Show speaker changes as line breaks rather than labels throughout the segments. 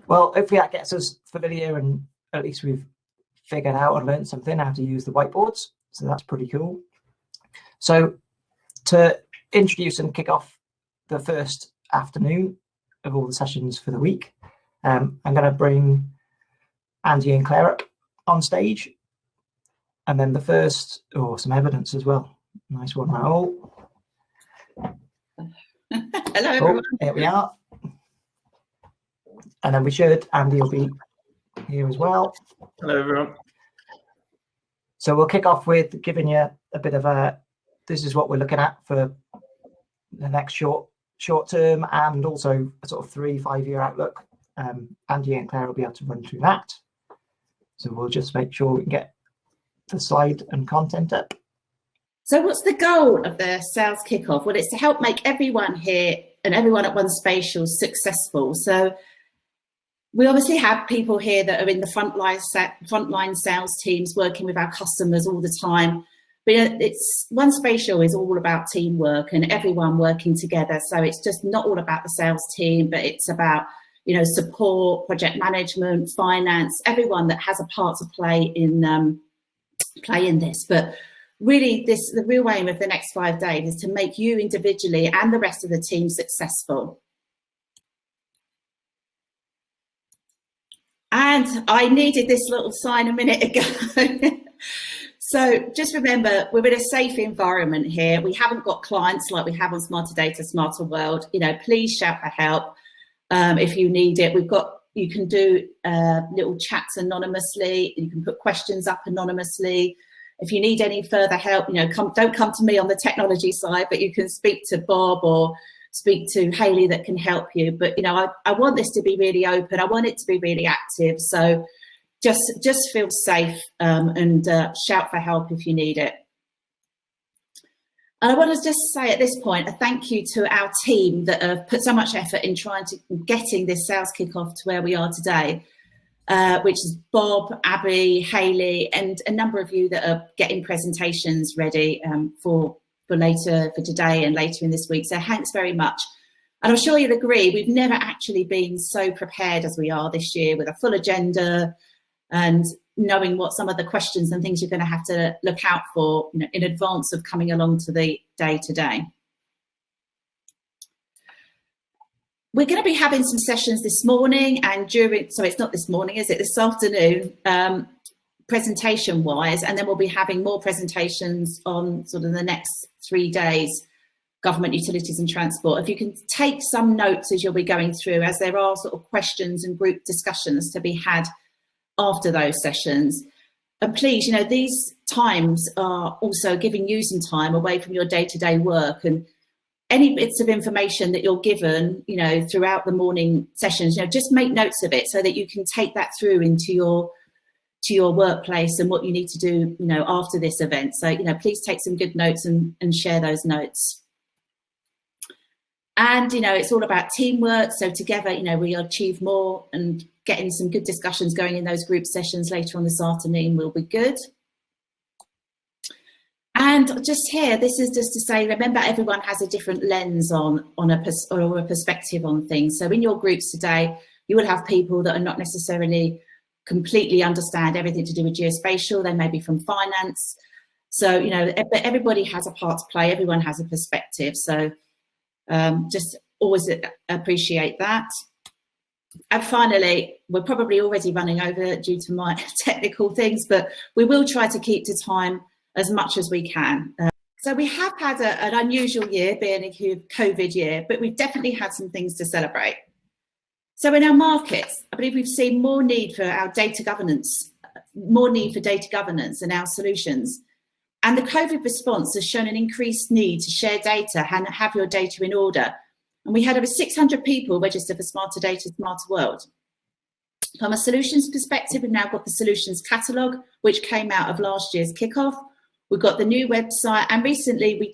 Well, hopefully that gets us familiar, and at least we've figured out and learned something how to use the whiteboards. So that's pretty cool. So to introduce and kick off the first afternoon of all the sessions for the week, I'm going to bring Andy and Claire up on stage. And then the first, some evidence as well. Nice one, Raoul.
Hello, everyone.
Here we are. And then Andy will be here as well.
Hello, everyone.
So we'll kick off with giving you a bit of this is what we're looking at for the next short term, and also a sort of 3-5 year outlook. Andy and Claire will be able to run through that. So we'll just make sure we can get the slide and content up.
So what's the goal of the sales kickoff? Well, it's to help make everyone here and everyone at One Spatial successful. So we obviously have people here that are in the frontline sales teams working with our customers all the time. But it's One Spatial is all about teamwork and everyone working together. So it's just not all about the sales team, but it's about, support, project management, finance, everyone that has a part to play in this. But really, the real aim of the next 5 days is to make you individually and the rest of the team successful. And I needed this little sign a minute ago. So just remember, we're in a safe environment here. We haven't got clients like we have on Smarter Data, Smarter World. Please shout for help if you need it. You can do little chats anonymously. You can put questions up anonymously. If you need any further help, don't come to me on the technology side, but you can speak to Bob or speak to Hayley that can help you. But, I want this to be really open. I want it to be really active. So just feel safe and shout for help if you need it. And I want to just say at this point, a thank you to our team that have put so much effort in getting this sales kickoff to where we are today, which is Bob, Abby, Hayley, and a number of you that are getting presentations ready for today and later in this week. So thanks very much. And I'm sure you'll agree, we've never actually been so prepared as we are this year, with a full agenda and knowing what some of the questions and things you're going to have to look out for in advance of coming along to the day today. We're going to be having some sessions this morning and it's not this morning, is it? This afternoon, presentation wise, and then we'll be having more presentations on sort of the next 3 days, government, utilities and transport. If you can take some notes as you'll be going through, as there are sort of questions and group discussions to be had after those sessions. And please, these times are also giving you some time away from your day-to-day work, and any bits of information that you're given, throughout the morning sessions, just make notes of it so that you can take that through into your workplace and what you need to do, after this event. So, please take some good notes and share those notes. And, it's all about teamwork. So together, we achieve more, and getting some good discussions going in those group sessions later on this afternoon will be good. And just here, this is just to say, remember, everyone has a different lens or a perspective on things. So in your groups today, you will have people that are not necessarily completely understand everything to do with geospatial. They may be from finance. So, but everybody has a part to play. Everyone has a perspective. So just always appreciate that. And finally, we're probably already running over due to my technical things, but we will try to keep to time as much as we can. So we have had an unusual year, being a COVID year, but we've definitely had some things to celebrate. So in our markets, I believe we've seen more need for our data governance, and our solutions. And the COVID response has shown an increased need to share data and have your data in order. And we had over 600 people register for Smarter Data, Smarter World. From a solutions perspective, we've now got the solutions catalogue, which came out of last year's kickoff. We've got the new website, and recently we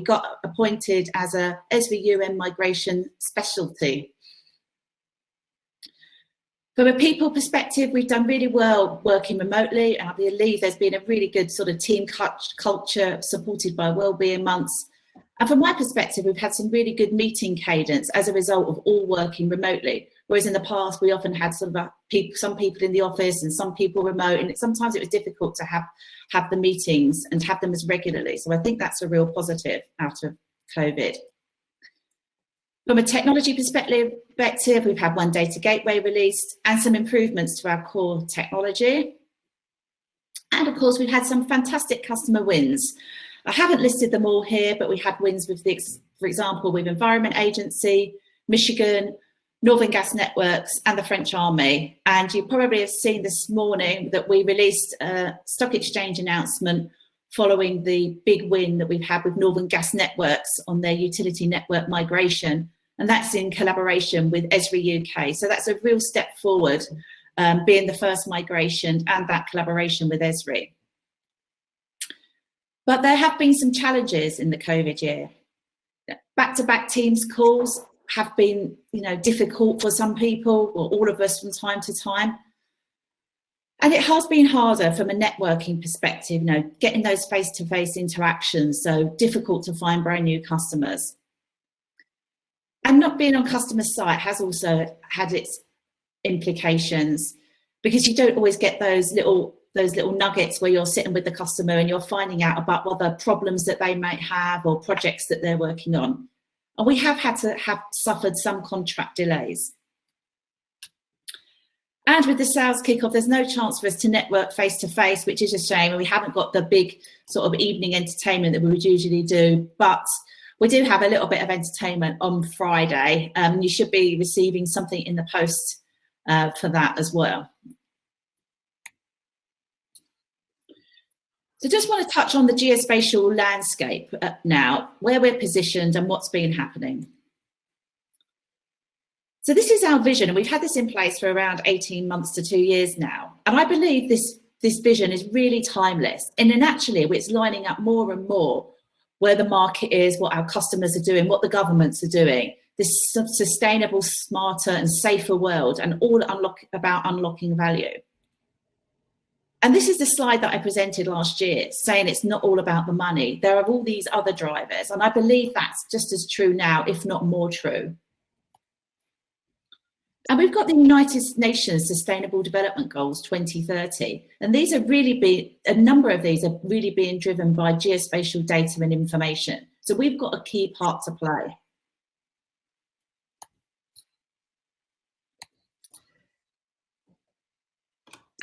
got appointed as a SVUM migration specialty. From a people perspective, we've done really well working remotely, and I believe there's been a really good sort of team culture supported by Wellbeing Months. And from my perspective, we've had some really good meeting cadence as a result of all working remotely. Whereas in the past, we often had sort of some people in the office and some people remote, and sometimes it was difficult to have the meetings and have them as regularly. So I think that's a real positive out of COVID. From a technology perspective, we've had One Data Gateway released and some improvements to our core technology. And of course, we've had some fantastic customer wins. I haven't listed them all here, but we had wins with, for example, with Environment Agency, Michigan, Northern Gas Networks, and the French Army. And you probably have seen this morning that we released a stock exchange announcement following the big win that we've had with Northern Gas Networks on their utility network migration. And that's in collaboration with Esri UK. So that's a real step forward, being the first migration and that collaboration with Esri. But there have been some challenges in the COVID year. Back-to-back Teams calls have been, difficult for some people, or all of us from time to time. And it has been harder from a networking perspective, getting those face-to-face interactions, so difficult to find brand new customers. And not being on customer site has also had its implications, because you don't always get those little nuggets where you're sitting with the customer and you're finding out about what the problems that they might have or projects that they're working on. And we have suffered some contract delays. And with the sales kickoff, there's no chance for us to network face to face, which is a shame. And we haven't got the big sort of evening entertainment that we would usually do. But we do have a little bit of entertainment on Friday. You should be receiving something in the post for that as well. So just want to touch on the geospatial landscape now, where we're positioned and what's been happening. So this is our vision, and we've had this in place for around 18 months to 2 years now. And I believe this vision is really timeless. And then actually it's lining up more and more where the market is, what our customers are doing, what the governments are doing, this sustainable, smarter and safer world, and all about unlocking value. And this is the slide that I presented last year, saying it's not all about the money. There are all these other drivers. And I believe that's just as true now, if not more true. And we've got the United Nations Sustainable Development Goals 2030. And these are a number of these are really being driven by geospatial data and information. So we've got a key part to play.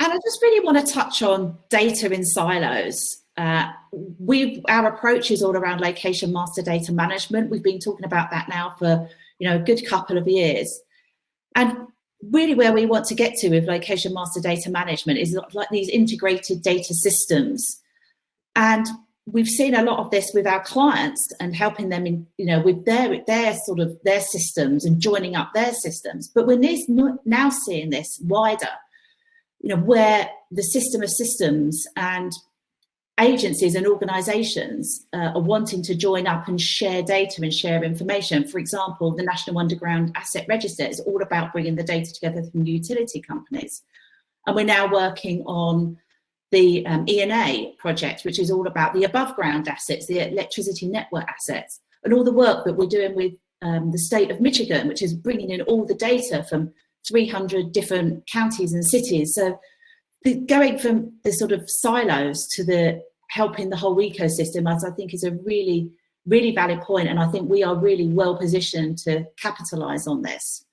And I just really want to touch on data in silos. Our approach is all around location master data management. We've been talking about that now for a good couple of years. And really where we want to get to with location master data management is like these integrated data systems. And we've seen a lot of this with our clients and helping them in, with their systems and joining up their systems. But we're now seeing this wider, where the system of systems and agencies and organisations are wanting to join up and share data and share information. For example, the National Underground Asset Register is all about bringing the data together from utility companies. And we're now working on the ENA project, which is all about the above ground assets, the electricity network assets, and all the work that we're doing with the state of Michigan, which is bringing in all the data from 300 different counties and cities. So going from the sort of silos to the helping the whole ecosystem, I think is a really, really valid point. And I think we are really well positioned to capitalise on this.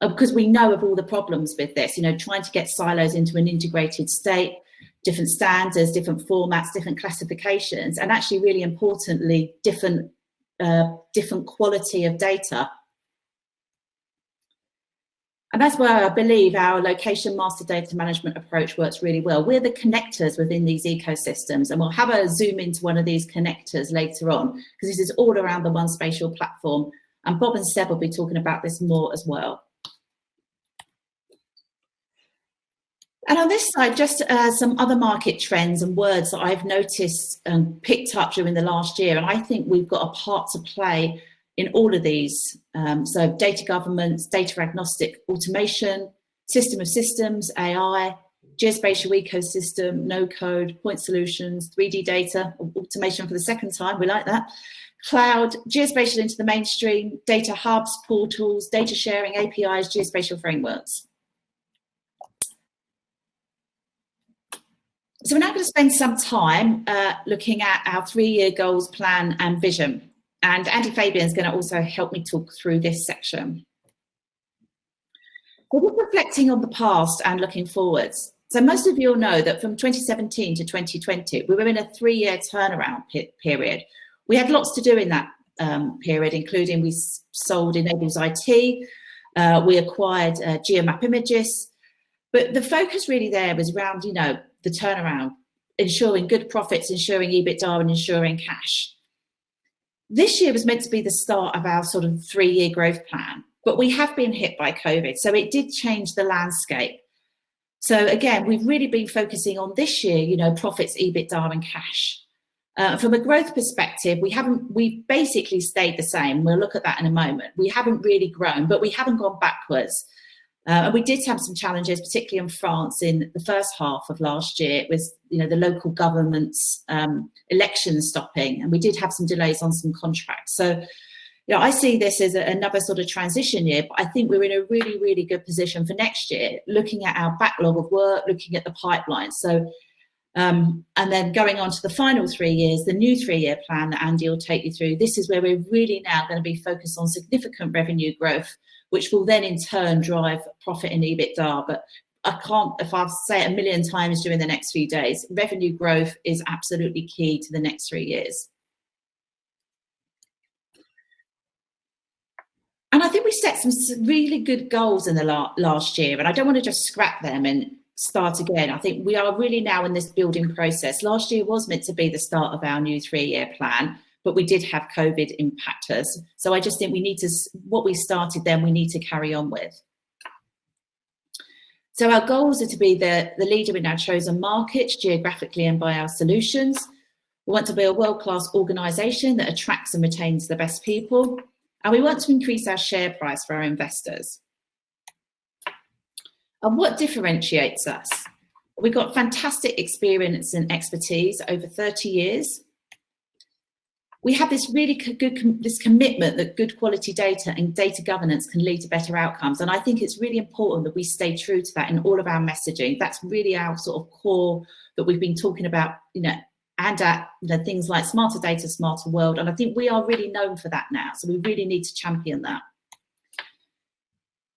Because we know of all the problems with this, trying to get silos into an integrated state, different standards, different formats, different classifications, and actually really importantly, different quality of data. And that's where I believe our location master data management approach works really well. We're the connectors within these ecosystems, and we'll have a zoom into one of these connectors later on, because this is all around the One Spatial platform. And Bob and Seb will be talking about this more as well. And on this side, just some other market trends and words that I've noticed and picked up during the last year. And I think we've got a part to play in all of these. So data governance, data agnostic automation, system of systems, AI, geospatial ecosystem, no code, point solutions, 3D data, automation for the second time, we like that. Cloud, geospatial into the mainstream, data hubs, portals, data sharing, APIs, geospatial frameworks. So we're now going to spend some time looking at our 3-year goals, plan and vision. And Andy Fabian is going to also help me talk through this section. We're reflecting on the past and looking forwards. So most of you will know that from 2017 to 2020, we were in a 3-year turnaround period. We had lots to do in that period, including we sold Enables IT, we acquired Geomap Images, but the focus really there was around, you know, the turnaround, ensuring good profits, ensuring EBITDA and ensuring cash. This year was meant to be the start of our sort of 3-year growth plan, but we have been hit by COVID, so it did change the landscape. So again, we've really been focusing on this year, you know, profits, EBITDA and cash. From a growth perspective, we've basically stayed the same. We'll look at that in a moment. We haven't really grown, but we haven't gone backwards. And we did have some challenges, particularly in France in the first half of last year. It was, you know, the local government's elections stopping, and we did have some delays on some contracts. So, you know, I see this as another sort of transition year, but I think we're in a really, really good position for next year, looking at our backlog of work, looking at the pipeline. So, and then going on to the final 3 years, the new 3-year plan that Andy will take you through, this is where we're really now going to be focused on significant revenue growth, which will then in turn drive profit and EBITDA. But I can't, if I say it a million times during the next few days, revenue growth is absolutely key to the next 3 years. And I think we set some really good goals in the last year, and I don't want to just scrap them and start again. I think we are really now in this building process. Last year was meant to be the start of our new 3-year plan, but we did have COVID impact us. So I just think we need to, what we started then, we need to carry on with. So our goals are to be the leader in our chosen markets, geographically and by our solutions. We want to be a world-class organisation that attracts and retains the best people. And we want to increase our share price for our investors. And what differentiates us? We've got fantastic experience and expertise over 30 years. We have this really good commitment that good quality data and data governance can lead to better outcomes. And I think it's really important that we stay true to that in all of our messaging. That's really our sort of core that we've been talking about, you know, and at, you know, things like smarter data, smarter world. And I think we are really known for that now. So we really need to champion that.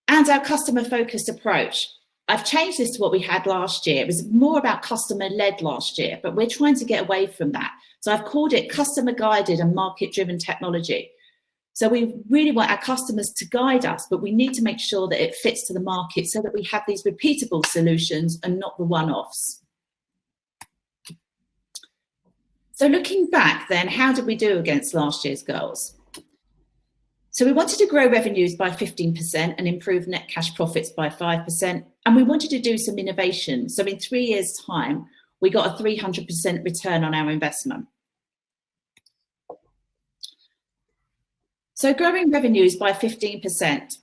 And our customer focused approach. I've changed this to what we had last year. It was more about customer led last year, but we're trying to get away from that. So I've called it customer guided and market driven technology. So we really want our customers to guide us, but we need to make sure that it fits to the market so that we have these repeatable solutions and not the one-offs. So looking back then, how did we do against last year's goals? So we wanted to grow revenues by 15% and improve net cash profits by 5%. And we wanted to do some innovation. So in 3 years' time, we got a 300% return on our investment. So growing revenues by 15%.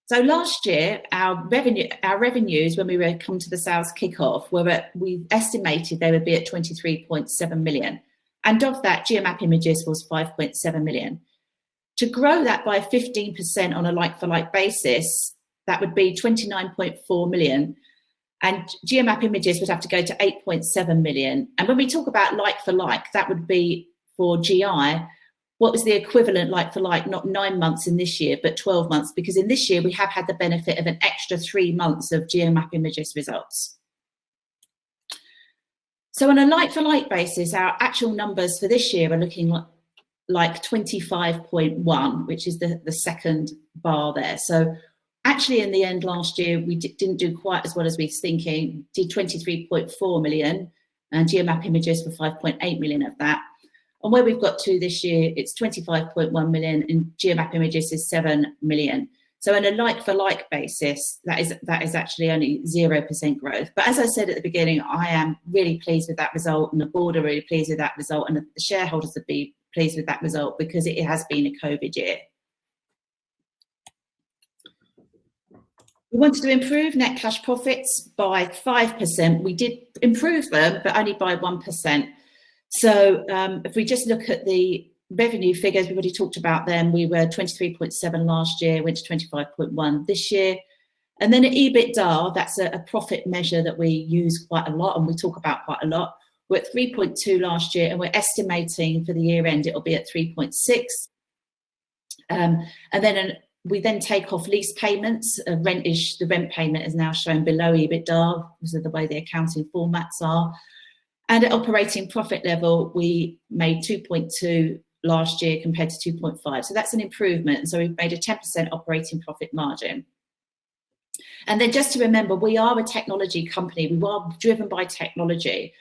So last year, our revenues, when we come to the sales kickoff, we estimated they would be at 23.7 million. And of that, Geomap Images was 5.7 million. To grow that by 15% on a like-for-like basis, that would be 29.4 million. And Geomap Images would have to go to 8.7 million. And when we talk about like-for-like, that would be for GI, what was the equivalent like-for-like, not 9 months in this year, but 12 months, because in this year we have had the benefit of an extra 3 months of Geomap Images results. So on a like-for-like basis, our actual numbers for this year are looking like 25.1, which is the second bar there. So actually in the end last year, we didn't do quite as well as we were thinking, did 23.4 million and Geomap Images for 5.8 million of that. And where we've got to this year, it's 25.1 million and Geomap Images is 7 million. So on a like-for-like basis, that is actually only 0% growth. But as I said at the beginning, I am really pleased with that result, and the board are really pleased with that result, and the shareholders would be pleased with that result because it has been a COVID year. We wanted to improve net cash profits by 5%. We did improve them, but only by 1%. So if we just look at the revenue figures, we've already talked about them. We were 23.7 last year, went to 25.1 this year. And then at EBITDA, that's a profit measure that we use quite a lot and we talk about quite a lot. We're at 3.2 last year, and we're estimating for the year end it'll be at 3.6. And then we then take off lease payments. The rent payment is now shown below EBITDA because of the way the accounting formats are. And at operating profit level, we made 2.2 last year compared to 2.5. So that's an improvement. So we've made a 10% operating profit margin. And then just to remember, we are a technology company. We are driven by technology.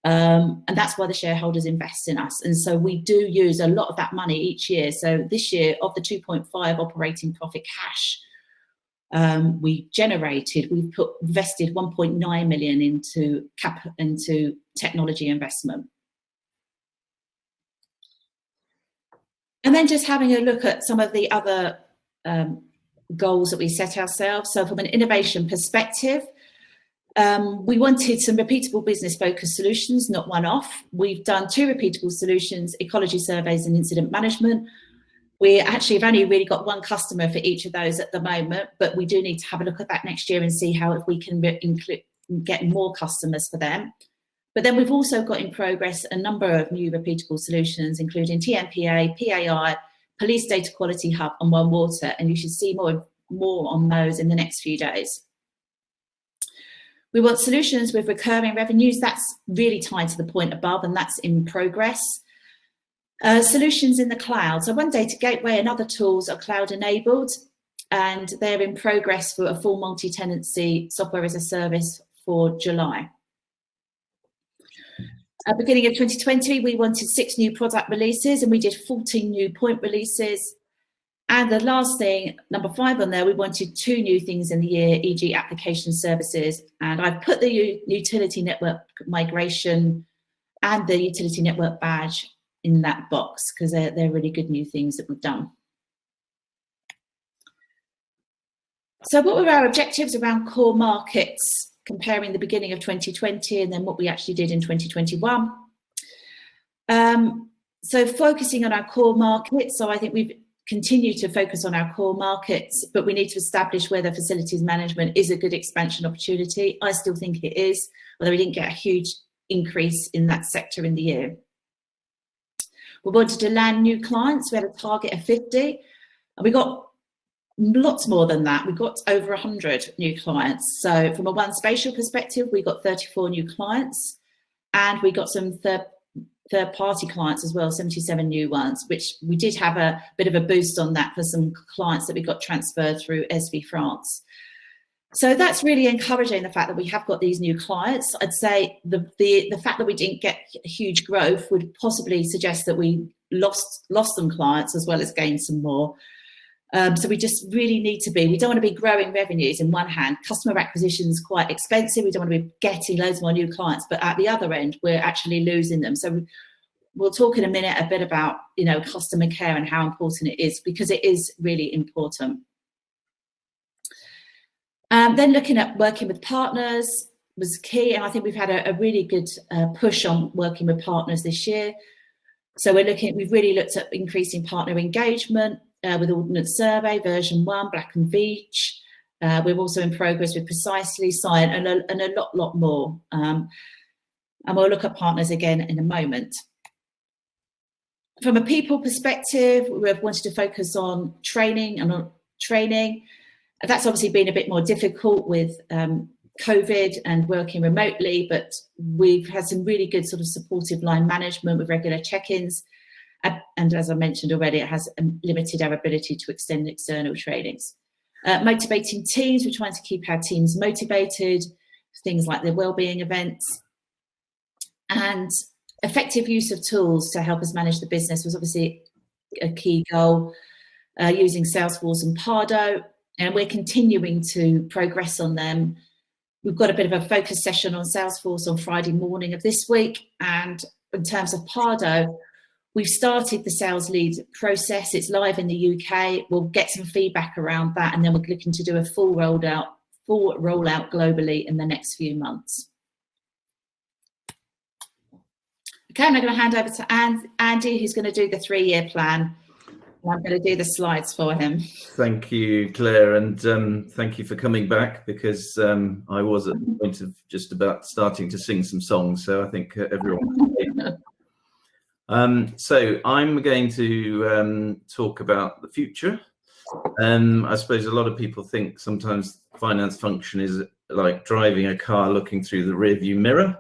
And that's why the shareholders invest in us. And so we do use a lot of that money each year. So this year, of the 2.5 operating profit cash we generated, we've invested 1.9 million into technology investment. And then just having a look at some of the other goals that we set ourselves. So from an innovation perspective, we wanted some repeatable business focused solutions, not one-off. We've done 2 repeatable solutions, ecology surveys and incident management. We actually have only really got 1 customer for each of those at the moment, but we do need to have a look at that next year and see how if we can get more customers for them. But then we've also got in progress a number of new repeatable solutions, including TMPA, PAI, Police Data Quality Hub and One Water, and you should see more on those in the next few days. We want solutions with recurring revenues. That's really tied to the point above, and that's in progress. Solutions in the cloud. So One Data Gateway and other tools are cloud enabled, and they're in progress for a full multi-tenancy software as a service for July. At the beginning of 2020, we wanted 6 new product releases, and we did 14 new point releases. And the last thing, number 5 on there, we wanted 2 new things in the year, e.g. application services. And I've put the utility network migration and the utility network badge in that box because they're really good new things that we've done. So what were our objectives around core markets, comparing the beginning of 2020 and then what we actually did in 2021? So focusing on our core markets. So I think we've continue to focus on our core markets, but we need to establish whether facilities management is a good expansion opportunity. I still think it is, although we didn't get a huge increase in that sector in the year. We wanted to land new clients. We had a target of 50, and we got lots more than that. We got over 100 new clients. So from a One Spatial perspective, we got 34 new clients, and we got some third-party clients as well, 77 new ones, which we did have a bit of a boost on that for some clients that we got transferred through SV France. So that's really encouraging, the fact that we have got these new clients. I'd say the fact that we didn't get huge growth would possibly suggest that we lost some clients as well as gained some more. So we just really need to we don't want to be growing revenues in one hand. Customer acquisition is quite expensive. We don't want to be getting loads more new clients, but at the other end, we're actually losing them. So we'll talk in a minute a bit about, customer care and how important it is, because it is really important. Then looking at working with partners was key. And I think we've had a really good push on working with partners this year. So we've really looked at increasing partner engagement, with Ordnance Survey, version 1, Black & Veatch. We're also in progress with Precisely, Scient, and a lot more. And we'll look at partners again in a moment. From a people perspective, we've wanted to focus on training and on training. That's obviously been a bit more difficult with COVID and working remotely, but we've had some really good sort of supportive line management with regular check-ins. And as I mentioned already, it has limited our ability to extend external trainings. Motivating teams, we're trying to keep our teams motivated, things like the wellbeing events. And effective use of tools to help us manage the business was obviously a key goal, using Salesforce and Pardo, and we're continuing to progress on them. We've got a bit of a focus session on Salesforce on Friday morning of this week, and in terms of Pardo, We've started the sales lead process. It's live in the UK. We'll get some feedback around that, and then we're looking to do a full rollout globally in the next few months. Okay, I'm now going to hand over to Andy, who's going to do the 3-year plan. I'm going to do the slides for him.
Thank you, Claire, and thank you for coming back, because I was at the point of just about starting to sing some songs, so I think everyone. So I'm going to talk about the future. I suppose a lot of people think sometimes finance function is like driving a car looking through the rearview mirror.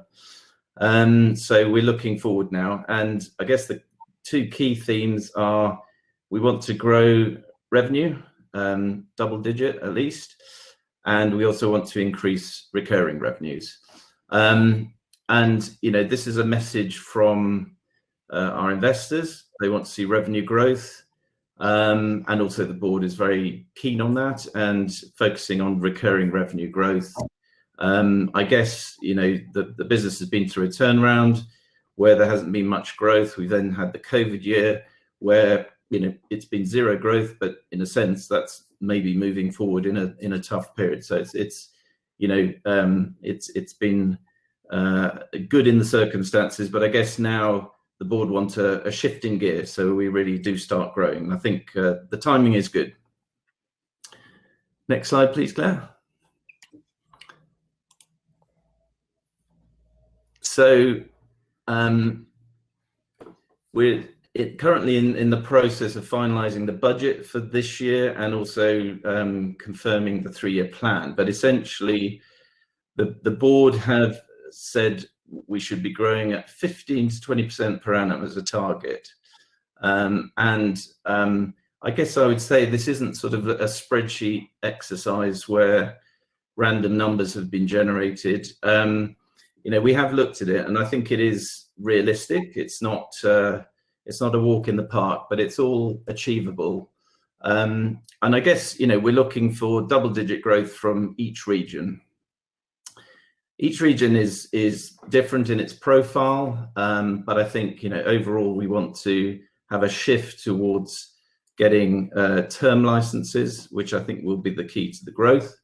So we're looking forward now, and I guess the 2 key themes are: we want to grow revenue, double-digit at least, and we also want to increase recurring revenues. And this is a message from our investors. They want to see revenue growth, and also the board is very keen on that and focusing on recurring revenue growth. I guess the business has been through a turnaround where there hasn't been much growth. We then had the COVID year where it's been 0 growth, but in a sense that's maybe moving forward in a tough period. So it's been good in the circumstances, but I guess now the board want a shift in gear, so we really do start growing. I think the timing is good. Next slide, please, Claire. So we're currently in the process of finalising the budget for this year and also confirming the 3-year plan. But essentially, the board have said we should be growing at 15 to 20% per annum as a target. I guess I would say this isn't sort of a spreadsheet exercise where random numbers have been generated. We have looked at it, and I think it is realistic. It's not a walk in the park, but it's all achievable. And I guess we're looking for double-digit growth from each region. Each region is different in its profile, but I think overall we want to have a shift towards getting term licenses, which I think will be the key to the growth.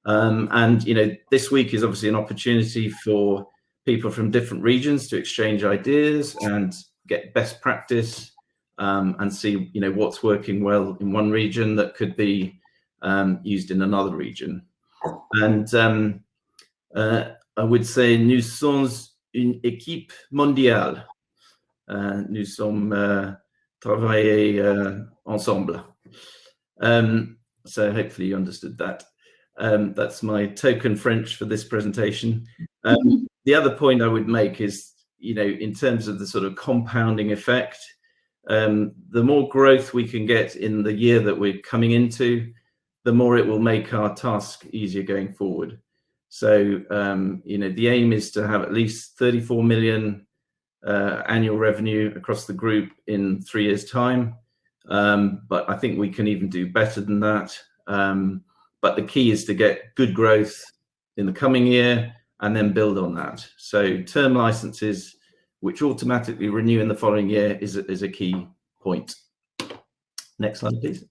And this week is obviously an opportunity for people from different regions to exchange ideas and get best practice, and see what's working well in one region that could be used in another region. And I would say nous sommes une équipe mondiale. Nous sommes travailler ensemble. So hopefully you understood that. That's my token French for this presentation. The other point I would make is, in terms of the sort of compounding effect, the more growth we can get in the year that we're coming into, the more it will make our task easier going forward. So, the aim is to have at least 34 million annual revenue across the group in 3 years' time. But I think we can even do better than that. But the key is to get good growth in the coming year and then build on that. So term licenses, which automatically renew in the following year, is a key point. Next slide, please.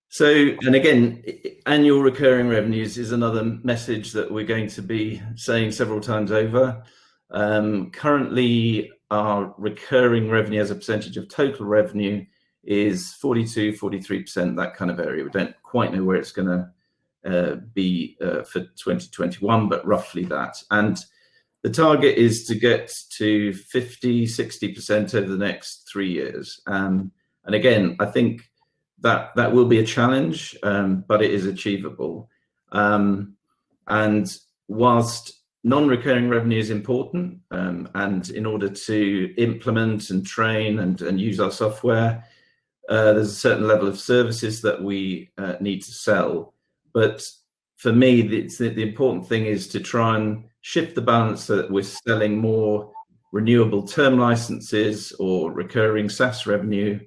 So, and again, annual recurring revenues is another message that we're going to be saying several times over. Currently, our recurring revenue as a percentage of total revenue is 42, 43%, that kind of area. We don't quite know where it's going to be for 2021, but roughly that. And the target is to get to 50, 60% over the next 3 years. And again, I think that will be a challenge, but it is achievable. And whilst non-recurring revenue is important, and in order to implement and train and use our software, there's a certain level of services that we need to sell. But for me, the important thing is to try and shift the balance so that we're selling more renewable term licenses or recurring SaaS revenue,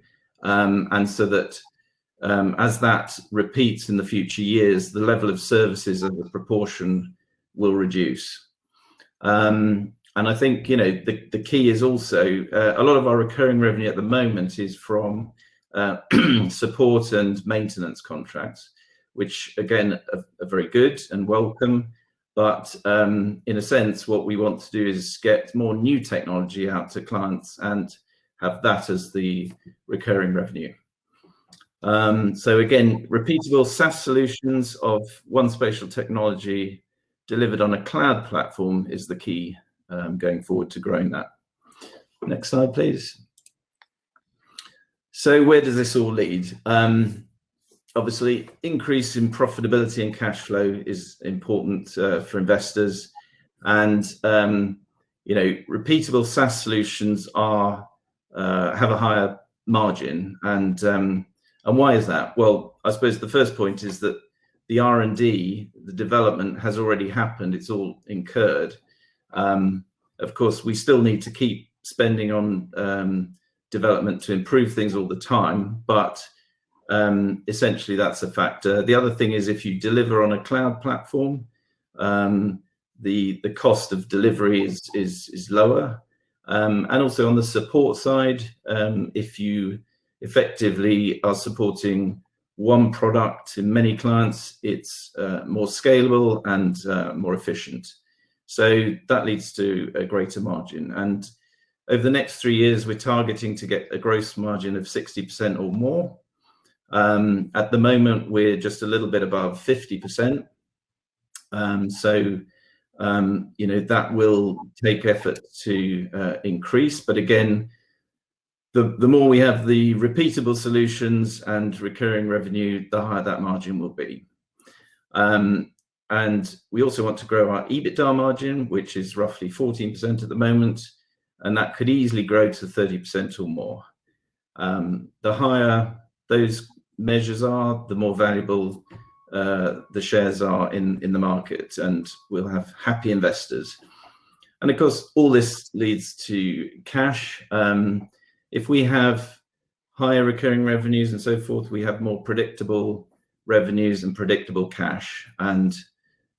and so that as that repeats in the future years, the level of services as a proportion will reduce. And I think, you know, the key is also a lot of our recurring revenue at the moment is from support and maintenance contracts, which again are very good and welcome. But in a sense, what we want to do is get more new technology out to clients and have that as the recurring revenue. So again, repeatable SaaS solutions of one spatial technology delivered on a cloud platform is the key going forward to growing that. Next slide, please. So where does this all lead? Obviously, increase in profitability and cash flow is important for investors, and you know, repeatable SaaS solutions are have a higher margin, and why is that? Well, I suppose the first point is that the R&D, the development has already happened. It's all incurred. Of course, we still need to keep spending on development to improve things all the time, but essentially that's a factor. The other thing is if you deliver on a cloud platform, the cost of delivery is lower. And also on the support side, if you effectively are supporting one product in many clients, it's more scalable and more efficient. So that leads to a greater margin. And over the next 3 years, we're targeting to get a gross margin of 60% or more. At the moment, we're just a little bit above 50%. So, you know, that will take effort to increase. But again, the more we have the repeatable solutions and recurring revenue, the higher that margin will be. And we also want to grow our EBITDA margin, which is roughly 14% at the moment, and that could easily grow to 30% or more. The higher those measures are, the more valuable the shares are in the market, and we'll have happy investors. And of course, all this leads to cash. If we have higher recurring revenues and so forth, we have more predictable revenues and predictable cash. And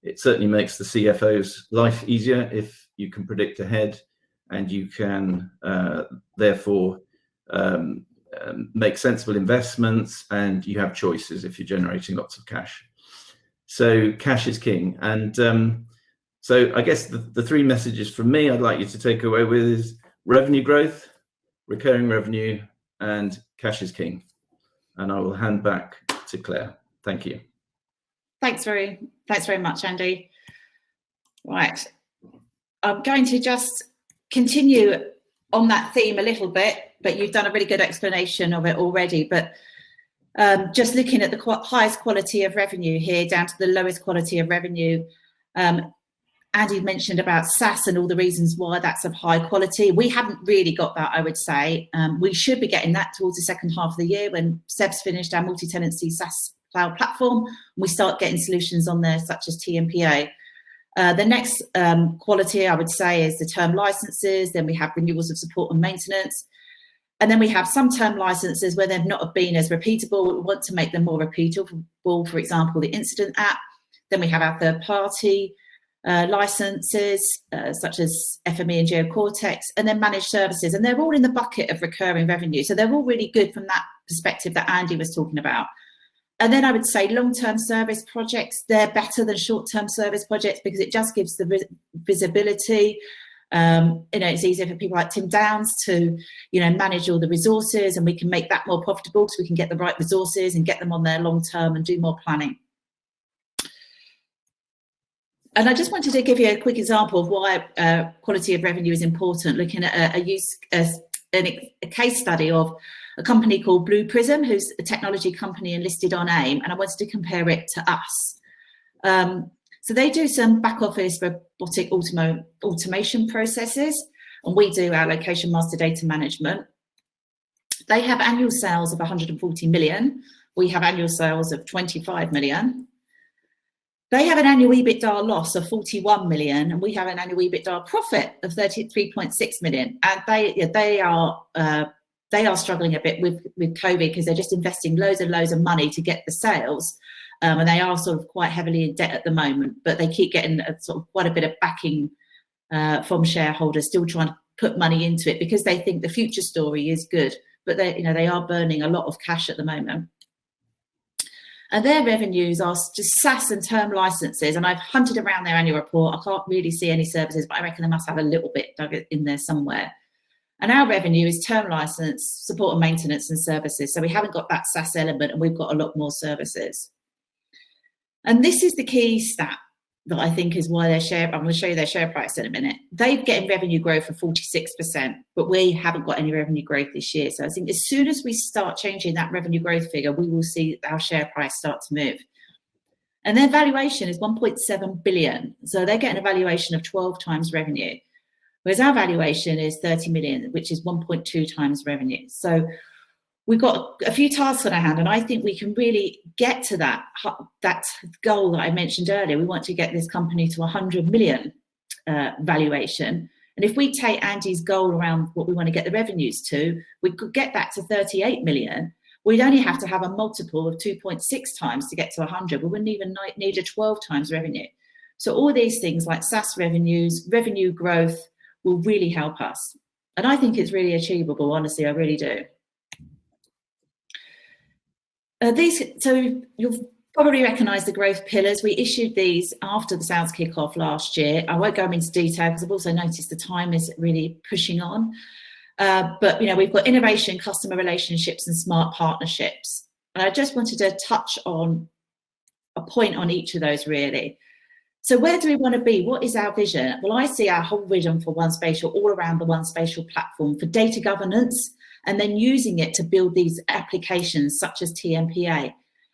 it certainly makes the CFO's life easier if you can predict ahead, and you can therefore make sensible investments, and you have choices if you're generating lots of cash. So cash is king. And so I guess the three messages from me I'd like you to take away with is revenue growth, recurring revenue, and cash is king. And I will hand back to Claire. Thank you.
Thanks very much, Andy. Right, I'm going to just continue on that theme a little bit, but you've done a really good explanation of it already. But just looking at the highest quality of revenue here down to the lowest quality of revenue, Andy mentioned about SaaS and all the reasons why that's of high quality. We haven't really got that, I would say. We should be getting that towards the second half of the year when Seb's finished our multi-tenancy SaaS cloud platform, and we start getting solutions on there such as TMPA. The next quality, I would say, is the term licenses. Then we have renewals of support and maintenance. And then we have some term licenses where they've not been as repeatable. We want to make them more repeatable, for example, the incident app. Then we have our third party licenses, such as FME and GeoCortex, and then managed services. And they're all in the bucket of recurring revenue. So they're all really good from that perspective that Andy was talking about. And then I would say long-term service projects, they're better than short-term service projects because it just gives the visibility. You know, it's easier for people like Tim Downs to, you know, manage all the resources, and we can make that more profitable so we can get the right resources and get them on there long-term and do more planning. And I just wanted to give you a quick example of why quality of revenue is important, looking at a case study of a company called Blue Prism, who's a technology company and listed on AIM, and I wanted to compare it to us. So they do some back office robotic automation processes, and we do our location master data management. They have annual sales of 140 million. We have annual sales of 25 million. They have an annual EBITDA loss of 41 million, and we have an annual EBITDA profit of 33.6 million. And they are struggling a bit with COVID because they're just investing loads and loads of money to get the sales. And they are sort of quite heavily in debt at the moment, but they keep getting quite a bit of backing from shareholders still trying to put money into it because they think the future story is good, but they are burning a lot of cash at the moment. And their revenues are just SaaS and term licenses. And I've hunted around their annual report. I can't really see any services, but I reckon they must have a little bit dug in there somewhere. And our revenue is term license, support and maintenance and services. So we haven't got that SaaS element, and we've got a lot more services. And this is the key stat that I think is why I'm going to show you their share price in a minute. They're getting revenue growth of 46%, but we haven't got any revenue growth this year. So I think as soon as we start changing that revenue growth figure, we will see our share price start to move. And their valuation is 1.7 billion. So they're getting a valuation of 12 times revenue, whereas our valuation is 30 million, which is 1.2 times revenue. So we've got a few tasks on our hand, and I think we can really get to that goal that I mentioned earlier. We want to get this company to 100 million valuation. And if we take Andy's goal around what we want to get the revenues to, we could get that to 38 million. We'd only have to have a multiple of 2.6 times to get to 100. We wouldn't even need a 12 times revenue. So all these things like SaaS revenues, revenue growth will really help us. And I think it's really achievable, honestly, I really do. So you'll probably recognise the growth pillars. We issued these after the sales kickoff last year. I won't go into detail because I've also noticed the time is really pushing on. But we've got innovation, customer relationships, and smart partnerships. And I just wanted to touch on a point on each of those really. So where do we want to be? What is our vision? Well, I see our whole vision for One Spatial all around the One Spatial platform for data governance, and then using it to build these applications such as TMPA.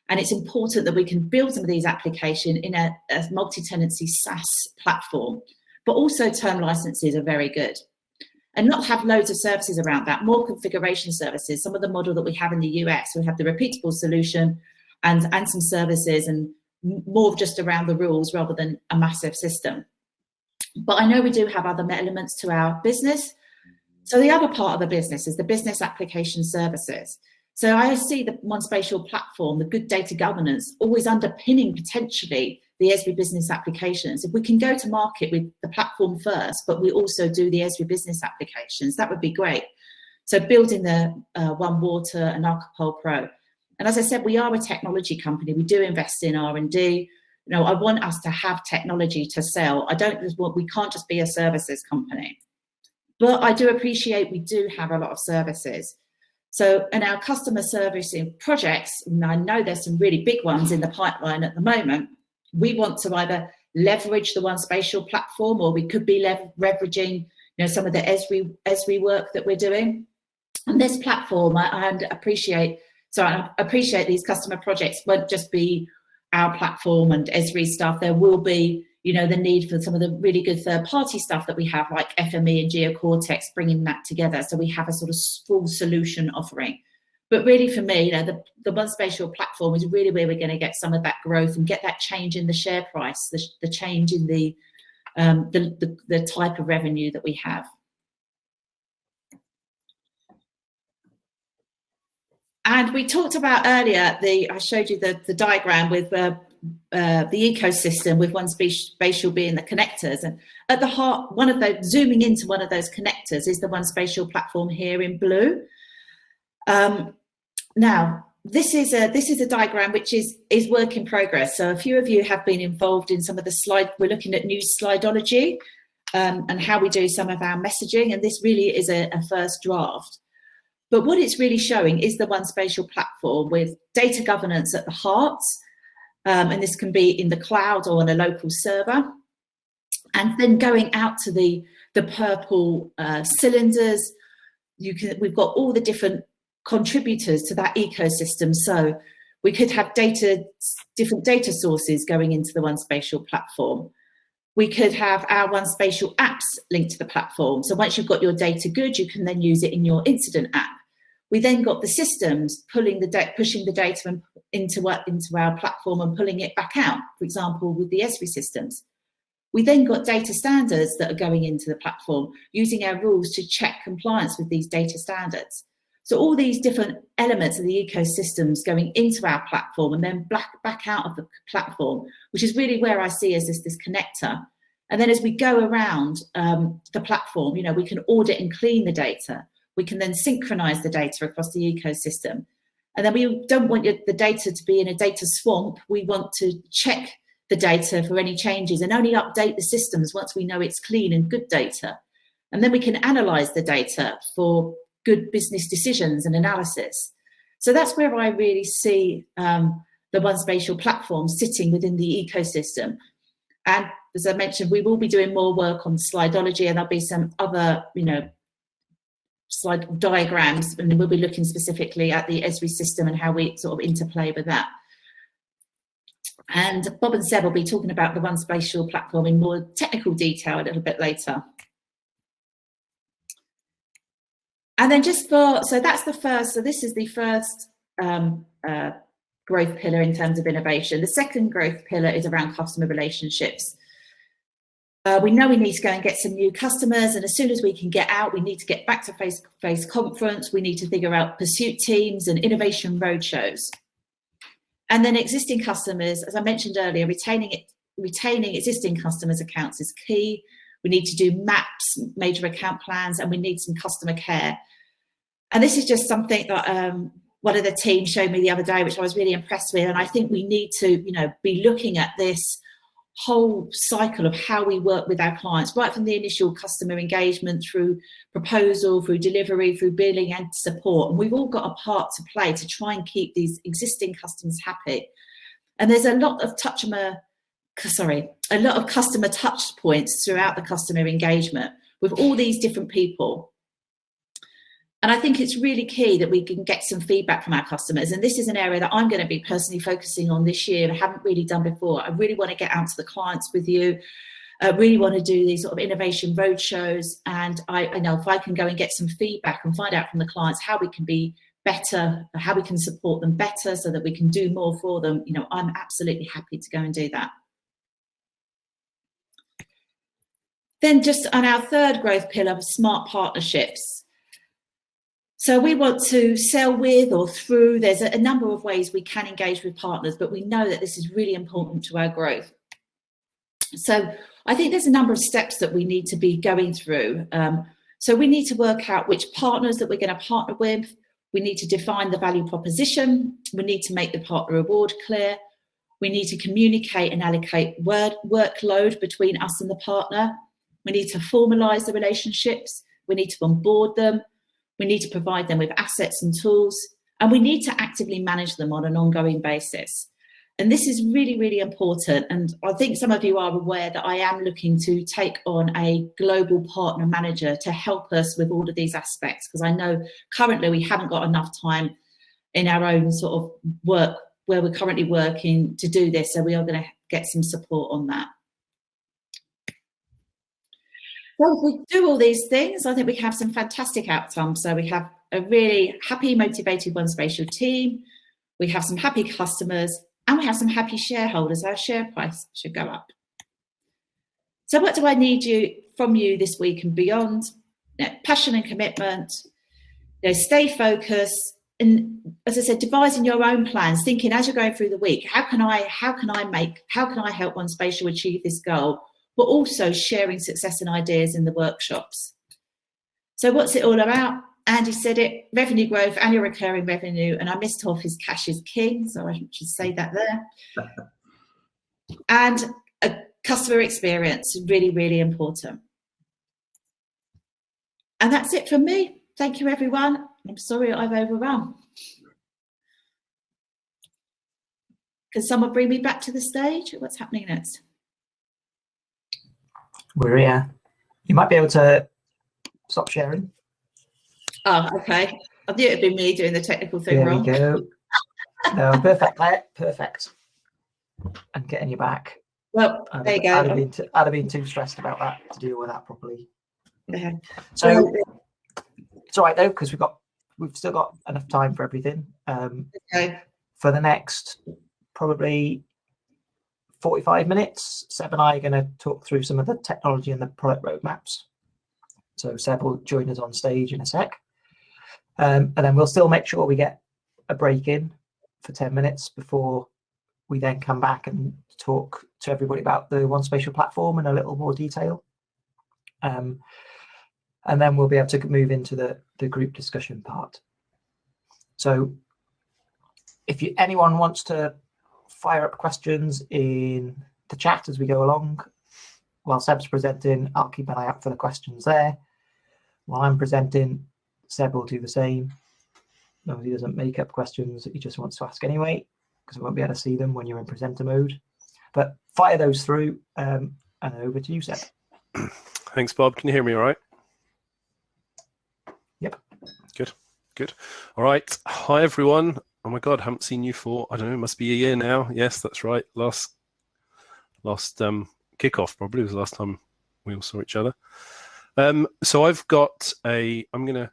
And it's important that we can build some of these applications in a multi-tenancy SaaS platform, but also term licenses are very good. And not have loads of services around that, more configuration services. Some of the model that we have in the US, we have the repeatable solution and some services and more just around the rules rather than a massive system. But I know we do have other elements to our business. So the other part of the business is the business application services. So I see the One Spatial platform, the good data governance, always underpinning potentially the Esri business applications. If we can go to market with the platform first, but we also do the Esri business applications, that would be great. So building the One Water and Archipel Pro. And as I said, we are a technology company. We do invest in R&D. I want us to have technology to sell. We can't just be a services company. But I do appreciate we do have a lot of services. So in our customer servicing projects, and I know there's some really big ones in the pipeline at the moment, we want to either leverage the One Spatial platform, or we could be leveraging some of the Esri work that we're doing. And this platform, I appreciate these customer projects won't just be our platform and Esri stuff. There will be the need for some of the really good third-party stuff that we have, like FME and GeoCortex, bringing that together so we have a sort of full solution offering. But really for me, the One Spatial platform is really where we're going to get some of that growth and get that change in the share price, the change in the type of revenue that we have. And we talked about earlier, I showed you the diagram with the ecosystem, with One Spatial being the connectors, and at the heart, zooming into one of those connectors is the One Spatial platform here in blue. Now this is a diagram which is work in progress. So a few of you have been involved in some of the slide. We're looking at new Slideology and how we do some of our messaging, and this really is a first draft. But what it's really showing is the One Spatial platform with data governance at the heart. And this can be in the cloud or on a local server. And then going out to the purple cylinders, we've got all the different contributors to that ecosystem. So we could have different data sources going into the One Spatial platform. We could have our One Spatial apps linked to the platform. So once you've got your data good, you can then use it in your incident app. We then got the systems pushing the data into our platform and pulling it back out, for example, with the Esri systems. We then got data standards that are going into the platform, using our rules to check compliance with these data standards. So all these different elements of the ecosystems going into our platform and then back out of the platform, which is really where I see as this connector. And then as we go around the platform, you know, we can audit and clean the data. We can then synchronize the data across the ecosystem. And then we don't want the data to be in a data swamp. We want to check the data for any changes and only update the systems once we know it's clean and good data. And then we can analyze the data for good business decisions and analysis. So that's where I really see the One Spatial platform sitting within the ecosystem. And as I mentioned, we will be doing more work on Slideology, and there'll be some other, you know, slide diagrams, and we'll be looking specifically at the Esri system and how we sort of interplay with that. And Bob and Seb will be talking about the One Spatial platform in more technical detail a little bit later. And then so that's the first, so this is the first growth pillar in terms of innovation. The second growth pillar is around customer relationships. We know we need to go and get some new customers, and as soon as we can get out, we need to get back to face-to-face conference. We need to figure out pursuit teams and innovation roadshows. And then existing customers, as I mentioned earlier, retaining existing customers' accounts is key. We need to do maps, major account plans, and we need some customer care. And this is just something that one of the team showed me the other day, which I was really impressed with. And I think we need to, you know, be looking at this whole cycle of how we work with our clients, right from the initial customer engagement through proposal, through delivery, through billing and support. And we've all got a part to play to try and keep these existing customers happy. And there's a lot of customer touch points throughout the customer engagement with all these different people. And I think it's really key that we can get some feedback from our customers. And this is an area that I'm going to be personally focusing on this year. I haven't really done before. I really want to get out to the clients with you. I really want to do these sort of innovation roadshows. And I know if I can go and get some feedback and find out from the clients how we can be better, how we can support them better so that we can do more for them, you know, I'm absolutely happy to go and do that. Then just on our third growth pillar, smart partnerships. So we want to sell with or through, there's a number of ways we can engage with partners, but we know that this is really important to our growth. So I think there's a number of steps that we need to be going through. So we need to work out which partners that we're going to partner with. We need to define the value proposition. We need to make the partner reward clear. We need to communicate and allocate workload between us and the partner. We need to formalise the relationships. We need to onboard them. We need to provide them with assets and tools, and we need to actively manage them on an ongoing basis. And this is really, really important. And I think some of you are aware that I am looking to take on a global partner manager to help us with all of these aspects, because I know currently we haven't got enough time in our own sort of work where we're currently working to do this. So we are going to get some support on that. So if we do all these things, I think we have some fantastic outcomes. So we have a really happy, motivated One Spatial team. We have some happy customers, and we have some happy shareholders. Our share price should go up. So what do I need from you this week and beyond? You know, passion and commitment. You know, stay focused. And as I said, devising your own plans, thinking as you're going through the week, how can I help One Spatial achieve this goal? But also sharing success and ideas in the workshops. So what's it all about? Andy said it, revenue growth, annual recurring revenue, and I missed off his cash is king, so I should say that there. And a customer experience, really, really important. And that's it from me. Thank you, everyone. I'm sorry I've overrun. Can someone bring me back to the stage? What's happening next?
We're here. You might be able to stop sharing.
Oh, okay. I knew it'd be me doing the technical thing wrong.
There we go. No, perfect, Claire. Perfect. And getting you back.
Well, there you go.
I'd have been too stressed about that to deal with that properly.
Yeah.
So it's all right though, because we've still got enough time for everything.
Okay.
For the next probably 45 minutes, Seb and I are going to talk through some of the technology and the product roadmaps. So Seb will join us on stage in a sec. And then we'll still make sure we get a break in for 10 minutes before we then come back and talk to everybody about the One Spatial platform in a little more detail. And then we'll be able to move into the group discussion part. So if anyone wants to fire up questions in the chat as we go along, while Seb's presenting, I'll keep an eye out for the questions there. While I'm presenting, Seb will do the same. No, he doesn't make up questions that he just wants to ask anyway, because we won't be able to see them when you're in presenter mode. But fire those through, and over to you, Seb.
Thanks, Bob. Can you hear me all right?
Yep.
Good. All right. Hi, everyone. Oh my God, haven't seen you for, I don't know, it must be a year now. Yes, that's right. Last kickoff probably was the last time we all saw each other. So I'm going to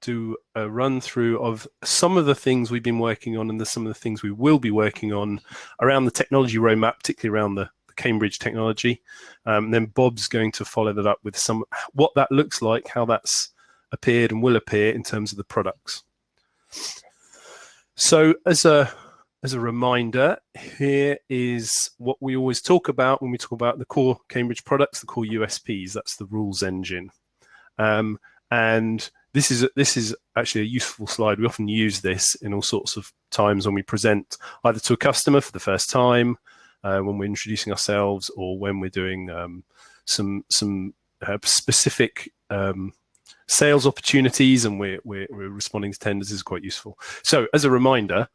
do a run through of some of the things we've been working on and some of the things we will be working on around the technology roadmap, particularly around the Cambridge technology. Then Bob's going to follow that up with what that looks like, how that's appeared and will appear in terms of the products. So as a reminder, here is what we always talk about when we talk about the core Cambridge products, the core USPs. That's the rules engine. And this is actually a useful slide. We often use this in all sorts of times when we present either to a customer for the first time, when we're introducing ourselves, or when we're doing some specific sales opportunities and we're responding to tenders. Is quite useful. So as a reminder,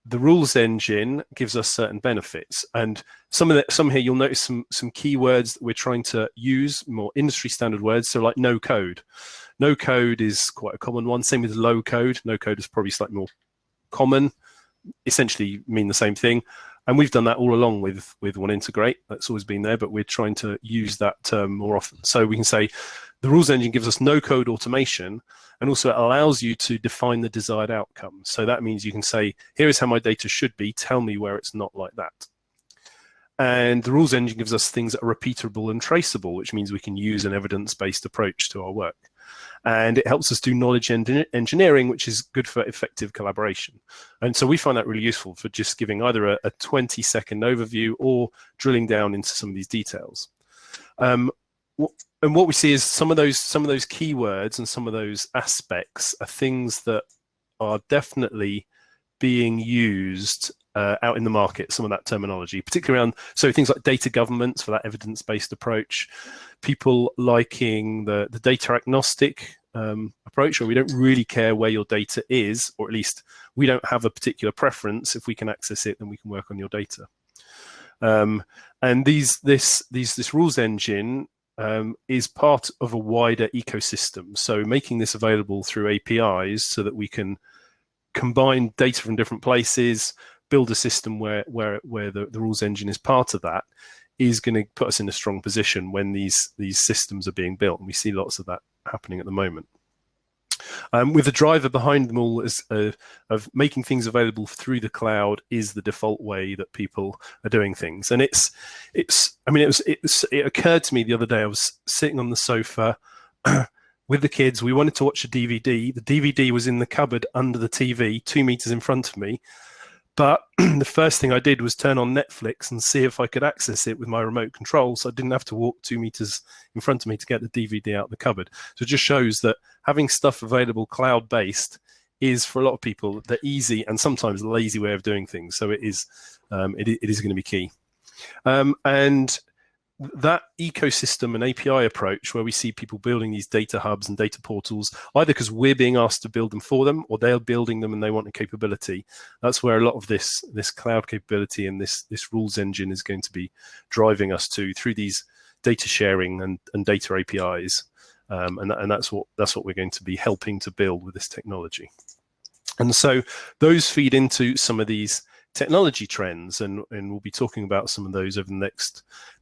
the rules engine gives us certain benefits, and some here you'll notice some keywords that we're trying to use, more industry standard words. So like no code. No code is quite a common one. Same with low code. No code is probably slightly more common. Essentially mean the same thing. And we've done that all along with OneIntegrate. That's always been there, but we're trying to use that term more often. So we can say the rules engine gives us no code automation, and also it allows you to define the desired outcome. So that means you can say, here is how my data should be. Tell me where it's not like that. And the rules engine gives us things that are repeatable and traceable, which means we can use an evidence-based approach to our work. And it helps us do knowledge engineering, which is good for effective collaboration. And so we find that really useful for just giving either a 20-second overview or drilling down into some of these details. And what we see is some of those keywords and some of those aspects are things that are definitely being used out in the market, some of that terminology, particularly around, so things like data governance for that evidence-based approach, people liking the data agnostic approach, where we don't really care where your data is, or at least we don't have a particular preference. If we can access it, then we can work on your data. And this rules engine is part of a wider ecosystem. So making this available through APIs so that we can combine data from different places, build a system where the rules engine is part of that, is going to put us in a strong position when these systems are being built. And we see lots of that happening at the moment. With the driver behind them all of making things available through the cloud is the default way that people are doing things. And it occurred to me the other day, I was sitting on the sofa with the kids. We wanted to watch a DVD. The DVD was in the cupboard under the TV, 2 meters in front of me. But the first thing I did was turn on Netflix and see if I could access it with my remote control, so I didn't have to walk 2 meters in front of me to get the DVD out of the cupboard. So it just shows that having stuff available cloud-based is, for a lot of people, the easy and sometimes lazy way of doing things. So it is going to be key. And that ecosystem and API approach, where we see people building these data hubs and data portals, either because we're being asked to build them for them, or they're building them and they want a capability. That's where a lot of this cloud capability and this rules engine is going to be driving us through these data sharing and data APIs, and that's what we're going to be helping to build with this technology. And so those feed into some of these technology trends, and we'll be talking about some of those over the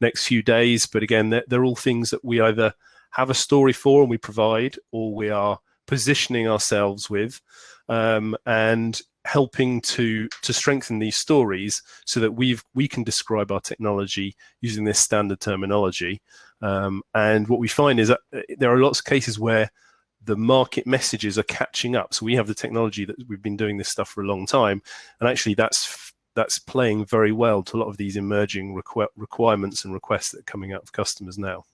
next few days. But again, they're all things that we either have a story for and we provide, or we are positioning ourselves with, and helping to strengthen these stories so that we can describe our technology using this standard terminology. And what we find is that there are lots of cases where the market messages are catching up. So we have the technology that we've been doing this stuff for a long time, and actually that's that's playing very well to a lot of these emerging requirements and requests that are coming out of customers now.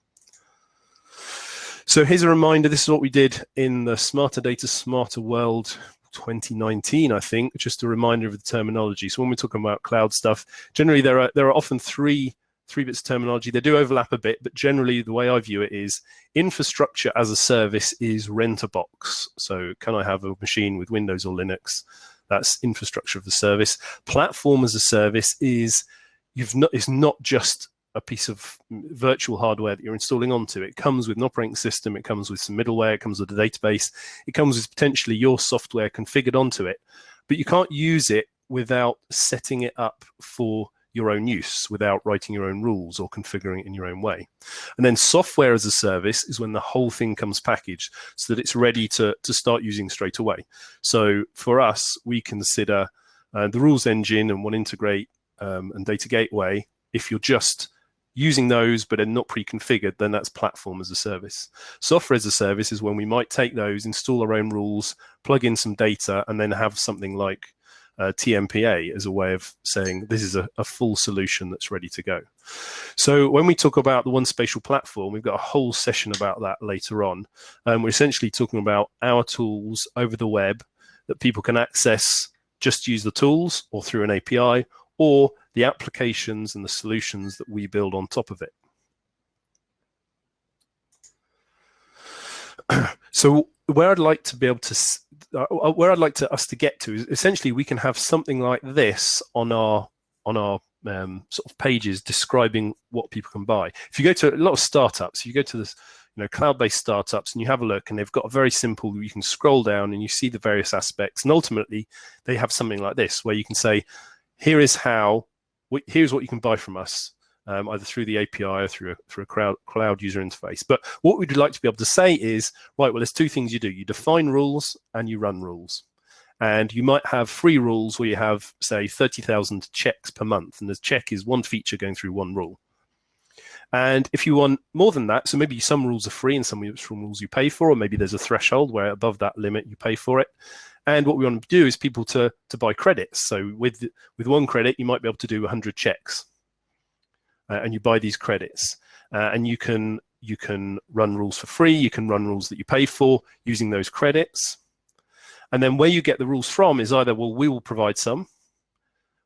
So here's a reminder. This is what we did in the Smarter Data, Smarter World 2019, I think. Just a reminder of the terminology. So when we're talking about cloud stuff, generally there are often three bits of terminology. They do overlap a bit, but generally the way I view it is infrastructure as a service is rent a box. So can I have a machine with Windows or Linux? That's infrastructure of the service. Platform as a service is it's not just a piece of virtual hardware that you're installing onto. It comes with an operating system, it comes with some middleware, it comes with a database, it comes with potentially your software configured onto it, but you can't use it without setting it up for your own use, without writing your own rules or configuring it in your own way. And then software as a service is when the whole thing comes packaged so that it's ready to start using straight away. So for us, we consider the rules engine and OneIntegrate and Data Gateway. If you're just using those but are not pre-configured, then that's platform as a service. Software as a service is when we might take those, install our own rules, plug in some data, and then have something like TMPA as a way of saying this is a full solution that's ready to go. So when we talk about the One Spatial Platform, we've got a whole session about that later on. We're essentially talking about our tools over the web that people can access, just use the tools or through an API, or the applications and the solutions that we build on top of it. So where I'd like to be able to, where I'd like us to get to is essentially we can have something like this on our sort of pages describing what people can buy. If you go to a lot of startups, you go to this, cloud-based startups, and you have a look, and they've got a very simple. You can scroll down and you see the various aspects, and ultimately they have something like this where you can say, here's what you can buy from us. Either through the API or through a cloud user interface. But what we'd like to be able to say is, right, well, there's two things you do. You define rules and you run rules. And you might have free rules where you have, say, 30,000 checks per month. And the check is one feature going through one rule. And if you want more than that, so maybe some rules are free and some rules you pay for, or maybe there's a threshold where above that limit you pay for it. And what we want to do is people to buy credits. So with one credit, you might be able to do 100 checks. And you buy these credits, and you can run rules for free. You can run rules that you pay for using those credits. And then where you get the rules from is either, well, we will provide some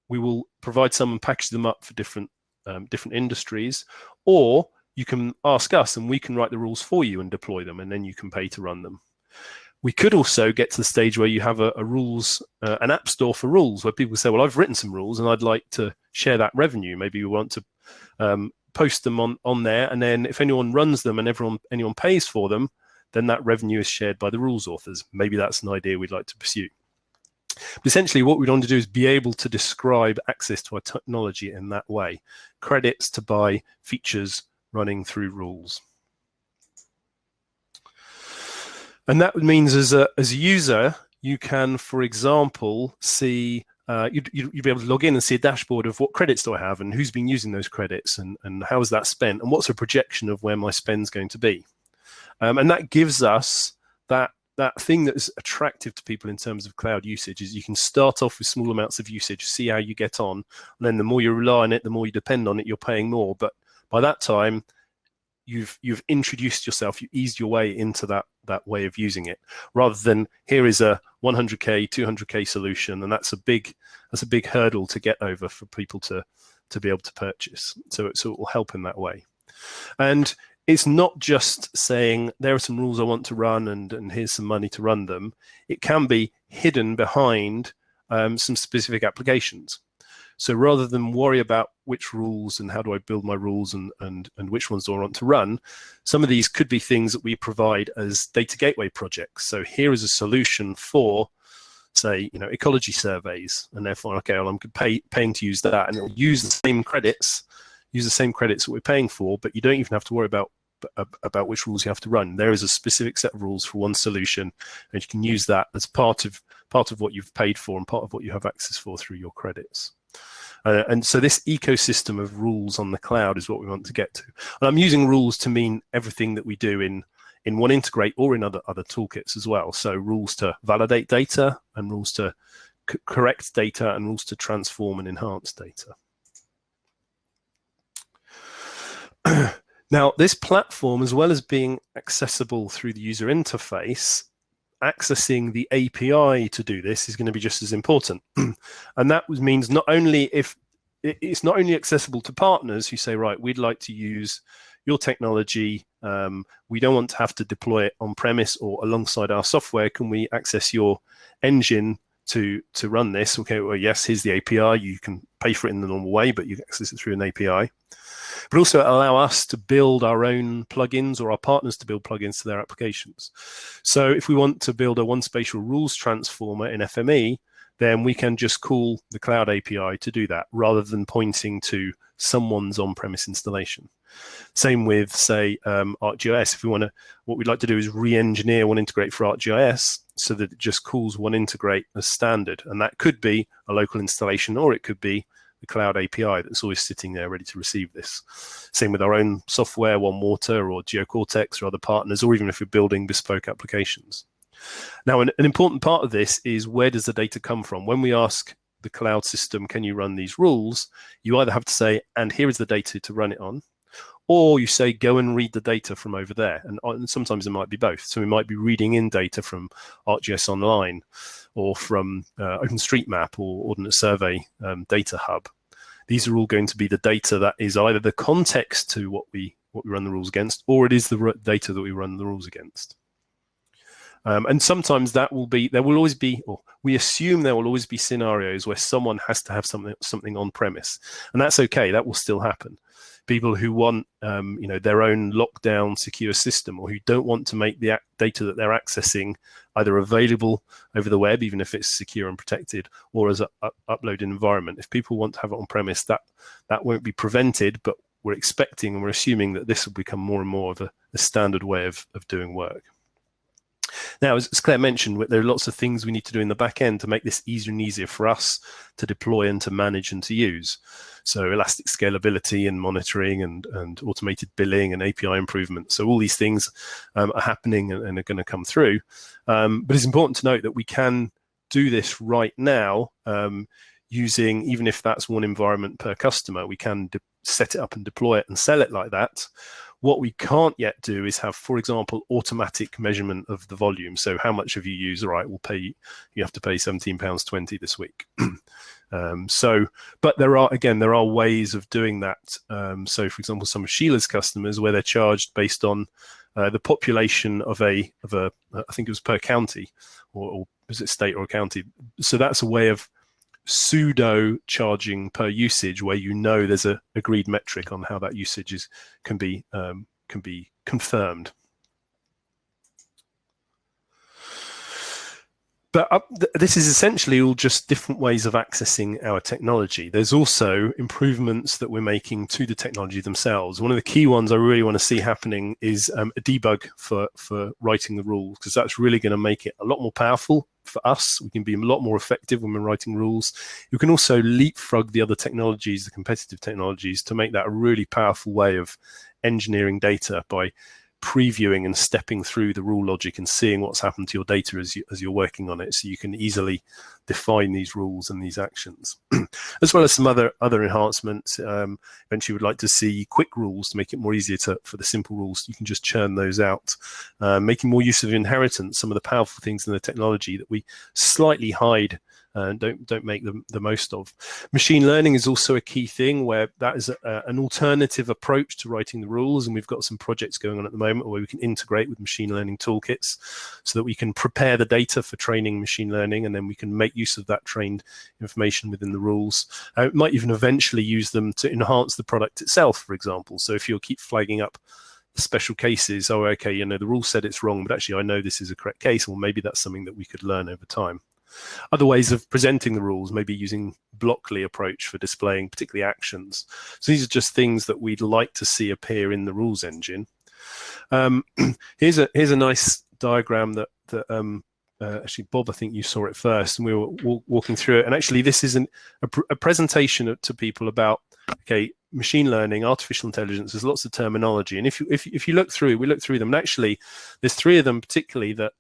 and package them up for different industries, or you can ask us and we can write the rules for you and deploy them, and then you can pay to run them. We could also get to the stage where you have a rules, an app store for rules, where people say, well, I've written some rules and I'd like to share that revenue. Maybe you want to post them on there, and then if anyone runs them and anyone pays for them, then that revenue is shared by the rules authors. Maybe that's an idea we'd like to pursue. But essentially, what we want to do is be able to describe access to our technology in that way. Credits to buy features running through rules. And that means as a user, you can, for example, see, you'd be able to log in and see a dashboard of what credits do I have and who's been using those credits and how is that spent and what's a projection of where my spend's going to be. And that gives us that thing that is attractive to people in terms of cloud usage is you can start off with small amounts of usage, see how you get on, and then the more you rely on it, the more you depend on it, you're paying more. But by that time, you've introduced yourself, you eased your way into that way of using it, rather than here is a 100K, 200K solution, and that's a big hurdle to get over for people to be able to purchase. So it will help in that way. And it's not just saying there are some rules I want to run and here's some money to run them. It can be hidden behind some specific applications. So rather than worry about which rules and how do I build my rules and which ones do I want to run, some of these could be things that we provide as data gateway projects. So here is a solution for, say, ecology surveys, and therefore, okay, well, I'm paying to use that, and it'll use the same credits that we're paying for, but you don't even have to worry about which rules you have to run. There is a specific set of rules for one solution, and you can use that as part of what you've paid for and part of what you have access for through your credits. And so this ecosystem of rules on the cloud is what we want to get to. And I'm using rules to mean everything that we do in OneIntegrate or in other toolkits as well. So rules to validate data and rules to correct data and rules to transform and enhance data. Now, this platform, as well as being accessible through the user interface, accessing the API to do this is going to be just as important. And that means not only if it's not only accessible to partners who say, right, we'd like to use your technology, we don't want to have to deploy it on premise or alongside our software, can we access your engine to run this? Okay, well, yes, here's the API, you can pay for it in the normal way, but you can access it through an API. But also allow us to build our own plugins or our partners to build plugins to their applications. So if we want to build a one spatial rules transformer in FME, then we can just call the Cloud API to do that rather than pointing to someone's on-premise installation. Same with, say, ArcGIS. If we want to, what we'd like to do is re-engineer OneIntegrate for ArcGIS so that it just calls OneIntegrate as standard. And that could be a local installation, or it could be the Cloud API that's always sitting there ready to receive this. Same with our own software, OneWater or GeoCortex or other partners, or even if we're building bespoke applications. Now, an important part of this is, where does the data come from? When we ask the cloud system, can you run these rules? You either have to say, and here is the data to run it on, or you say, go and read the data from over there. And sometimes it might be both. So we might be reading in data from ArcGIS Online or from OpenStreetMap or Ordnance Survey Data Hub. These are all going to be the data that is either the context to what we run the rules against, or it is the data that we run the rules against. And sometimes there will always be, or we assume there will always be scenarios where someone has to have something on premise, and that's okay. That will still happen. People who want, their own lockdown secure system, or who don't want to make the data that they're accessing either available over the web, even if it's secure and protected, or as an uploaded environment. If people want to have it on premise, that won't be prevented, but we're expecting and we're assuming that this will become more and more of a standard way of doing work. Now, as Claire mentioned, there are lots of things we need to do in the back end to make this easier and easier for us to deploy and to manage and to use. So elastic scalability and monitoring and automated billing and API improvements. So all these things are happening and are going to come through. But it's important to note that we can do this right now using, even if that's one environment per customer, we can set it up and deploy it and sell it like that. What we can't yet do is have, for example, automatic measurement of the volume. So how much have you used? All right, we'll pay you have to pay £17.20 this week. But there are ways of doing that. So for example, some of Sheila's customers, where they're charged based on the population of I think it was per county, or was it state or county? So that's a way of pseudo charging per usage, where there's a agreed metric on how that usage can be confirmed. But this is essentially all just different ways of accessing our technology. There's also improvements that we're making to the technology themselves. One of the key ones I really want to see happening is a debug for writing the rules, because that's really going to make it a lot more powerful for us. We can be a lot more effective when we're writing rules. You can also leapfrog the other technologies, the competitive technologies, to make that a really powerful way of engineering data by previewing and stepping through the rule logic and seeing what's happened to your data as you're working on it, so you can easily define these rules and these actions. As well as some other enhancements. Eventually we'd like to see quick rules to make it more easier for the simple rules. You can just churn those out. Making more use of inheritance, some of the powerful things in the technology that we slightly hide and don't make the most of. Machine learning is also a key thing, where that is an alternative approach to writing the rules, and we've got some projects going on at the moment where we can integrate with machine learning toolkits so that we can prepare the data for training machine learning, and then we can make use of that trained information within the rules. We might even eventually use them to enhance the product itself, for example. So if you'll keep flagging up special cases, oh, okay, the rule said it's wrong, but actually I know this is a correct case, well, maybe that's something that we could learn over time. Other ways of presenting the rules, maybe using Blockly approach for displaying particularly actions. So these are just things that we'd like to see appear in the rules engine. Here's a nice diagram that actually, Bob, I think you saw it first, and we were walking through it. And actually, this is a presentation to people about, okay, machine learning, artificial intelligence. There's lots of terminology, and if you look through, we look through them, and actually, there's three of them particularly that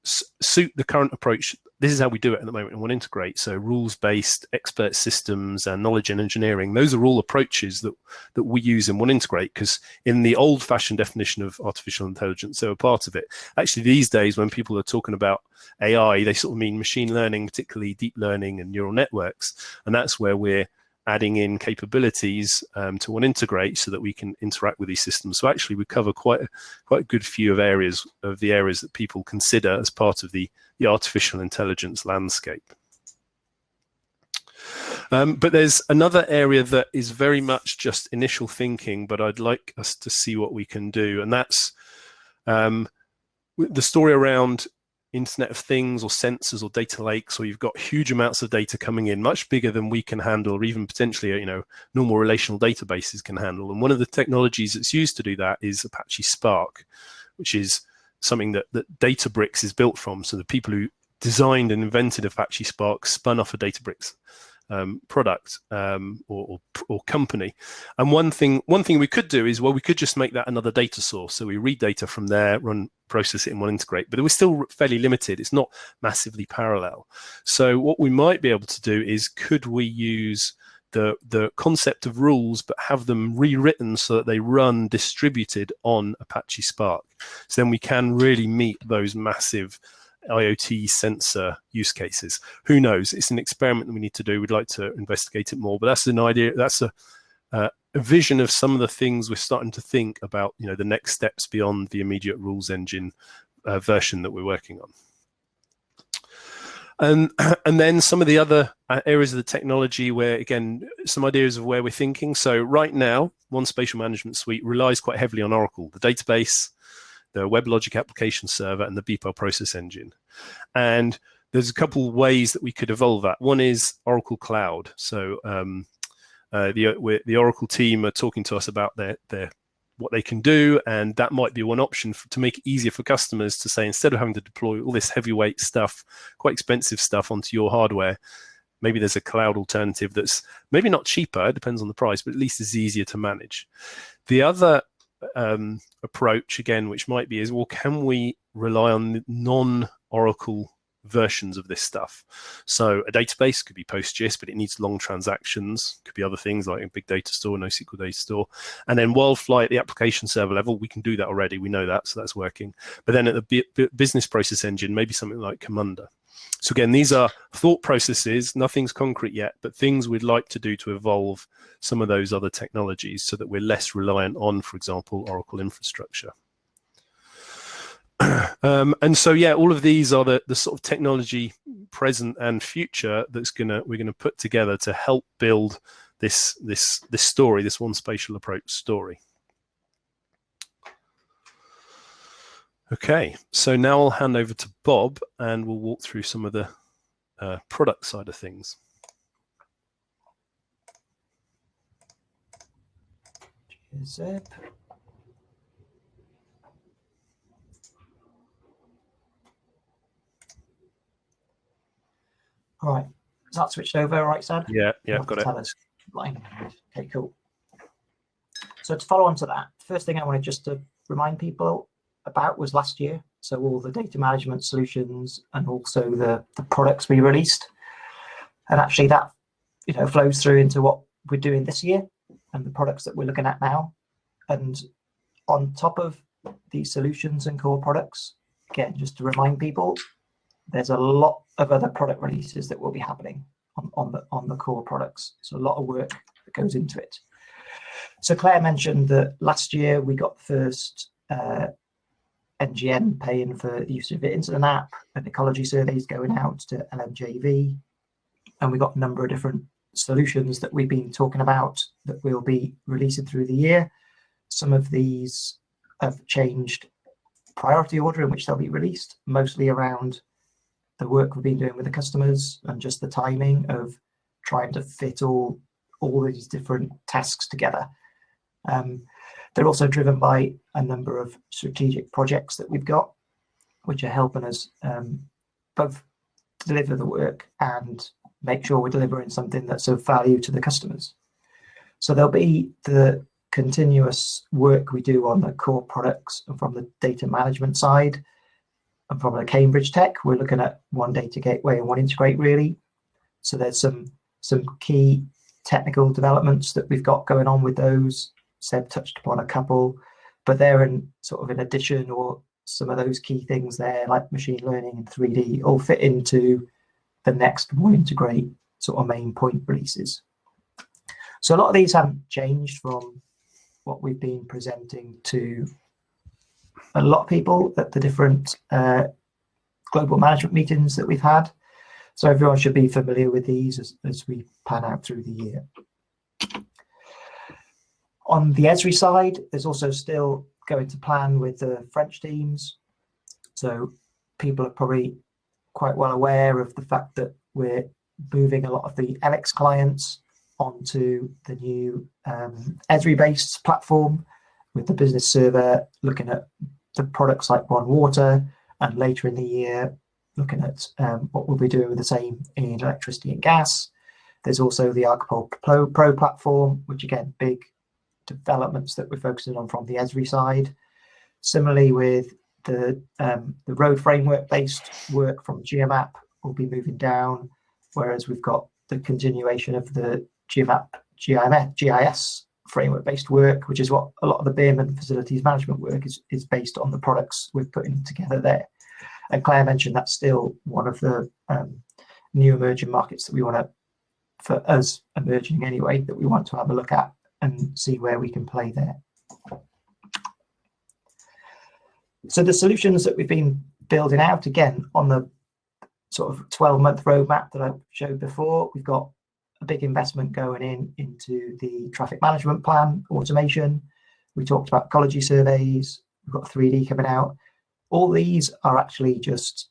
suit the current approach this is how we do it at the moment in OneIntegrate. So rules-based expert systems and knowledge and engineering, those are all approaches that we use in OneIntegrate, because in the old-fashioned definition of artificial intelligence, they were part of it. Actually, these days, when people are talking about AI, they sort of mean machine learning, particularly deep learning and neural networks. And that's where we're adding in capabilities to OneIntegrate so that we can interact with these systems. So actually, we cover quite a good few of the areas that people consider as part of the artificial intelligence landscape. But there's another area that is very much just initial thinking, but I'd like us to see what we can do. And that's the story around Internet of Things or sensors or data lakes, or you've got huge amounts of data coming in, much bigger than we can handle, or even potentially, normal relational databases can handle. And one of the technologies that's used to do that is Apache Spark, which is something that Databricks is built from. So the people who designed and invented Apache Spark spun off a Databricks product or company. And one thing we could do is, well, we could just make that another data source. So we read data from there, process it in OneIntegrate, but it was still fairly limited. It's not massively parallel. So what we might be able to do is, could we use the concept of rules, but have them rewritten so that they run distributed on Apache Spark? So then we can really meet those massive IoT sensor use cases. Who knows? It's an experiment that we need to do. We'd like to investigate it more, but that's an idea. That's a vision of some of the things we're starting to think about, the next steps beyond the immediate rules engine version that we're working on. And then some of the other areas of the technology where, again, some ideas of where we're thinking. So right now, One Spatial Management Suite relies quite heavily on Oracle, the database, the WebLogic application server, and the BPEL process engine. And there's a couple of ways that we could evolve that. One is Oracle Cloud. So the Oracle team are talking to us about what they can do, and that might be one option to make it easier for customers to say, instead of having to deploy all this heavyweight stuff, quite expensive stuff onto your hardware, maybe there's a cloud alternative that's maybe not cheaper, it depends on the price, but at least is easier to manage. The other approach, again, which might be, is, well, can we rely on non-Oracle versions of this stuff? So a database could be PostGIS, but it needs long transactions. Could be other things like a big data store, NoSQL data store. And then Wildfly at the application server level, we can do that already. We know that, so that's working. But then at the business process engine, maybe something like Commanda. So again, these are thought processes, nothing's concrete yet, but things we'd like to do to evolve some of those other technologies so that we're less reliant on, for example, Oracle infrastructure. And so, yeah, all of these are the sort of technology present and future we're gonna put together to help build this story, this One Spatial approach story. Okay, so now I'll hand over to Bob and we'll walk through some of the product side of things.
Cheers, Zeb. All right, is that switched over, all right, Sad?
Yeah, I've got it.
Okay, cool. So to follow on to that, first thing I wanted just to remind people about was last year. So all the data management solutions and also the products we released. And actually that, flows through into what we're doing this year and the products that we're looking at now. And on top of these solutions and core products, again, just to remind people, there's a lot of other product releases that will be happening on the core products. So a lot of work that goes into it. So Claire mentioned that last year we got the first NGN paying for the use of it into an app, and ecology surveys going out to LMJV. And we got a number of different solutions that we've been talking about that we'll be releasing through the year. Some of these have changed priority order in which they'll be released, mostly around the work we've been doing with the customers and just the timing of trying to fit all these different tasks together. They're also driven by a number of strategic projects that we've got, which are helping us both deliver the work and make sure we're delivering something that's of value to the customers. So there'll be the continuous work we do on the core products and from the data management side. And from the Cambridge Tech, we're looking at one data gateway and one integrate really. So there's some key technical developments that we've got going on with those. Seb touched upon a couple, but they're in sort of in addition, or some of those key things there, like machine learning and 3D, all fit into the next one integrate sort of main point releases. So a lot of these haven't changed from what we've been presenting to a lot of people at the different global management meetings that we've had. So everyone should be familiar with these as we pan out through the year. On the Esri side, there's also still going to plan with the French teams. So people are probably quite well aware of the fact that we're moving a lot of the Alex clients onto the new Esri-based platform with the business server, looking at the products like One Water, and later in the year, looking at what we'll be doing with the same in electricity and gas. There's also the Archipel Pro platform, which again, big developments that we're focusing on from the Esri side. Similarly with the road framework-based work from GeoMap will be moving down, whereas we've got the continuation of the GeoMap GIS framework-based work, which is what a lot of the BIM and facilities management work is based on, the products we're putting together there. And Claire mentioned that's still one of the new emerging markets that we want to, for us emerging anyway, that we want to have a look at and see where we can play there. So the solutions that we've been building out, again, on the sort of 12-month roadmap that I showed before, we've got a big investment going into the traffic management plan automation. We talked about ecology surveys. We've got 3D coming out. All these are actually just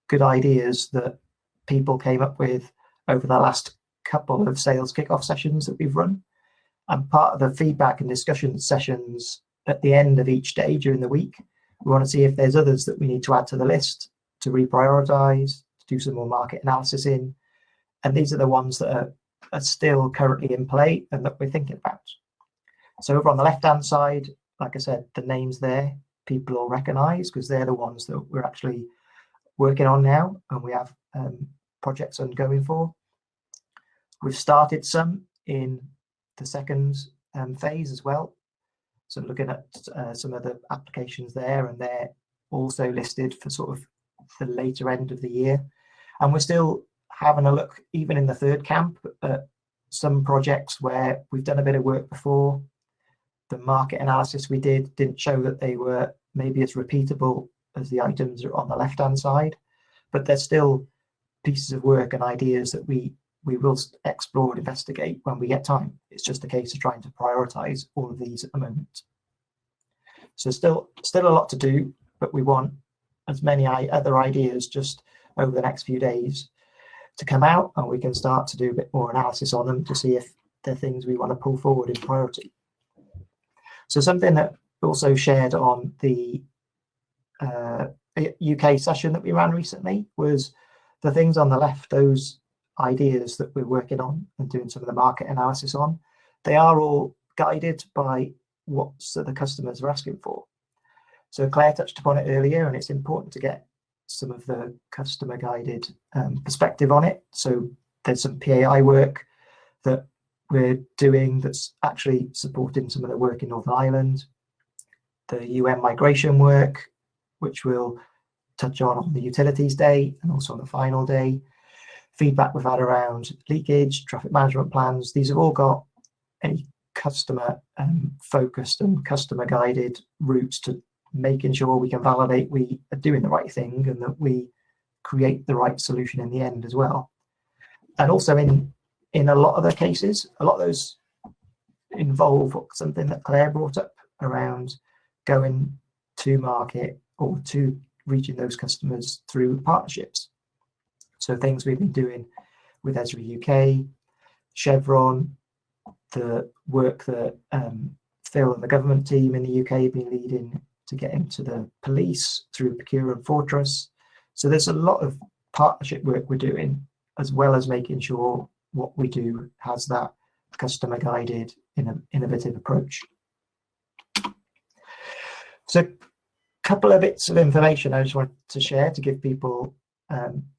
good ideas that people came up with over the last couple of sales kickoff sessions that we've run. And part of the feedback and discussion sessions at the end of each day during the week, we want to see if there's others that we need to add to the list, to reprioritize, to do some more market analysis in. And these are the ones that are still currently in play and that we're thinking about. So over on the left-hand side, like I said, the names there, people will recognize because they're the ones that we're actually working on now and we have projects ongoing for. We've started some in the second phase as well. So looking at some of the applications there, and they're also listed for sort of the later end of the year. And we're still having a look, even in the third camp, at some projects where we've done a bit of work before. The market analysis we didn't show that they were maybe as repeatable as the items are on the left-hand side, but there's still pieces of work and ideas that we will explore and investigate when we get time. It's just a case of trying to prioritize all of these at the moment. So still a lot to do, but we want as many other ideas just over the next few days to come out, and we can start to do a bit more analysis on them to see if they're things we want to pull forward in priority. So something that we also shared on the UK session that we ran recently was the things on the left, those ideas that we're working on and doing some of the market analysis on. They are all guided by what the customers are asking for. So Claire touched upon it earlier, and it's important to get some of the customer guided perspective on it. So there's some PAI work that we're doing that's actually supporting some of the work in Northern Ireland, the UN migration work, which we'll touch on the utilities day and also on the final day. Feedback we've had around leakage, traffic management plans. These have all got a customer focused and customer guided routes to making sure we can validate we are doing the right thing and that we create the right solution in the end as well. And also in a lot of the cases, a lot of those involve something that Claire brought up around going to market or to reaching those customers through partnerships. So things we've been doing with Esri UK, Chevron, the work that Phil and the government team in the UK have been leading to get into the police through Procure and Fortress. So there's a lot of partnership work we're doing, as well as making sure what we do has that customer guided innovative approach. So couple of bits of information I just wanted to share to give people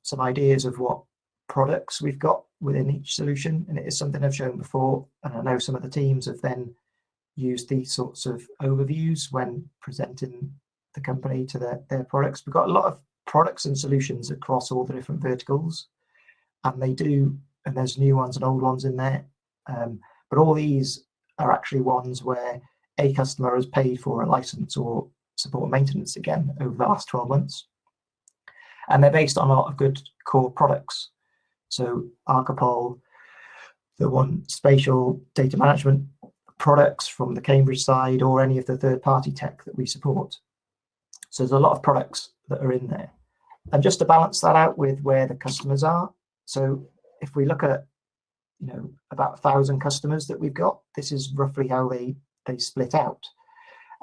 some ideas of what products we've got within each solution, and it is something I've shown before, and I know some of the teams have then used these sorts of overviews when presenting the company to their products. We've got a lot of products and solutions across all the different verticals, and there's new ones and old ones in there, but all these are actually ones where a customer has paid for a license or support and maintenance again over the last 12 months. And they're based on a lot of good core products. So Archipol, the one spatial data management products from the Cambridge side, or any of the third-party tech that we support. So there's a lot of products that are in there. And just to balance that out with where the customers are, so if we look at, about 1,000 customers that we've got, this is roughly how they split out.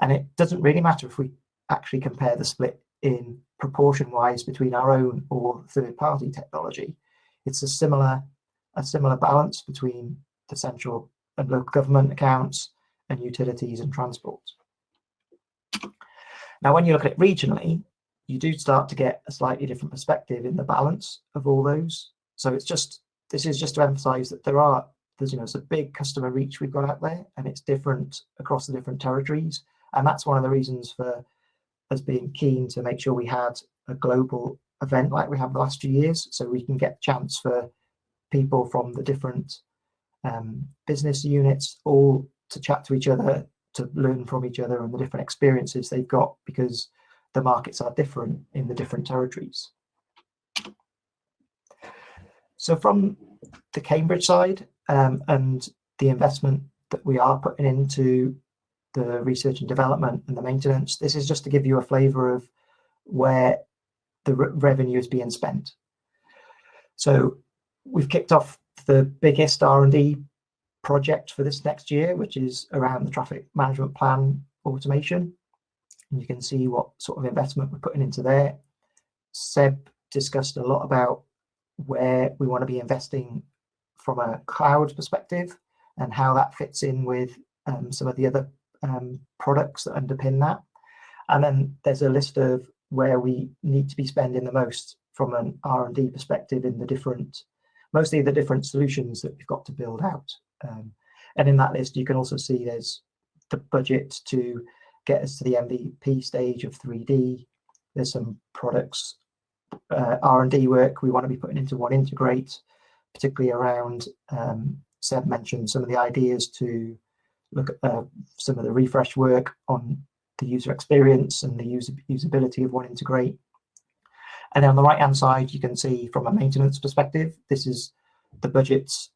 And it doesn't really matter if we actually compare the split in proportion-wise between our own or third-party technology. It's a similar balance between the central and local government accounts and utilities and transport. Now, when you look at it regionally, you do start to get a slightly different perspective in the balance of all those. So this is just to emphasize that there's a big customer reach we've got out there, and it's different across the different territories. And that's one of the reasons for us being keen to make sure we had a global event like we have the last few years, so we can get a chance for people from the different business units all to chat to each other, to learn from each other and the different experiences they've got, because the markets are different in the different territories. So from the Cambridge side and the investment that we are putting into the research and development and the maintenance, this is just to give you a flavour of where the revenue is being spent. So we've kicked off the biggest R&D project for this next year, which is around the traffic management plan automation. And you can see what sort of investment we're putting into there. Seb discussed a lot about where we want to be investing from a cloud perspective and how that fits in with some of the other products that underpin that. And then there's a list of where we need to be spending the most from an R&D perspective in mostly the different solutions that we've got to build out. And in that list, you can also see there's the budget to get us to the MVP stage of 3D. There's some products, R&D work we want to be putting into One Integrate, particularly around, Seb mentioned some of the ideas to look at some of the refresh work on the user experience and the usability of One Integrate. And then on the right-hand side, you can see from a maintenance perspective, this is the budgets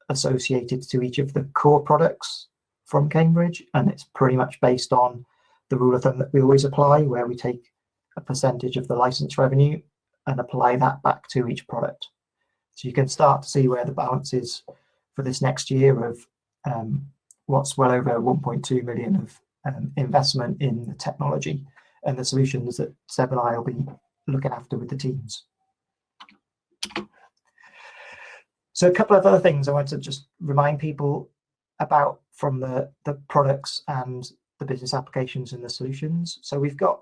associated to each of the core products from Cambridge, and it's pretty much based on the rule of thumb that we always apply, where we take a percentage of the license revenue and apply that back to each product. So you can start to see where the balance is for this next year of what's well over 1.2 million of investment in the technology and the solutions that Seb and I will be looking after with the teams. So a couple of other things I want to just remind people about from the products and the business applications and the solutions. So we've got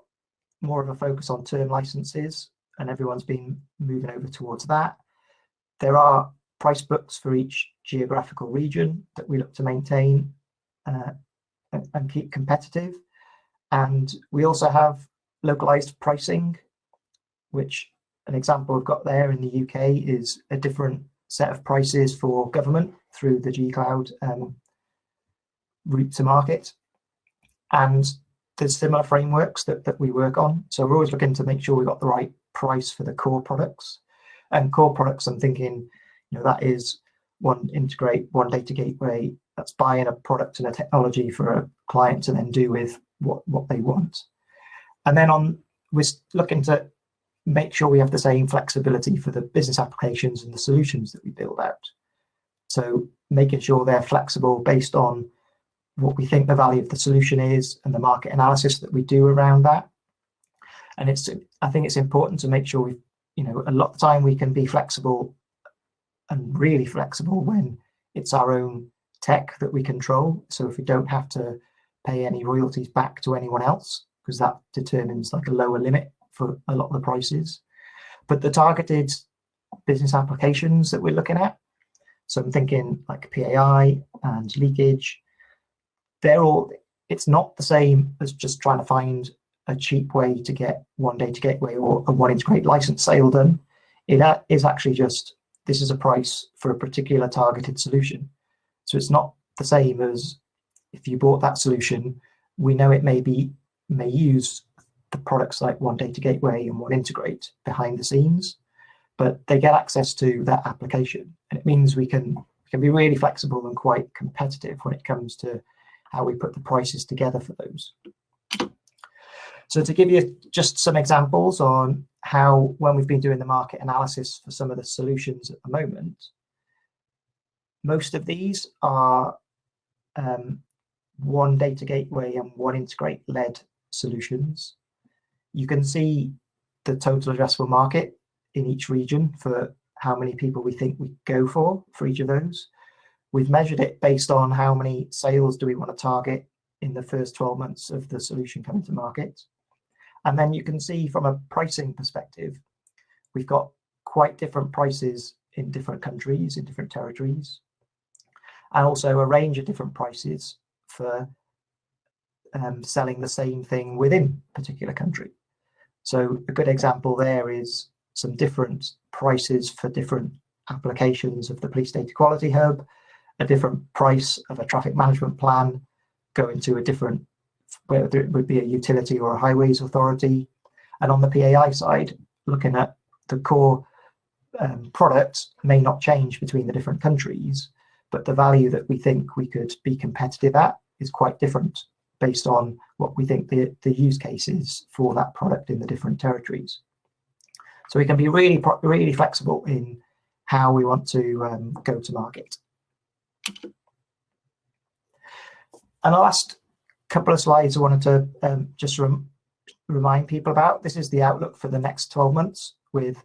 more of a focus on term licenses, and everyone's been moving over towards that. There are price books for each geographical region that we look to maintain and keep competitive. And we also have localized pricing, which an example we've got there in the UK is a different set of prices for government through the G-Cloud route to market. And there's similar frameworks that we work on. So we're always looking to make sure we've got the right price for the core products. And core products, I'm thinking, that is One Integrate, One Data Gateway. That's buying a product and a technology for a client to then do with what they want. And then we're looking to make sure we have the same flexibility for the business applications and the solutions that we build out. So making sure they're flexible based on what we think the value of the solution is and the market analysis that we do around that. And I think it's important to make sure a lot of the time we can be flexible and really flexible when it's our own tech that we control. So if we don't have to pay any royalties back to anyone else, because that determines like a lower limit for a lot of the prices. But the targeted business applications that we're looking at, so I'm thinking like PAI and leakage, it's not the same as just trying to find a cheap way to get one data gateway or a one integrate license sale done. It is actually just, this is a price for a particular targeted solution. So it's not the same as if you bought that solution, we know it may use the products like one data gateway and one integrate behind the scenes, but they get access to that application. And it means we can be really flexible and quite competitive when it comes to how we put the prices together for those. So to give you just some examples on how, when we've been doing the market analysis for some of the solutions at the moment, most of these are one data gateway and one integrate led solutions. You can see the total addressable market in each region for how many people we think we go for each of those. We've measured it based on how many sales do we want to target in the first 12 months of the solution coming to market. And then you can see from a pricing perspective, we've got quite different prices in different countries, in different territories, and also a range of different prices for selling the same thing within a particular country. So a good example there is some different prices for different applications of the Police Data Quality Hub, a different price of a traffic management plan going to a different, whether it would be a utility or a highways authority. And on the PAI side, looking at the core product may not change between the different countries, but the value that we think we could be competitive at is quite different based on what we think the use case is for that product in the different territories. So we can be really flexible in how we want to go to market. And the last couple of slides I wanted to just remind people about. This is the outlook for the next 12 months, with,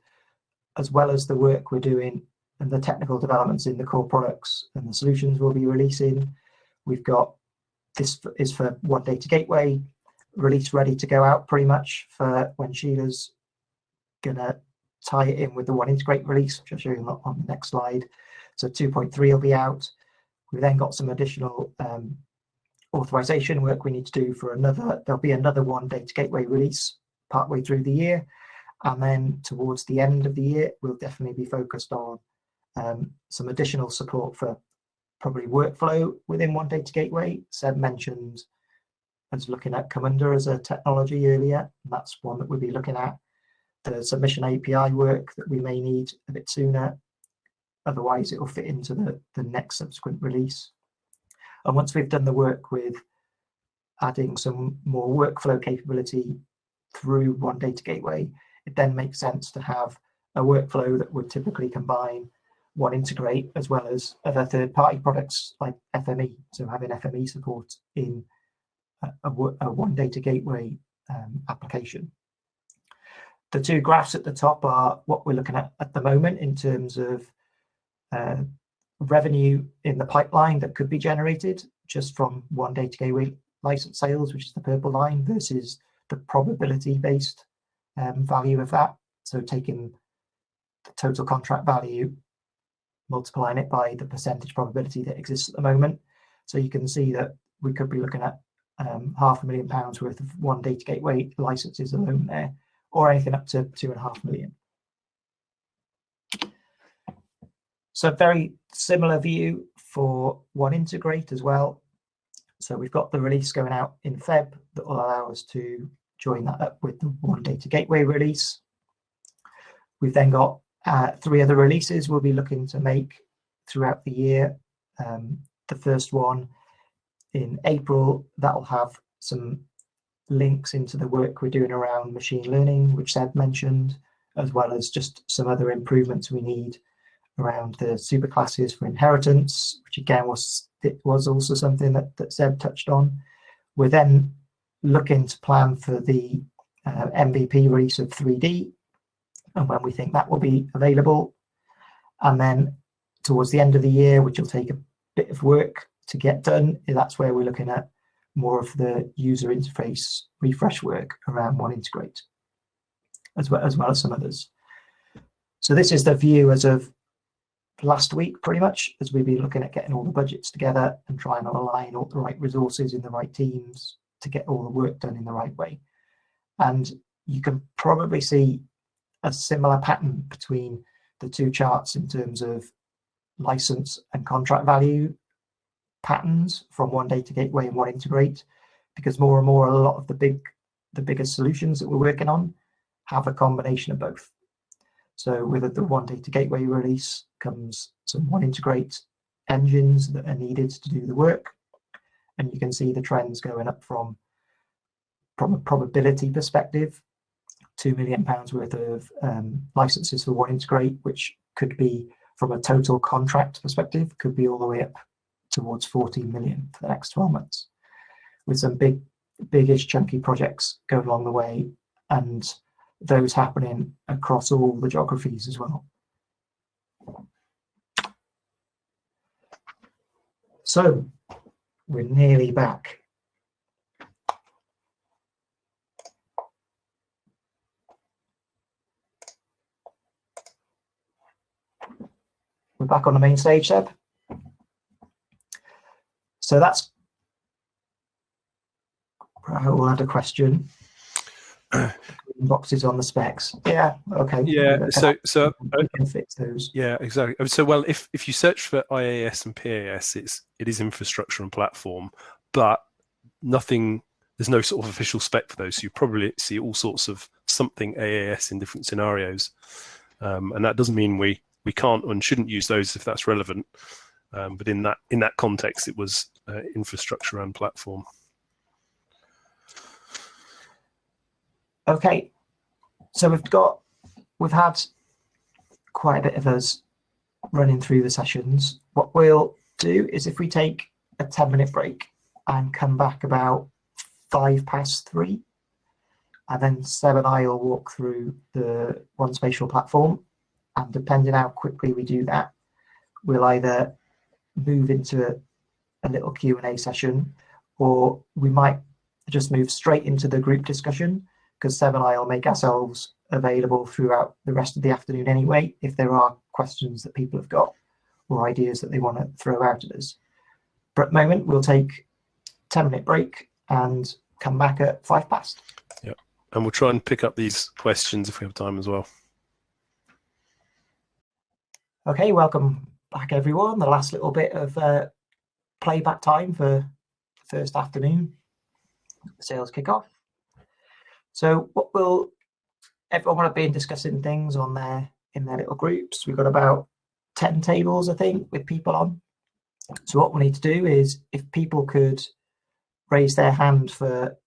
as well as the work we're doing and the technical developments in the core products and the solutions we'll be releasing. We've got, this is for One Data Gateway, release ready to go out pretty much for when Sheila's gonna tie it in with the One Integrate release, which I'll show you on the next slide. So 2.3 will be out. We've then got some additional authorization work we need to do for there'll be another One Data Gateway release partway through the year. And then towards the end of the year, we'll definitely be focused on some additional support for probably workflow within One Data Gateway. Seb mentioned as looking at Camunda as a technology earlier. That's one that we'll be looking at. The submission API work that we may need a bit sooner. Otherwise, it will fit into the next subsequent release. And once we've done the work with adding some more workflow capability through One Data Gateway, it then makes sense to have a workflow that would typically combine One Integrate as well as other third-party products like FME. So having FME support in a One Data Gateway application. The two graphs at the top are what we're looking at the moment in terms of revenue in the pipeline that could be generated just from One Data Gateway license sales, which is the purple line, versus the probability-based value of that. So taking the total contract value, multiplying it by the percentage probability that exists at the moment. So you can see that we could be looking at £500,000 worth of One Data Gateway licenses alone there, or anything up to 2.5 million. So very similar view for One Integrate as well. So we've got the release going out in Feb that will allow us to join that up with the One Data Gateway release. We've then got 3 other releases we'll be looking to make throughout the year. The first one in April, that will have some links into the work we're doing around machine learning, which Seb mentioned, as well as just some other improvements we need around the superclasses for inheritance, which again was also something that Seb touched on. We're then looking to plan for the MVP release of 3D and when we think that will be available. And then towards the end of the year, which will take a bit of work to get done, that's where we're looking at more of the user interface refresh work around One Integrate, as well as some others. So this is the view as of last week, pretty much, as we've been looking at getting all the budgets together and trying to align all the right resources in the right teams to get all the work done in the right way. And you can probably see a similar pattern between the two charts in terms of license and contract value patterns from One Data Gateway and One Integrate, because more and more a lot of the biggest solutions that we're working on have a combination of both. So with the One Data Gateway release comes some One Integrate engines that are needed to do the work, and you can see the trends going up from a probability perspective, £2 million worth of licenses for One Integrate, which could be, from a total contract perspective, could be all the way up towards 14 million for the next 12 months, with some biggish chunky projects going along the way, and those happening across all the geographies as well. So we're nearly back. We're back on the main stage, Seb. So that's, we'll add a question. Boxes on the specs. Yeah, okay.
Yeah, so
we can fix those.
Yeah, exactly. So, well, if you search for IaaS and PaaS, it is infrastructure and platform, but nothing. There's no sort of official spec for those. So you probably see all sorts of something IaaS in different scenarios, and that doesn't mean we can't and shouldn't use those if that's relevant. But in that context, it was infrastructure and platform.
Okay, so we've had quite a bit of us running through the sessions. What we'll do is, if we take a 10-minute break and come back about 3:05, and then Seb and I will walk through the One Spatial platform, and depending how quickly we do that, we'll either move into a little Q&A session, or we might just move straight into the group discussion, because Seb and I will make ourselves available throughout the rest of the afternoon anyway, if there are questions that people have got or ideas that they want to throw out at us. But at the moment, we'll take a 10-minute break and come back at 5:05.
Yeah, and we'll try and pick up these questions if we have time as well.
Okay, welcome back, everyone. The last little bit of playback time for the first afternoon sales kickoff. So everyone will have been discussing things in their little groups. We've got about 10 tables, I think, with people on. So what we need to do is, if people could raise their hand for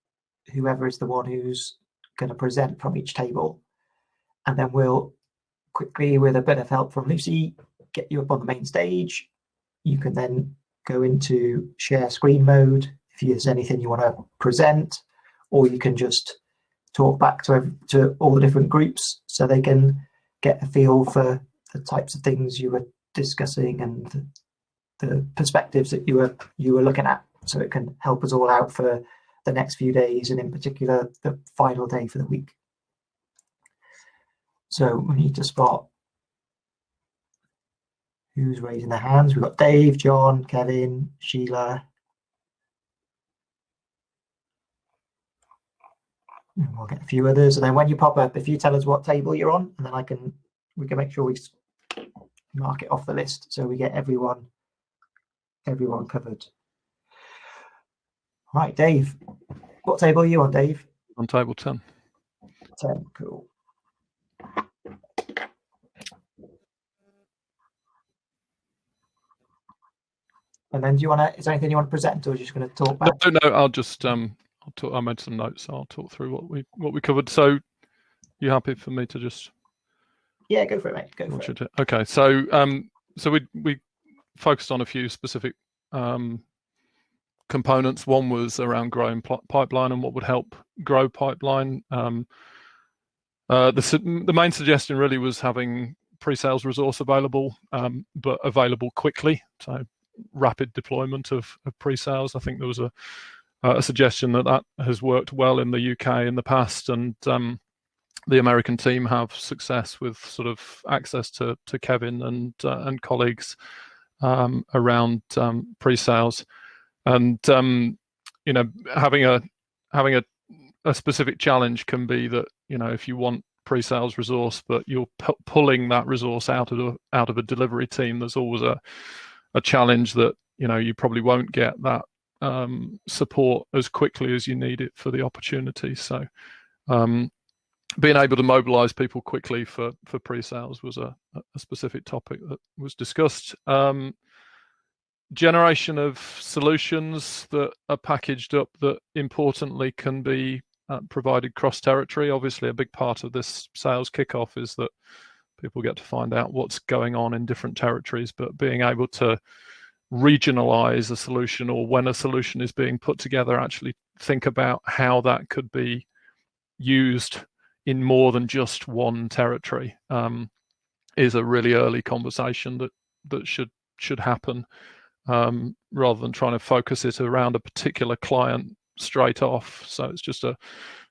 whoever is the one who's going to present from each table, and then we'll quickly, with a bit of help from Lucy, get you up on the main stage. You can then go into share screen mode if there's anything you want to present, or you can just talk back to all the different groups so they can get a feel for the types of things you were discussing and the perspectives that you were looking at, so it can help us all out for the next few days, and in particular the final day for the week. So we need to spot who's raising their hands. We've got Dave, John, Kevin, Sheila. And we'll get a few others, and then when you pop up, if you tell us what table you're on, and then we can make sure we mark it off the list so we get everyone covered. Right, Dave, what table are you on, Dave?
On table 10.
10, cool. And then is there anything you want to present, or are you just going to talk back?
No, I'll just I made some notes, so I'll talk through what we covered. So you happy for me to just?
Yeah, go for it, mate. Go for it.
Okay, so we focused on a few specific components. One was around growing pipeline and what would help grow pipeline. The main suggestion really was having pre-sales resource available, but available quickly. So rapid deployment of pre-sales. I think there was a a suggestion that has worked well in the UK in the past, and the American team have success with sort of access to Kevin and colleagues around pre-sales, and having a specific challenge can be that if you want pre-sales resource but you're pulling that resource out of a delivery team, there's always a challenge that you probably won't get that support as quickly as you need it for the opportunity. So being able to mobilize people quickly for pre-sales was a specific topic that was discussed. Generation of solutions that are packaged up that importantly can be provided cross-territory. Obviously, a big part of this sales kickoff is that people get to find out what's going on in different territories, but being able to regionalize a solution, or when a solution is being put together, actually think about how that could be used in more than just one territory, is a really early conversation that should happen, rather than trying to focus it around a particular client straight off. So it's just a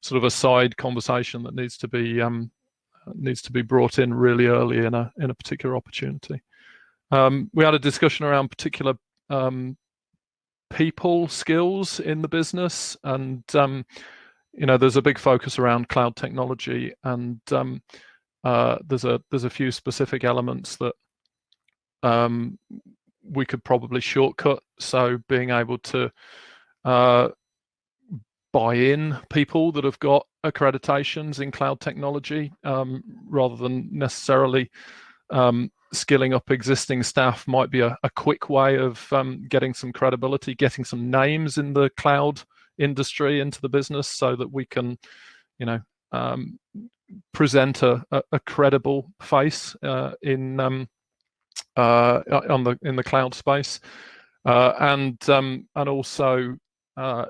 sort of a side conversation that needs to be brought in really early in a particular opportunity. We had a discussion around particular people skills in the business, and there's a big focus around cloud technology, and there's a few specific elements that we could probably shortcut. So being able to buy in people that have got accreditations in cloud technology, rather than necessarily skilling up existing staff, might be a quick way of getting some credibility, getting some names in the cloud industry into the business, so that we can present a credible face in the cloud space, and also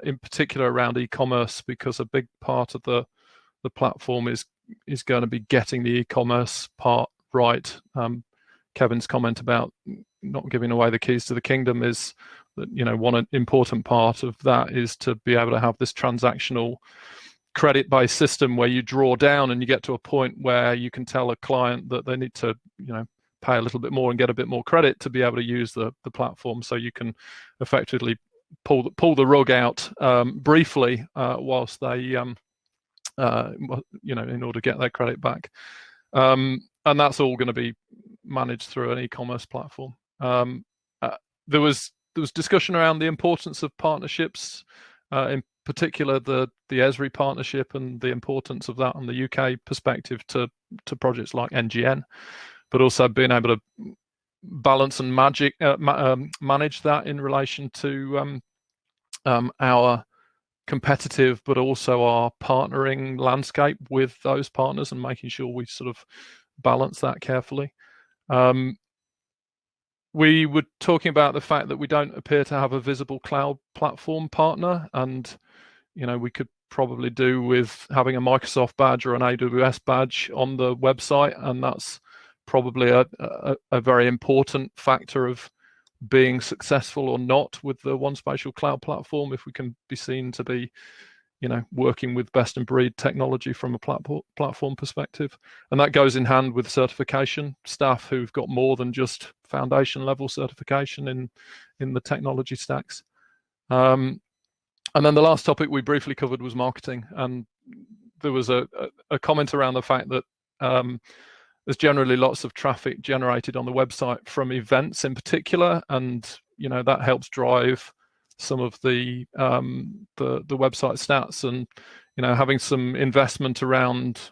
in particular around e-commerce, because a big part of the platform is going to be getting the e-commerce part right. Kevin's comment about not giving away the keys to the kingdom is that one important part of that is to be able to have this transactional credit-based system where you draw down and you get to a point where you can tell a client that they need to pay a little bit more and get a bit more credit to be able to use the platform. So you can effectively pull the rug out briefly whilst they in order to get their credit back, and that's all going to be managed through an e-commerce platform. There was discussion around the importance of partnerships, in particular the Esri partnership and the importance of that on the UK perspective to projects like NGN, but also being able to balance and manage that in relation to our competitive but also our partnering landscape with those partners, and making sure we sort of balance that carefully. We were talking about the fact that we don't appear to have a visible cloud platform partner, and we could probably do with having a Microsoft badge or an AWS badge on the website, and that's probably a very important factor of being successful or not with the One Spatial Cloud platform, if we can be seen to be working with best in breed technology from a platform perspective. And that goes in hand with certification, staff who've got more than just foundation level certification in the technology stacks. And then the last topic we briefly covered was marketing, and there was a comment around the fact that there's generally lots of traffic generated on the website from events in particular, and that helps drive some of the website stats, and having some investment around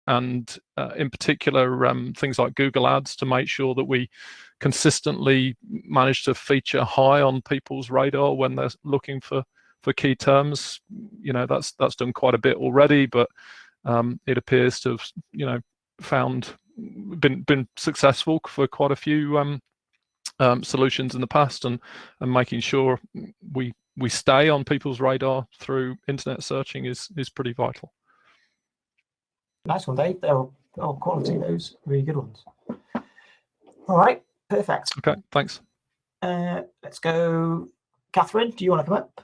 and in particular things like Google Ads to make sure that we consistently manage to feature high on people's radar when they're looking for key terms. That's done quite a bit already, but it appears to have been successful for quite a few solutions in the past, and making sure we stay on people's radar through internet searching is pretty vital.
Nice one, Dave. They're all quality, those really good ones. All right, perfect.
Okay, thanks.
Let's go. Catherine, do you want to come up?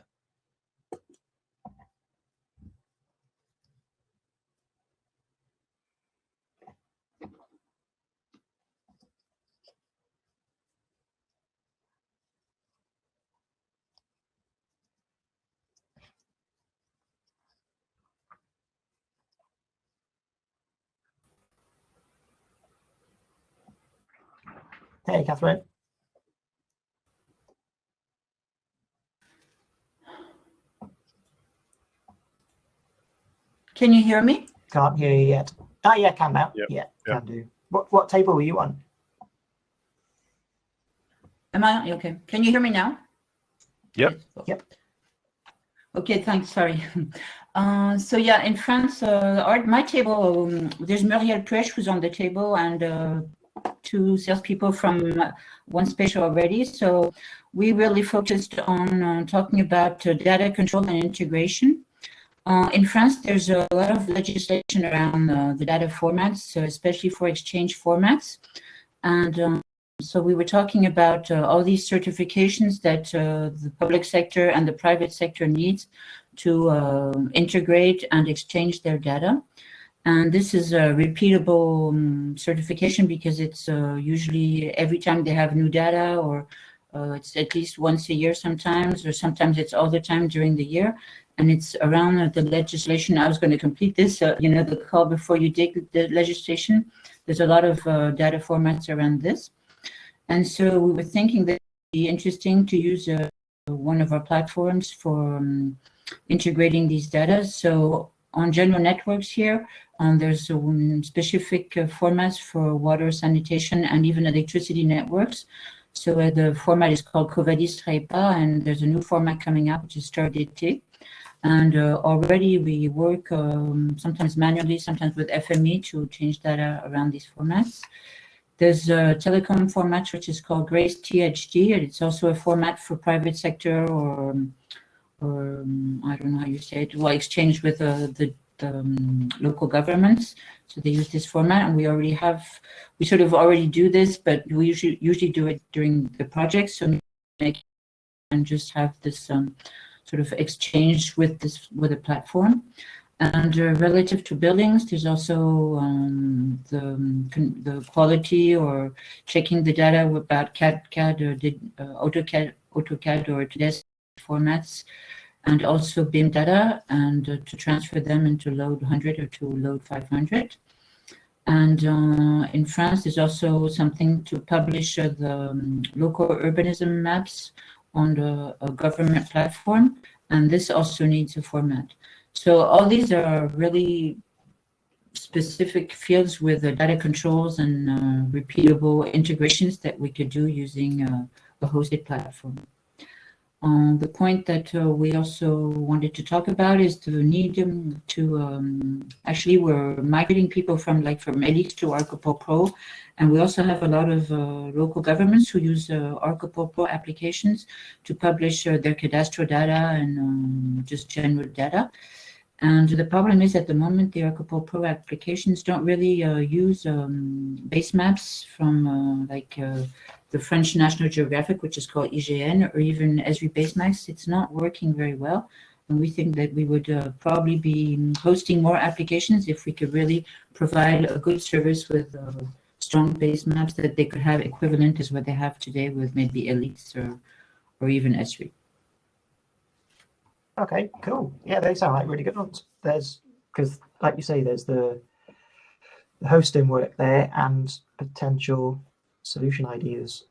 Hey, Catherine.
Can you hear me?
Can't hear you yet. Oh, yeah, can now.
Yep.
Yeah,
Yep.
can do. What table were you on?
Am I okay? Can you hear me now?
Yep.
Yep.
Okay, thanks. Sorry. So yeah, in France, my table, there's Muriel Presch who's on the table, and two salespeople from one special already. So we really focused on talking about data control and integration. In France, there's a lot of legislation around the data formats, especially for exchange formats. And so we were talking about all these certifications that the public sector and the private sector needs to integrate and exchange their data. And this is a repeatable certification because it's usually every time they have new data, or it's at least once a year sometimes, or sometimes it's all the time during the year. And it's around the legislation. I was going to complete this, the call before you dig the legislation. There's a lot of data formats around this. And so we were thinking that it would be interesting to use one of our platforms for integrating these data. So on general networks here, there's specific formats for water, sanitation, and even electricity networks. So the format is called Covadis Treipa, and there's a new format coming up, which is StarDT. And already we work sometimes manually, sometimes with FME to change data around these formats. There's a telecom format, which is called Grace THD, and it's also a format for private sector or I don't know how you say it, well, exchange with the local governments. So they use this format, and we sort of already do this, but we usually do it during the project. So and just have this sort of exchange with a platform. And relative to buildings, there's also the quality or checking the data about CAD or AutoCAD or Autodesk formats, and also BIM data, and to transfer them into Load 100 or to Load 500. And in France, there's also something to publish the local urbanism maps on a government platform, and this also needs a format. So all these are really specific fields with data controls and repeatable integrations that we could do using a hosted platform. The point that we also wanted to talk about is the need to actually we're migrating people from Elix to Arcopol Pro, and we also have a lot of local governments who use Arcopol Pro applications to publish their cadastral data and just general data. And the problem is at the moment the Arcopol Pro applications don't really use base maps from the French National Geographic, which is called IGN, or even Esri Basemaps. It's not working very well. And we think that we would probably be hosting more applications if we could really provide a good service with strong base maps that they could have equivalent as what they have today with maybe Elix or even Esri.
Okay, cool. Yeah, they sound like really good ones. Because like you say, there's the hosting work there and potential solution ideas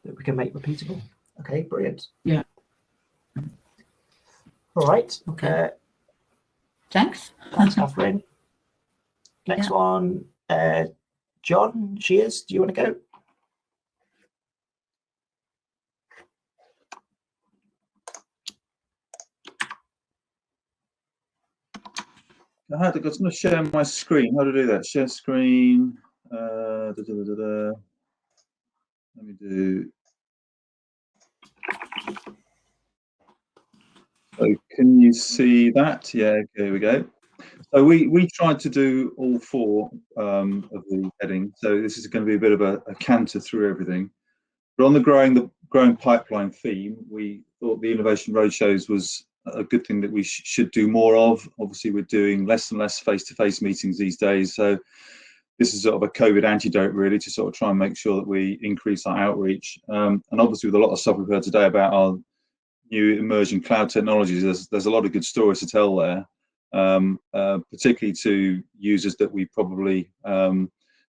that we can make repeatable. Okay, brilliant.
Yeah.
All right.
Okay. Thanks.
Thanks, Catherine. Next one, John Shears, do you want to go?
I was going to share my screen. How to do that? Share screen. Let me do. So can you see that? Yeah, okay, here we go. So we tried to do all four of the headings. So this is going to be a bit of a canter through everything. But on the growing pipeline theme, we thought the Innovation Roadshows was a good thing that we should do more of. Obviously, we're doing less and less face-to-face meetings these days. So this is sort of a COVID antidote, really, to sort of try and make sure that we increase our outreach. And obviously, with a lot of stuff we've heard today about our new emerging cloud technologies, there's a lot of good stories to tell there, particularly to users that we probably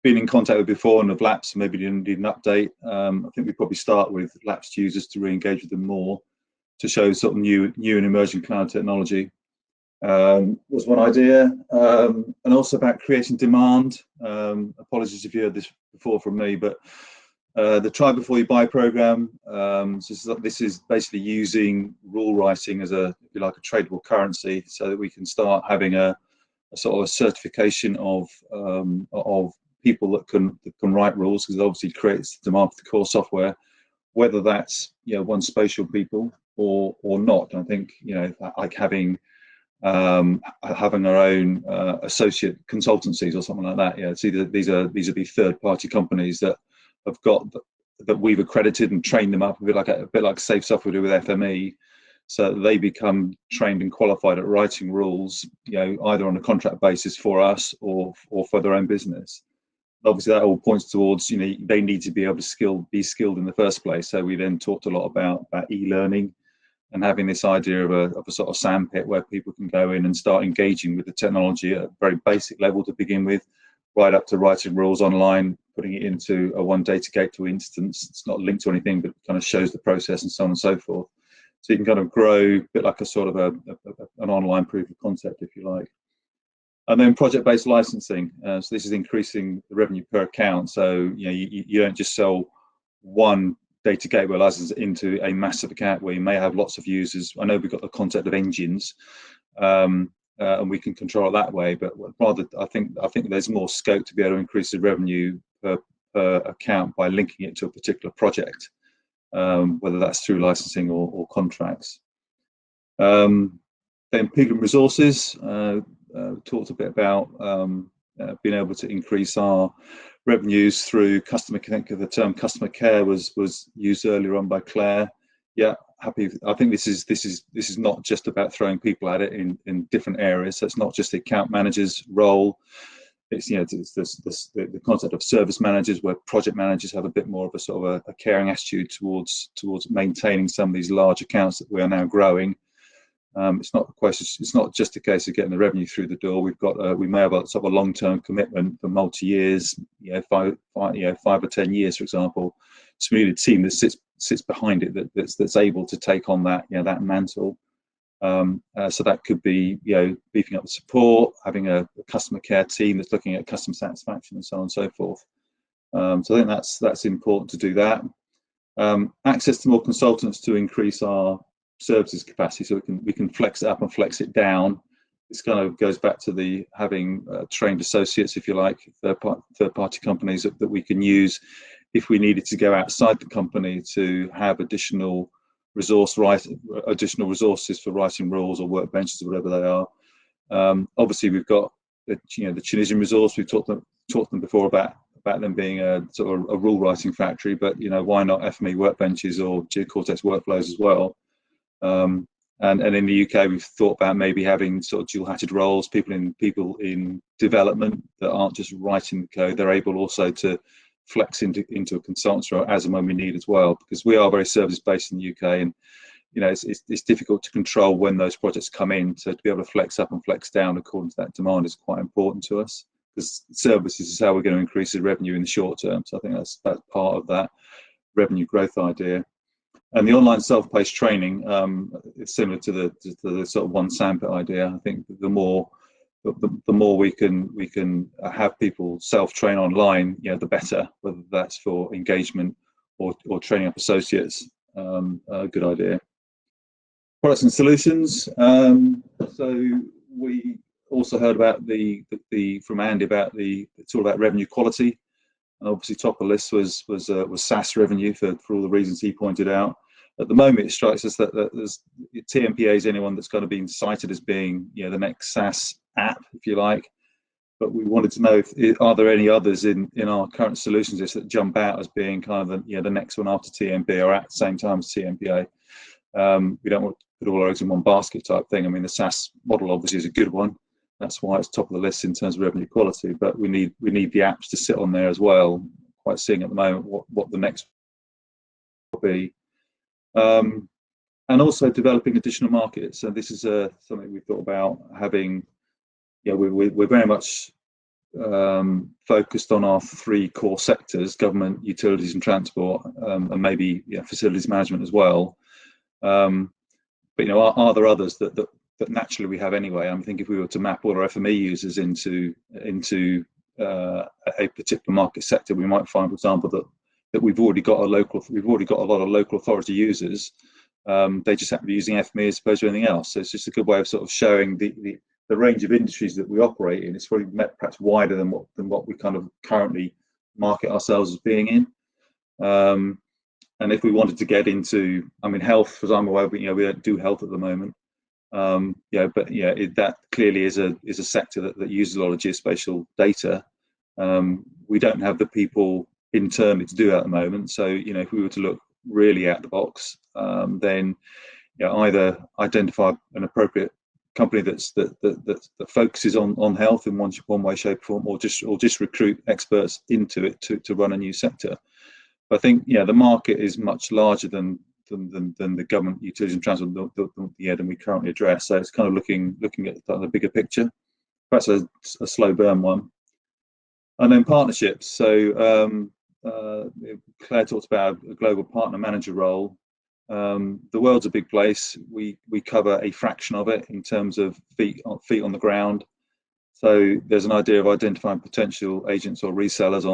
been in contact with before and have lapsed, maybe didn't need an update. I think we probably start with lapsed users to re-engage with them more, to show sort of new and emerging cloud technology. Was one idea, and also about creating demand. Apologies if you heard this before from me, but the Try Before You Buy program. So this is basically using rule writing as if you like, a tradable currency, so that we can start having a sort of a certification of people that can write rules, because it obviously creates demand for the core software, whether that's one spatial people or not. I think like having our own associate consultancies or something like that. Yeah, it's either these are the third-party companies that have got that we've accredited and trained them up a bit like Safe Software do with FME, so that they become trained and qualified at writing rules, either on a contract basis for us or for their own business. Obviously, that all points towards they need to be able to be skilled in the first place. So we then talked a lot about e-learning, and having this idea of a sort of sandpit where people can go in and start engaging with the technology at a very basic level to begin with, right up to writing rules online, putting it into a one data gateway instance. It's not linked to anything, but kind of shows the process and so on and so forth. So you can kind of grow a bit like a sort of an online proof of concept, if you like. And then project-based licensing. So this is increasing the revenue per account. So you don't just sell one data gateway license into a massive account where you may have lots of users. I know we've got the concept of engines, and we can control it that way. But rather, I think there's more scope to be able to increase the revenue per account by linking it to a particular project, whether that's through licensing or contracts. Then people and resources. Talked a bit about being able to increase our revenues through customer. I think the term customer care was used earlier on by Claire. Yeah, happy. I think this is not just about throwing people at it in different areas. So it's not just the account manager's role. It's it's the concept of service managers, where project managers have a bit more of a sort of a caring attitude towards maintaining some of these large accounts that we are now growing. It's not a question. It's not just a case of getting the revenue through the door. We may have a sort of a long-term commitment for multi-years, 5 or 10 years, for example. So we need a team that sits behind it, that's able to take on that that mantle. So that could be beefing up the support, having a customer care team that's looking at customer satisfaction and so on and so forth. So I think that's important to do that. Access to more consultants to increase our services capacity, so we can flex it up and flex it down. This kind of goes back to the having trained associates, if you like, third-party companies that we can use if we needed to go outside the company to have additional resources for writing rules or workbenches or whatever they are. Obviously, we've got the Tunisian resource. We've talked to them before about them being a sort of a rule writing factory, but why not FME workbenches or GeoCortex workflows as well? And in the UK, we've thought about maybe having sort of dual-hatted roles, people in development that aren't just writing the code. They're able also to flex into a consultancy role as and when we need as well, because we are very service-based in the UK, and it's difficult to control when those projects come in. So to be able to flex up and flex down according to that demand is quite important to us, because services is how we're going to increase the revenue in the short term. So I think that's part of that revenue growth idea. And the online self-paced training is similar to the sort of one sandpit idea. I think the more we can have people self-train online, the better. Whether that's for engagement or training up associates, a good idea. Products and solutions. So we also heard about from Andy about it's all about revenue quality. And obviously, top of the list was SaaS revenue for all the reasons he pointed out. At the moment, it strikes us that there's TMPA is anyone that's kind of been cited as being the next SaaS app, if you like. But we wanted to know are there any others in our current solutions list that jump out as being kind of the next one after TMP or at the same time as TMPA. We don't want to put all our eggs in one basket type thing. I mean, the SaaS model obviously is a good one. That's why it's top of the list in terms of revenue quality, but we need the apps to sit on there as well. Quite seeing at the moment what the next will be, and also developing additional markets. So this is something we've thought about having. We're very much focused on our three core sectors: government, utilities, and transport, and maybe facilities management as well. But are there others that naturally we have anyway? I think if we were to map all our FME users into a particular market sector, we might find, for example, that we've already got a lot of local authority users. They just happen to be using FME as opposed to anything else. So it's just a good way of sort of showing the range of industries that we operate in. It's probably perhaps wider than what we kind of currently market ourselves as being in. And if we wanted to get into, health, as I'm aware, we don't do health at the moment. That clearly is a sector that uses a lot of geospatial data. We don't have the people internally to do that at the moment. So if we were to look really out the box, then either identify an appropriate company that focuses on health in one way, shape, or form, or just recruit experts into it to run a new sector. But I think the market is much larger than the government, utilities, and transport than we currently address. So it's kind of looking at the bigger picture. Perhaps a slow burn one. And then partnerships. So Claire talked about a global partner manager role. The world's a big place. We cover a fraction of it in terms of feet on the ground. So there's an idea of identifying potential agents or resellers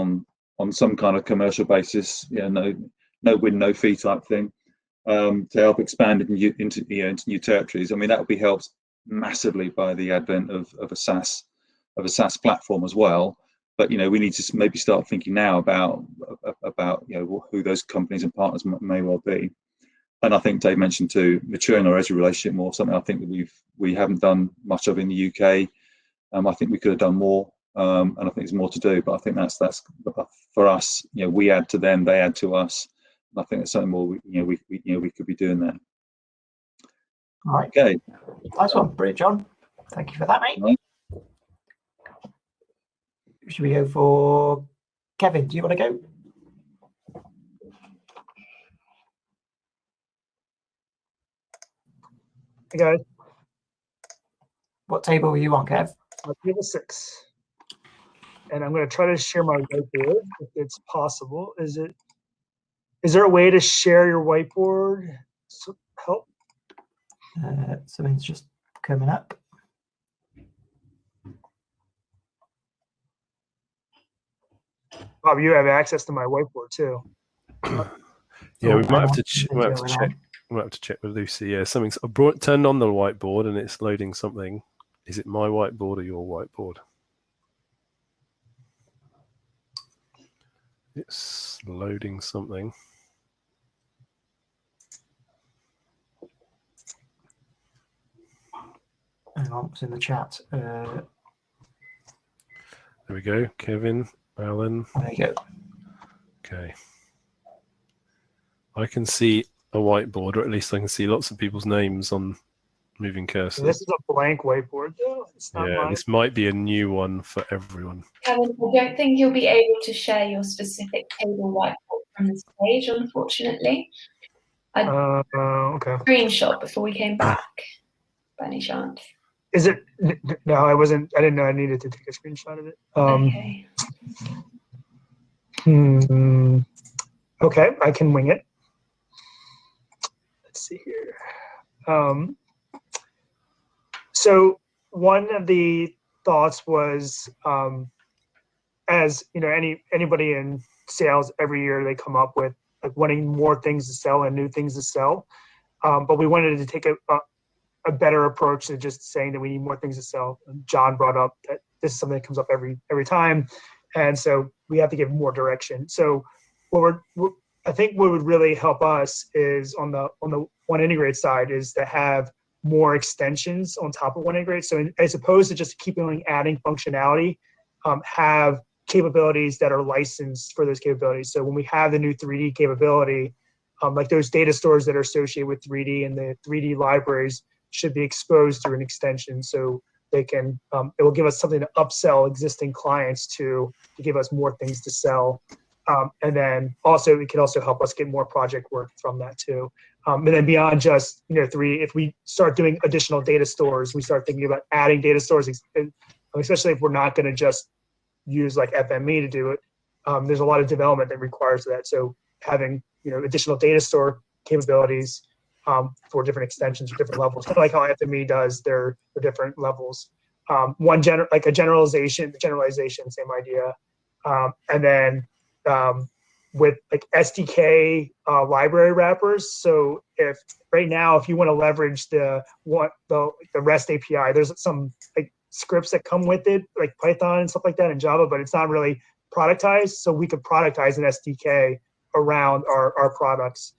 on some kind of commercial basis, no win, no fee type thing, to help expand into new territories. That would be helped massively by the advent of a SaaS platform as well. But we need to maybe start thinking now about who those companies and partners may well be. And I think Dave mentioned too, maturing our Esri relationship more, something I think that we haven't done much of in the UK. I think we could have done more, and I think there's more to do. But I think that's for us. We add to them, they add to us. And I think there's something more we could be doing there.
All right.
Okay.
Nice one, brilliant, John. Thank you for that, mate.
Right.
Should we go for Kevin? Do you want to go?
Hey guys.
What table are you on, Kev?
Table 6. And I'm going to try to share my whiteboard if it's possible. Is there a way to share your whiteboard? Help.
Something's just coming up.
Bob, you have access to my whiteboard too.
Yeah, we might have to check. We might have to check with Lucy. Yeah, something's turned on the whiteboard and it's loading something. Is it my whiteboard or your whiteboard? It's loading something.
Hang on, it's in the chat.
There we go. Kevin, Alan.
There you go.
Okay. I can see a whiteboard, or at least I can see lots of people's names on moving cursors.
This is a blank whiteboard, though. It's not mine.
This might be a new one for everyone.
Kevin, I don't think you'll be able to share your specific table whiteboard from the stage, unfortunately. I
okay.
Screenshot before we came back, by any chance.
Is it? No, I wasn't. I didn't know I needed to take a screenshot of it.
Okay.
Okay, I can wing it. Let's see here. So one of the thoughts was, as you know, anybody in sales every year they come up with like wanting more things to sell and new things to sell, but we wanted to take a better approach to just saying that we need more things to sell. And John brought up that this is something that comes up every time, and so we have to give more direction. So I think what would really help us is on the One Integrate side is to have more extensions on top of One Integrate. So as opposed to just keeping adding functionality, have capabilities that are licensed for those capabilities. So when we have the new 3D capability, like those data stores that are associated with 3D and the 3D libraries should be exposed through an extension, so they can it will give us something to upsell existing clients to give us more things to sell. And then also it can also help us get more project work from that too. And then beyond just 3D, if we start doing additional data stores, we start thinking about adding data stores, especially if we're not going to just use like FME to do it. There's a lot of development that requires that. So having additional data store capabilities for different extensions or different levels, kind of like how FME does their different levels. Like a generalization, same idea. And then with like SDK library wrappers. So if right now, if you want to leverage the REST API, there's some like scripts that come with it, like Python and stuff like that in Java, but it's not really productized. So we could productize an SDK around our products,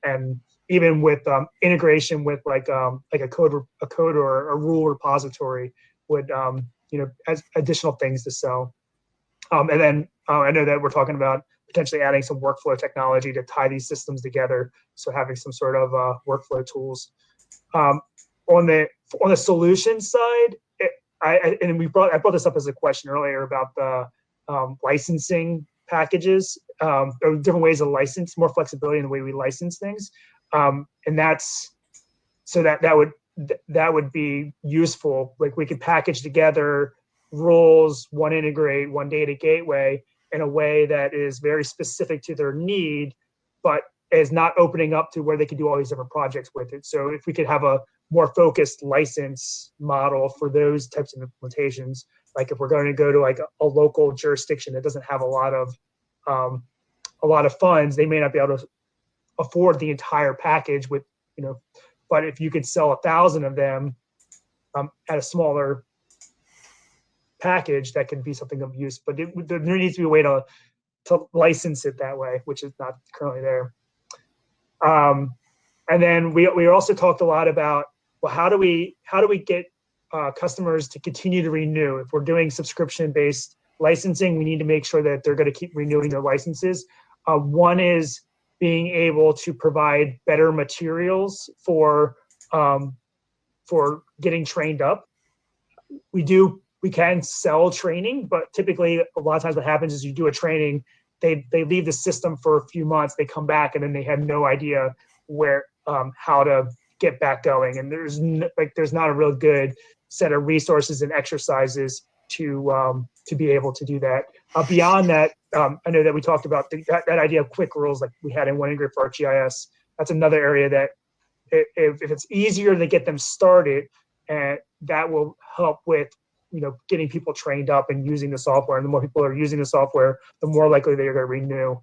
and even with integration with like a code or a rule repository would as additional things to sell. And then I know that we're talking about potentially adding some workflow technology to tie these systems together. So having some sort of workflow tools. On the solution side, I brought this up as a question earlier about the licensing packages, or different ways of license, more flexibility in the way we license things, and that's so that would be useful. Like we could package together rules, one integrate, one data gateway in a way that is very specific to their need, but is not opening up to where they could do all these different projects with it. So if we could have a more focused license model for those types of implementations, like if we're going to go to like a local jurisdiction that doesn't have a lot of funds, they may not be able to afford the entire package with, but if you could sell 1,000 of them at a smaller package, that could be something of use. But there needs to be a way to license it that way, which is not currently there. And then we also talked a lot about, well, how do we get customers to continue to renew? If we're doing subscription-based licensing, we need to make sure that they're going to keep renewing their licenses. One is being able to provide better materials for getting trained up. We can sell training, but typically a lot of times what happens is you do a training, they leave the system for a few months, they come back, and then they have no idea where how to get back going. And there's not a real good set of resources and exercises to be able to do that. Beyond that, I know that we talked about that idea of quick rules like we had in OneIntegrate for ArcGIS. That's another area that if it's easier to get them started, and that will help with getting people trained up and using the software. And the more people are using the software, the more likely they're going to renew.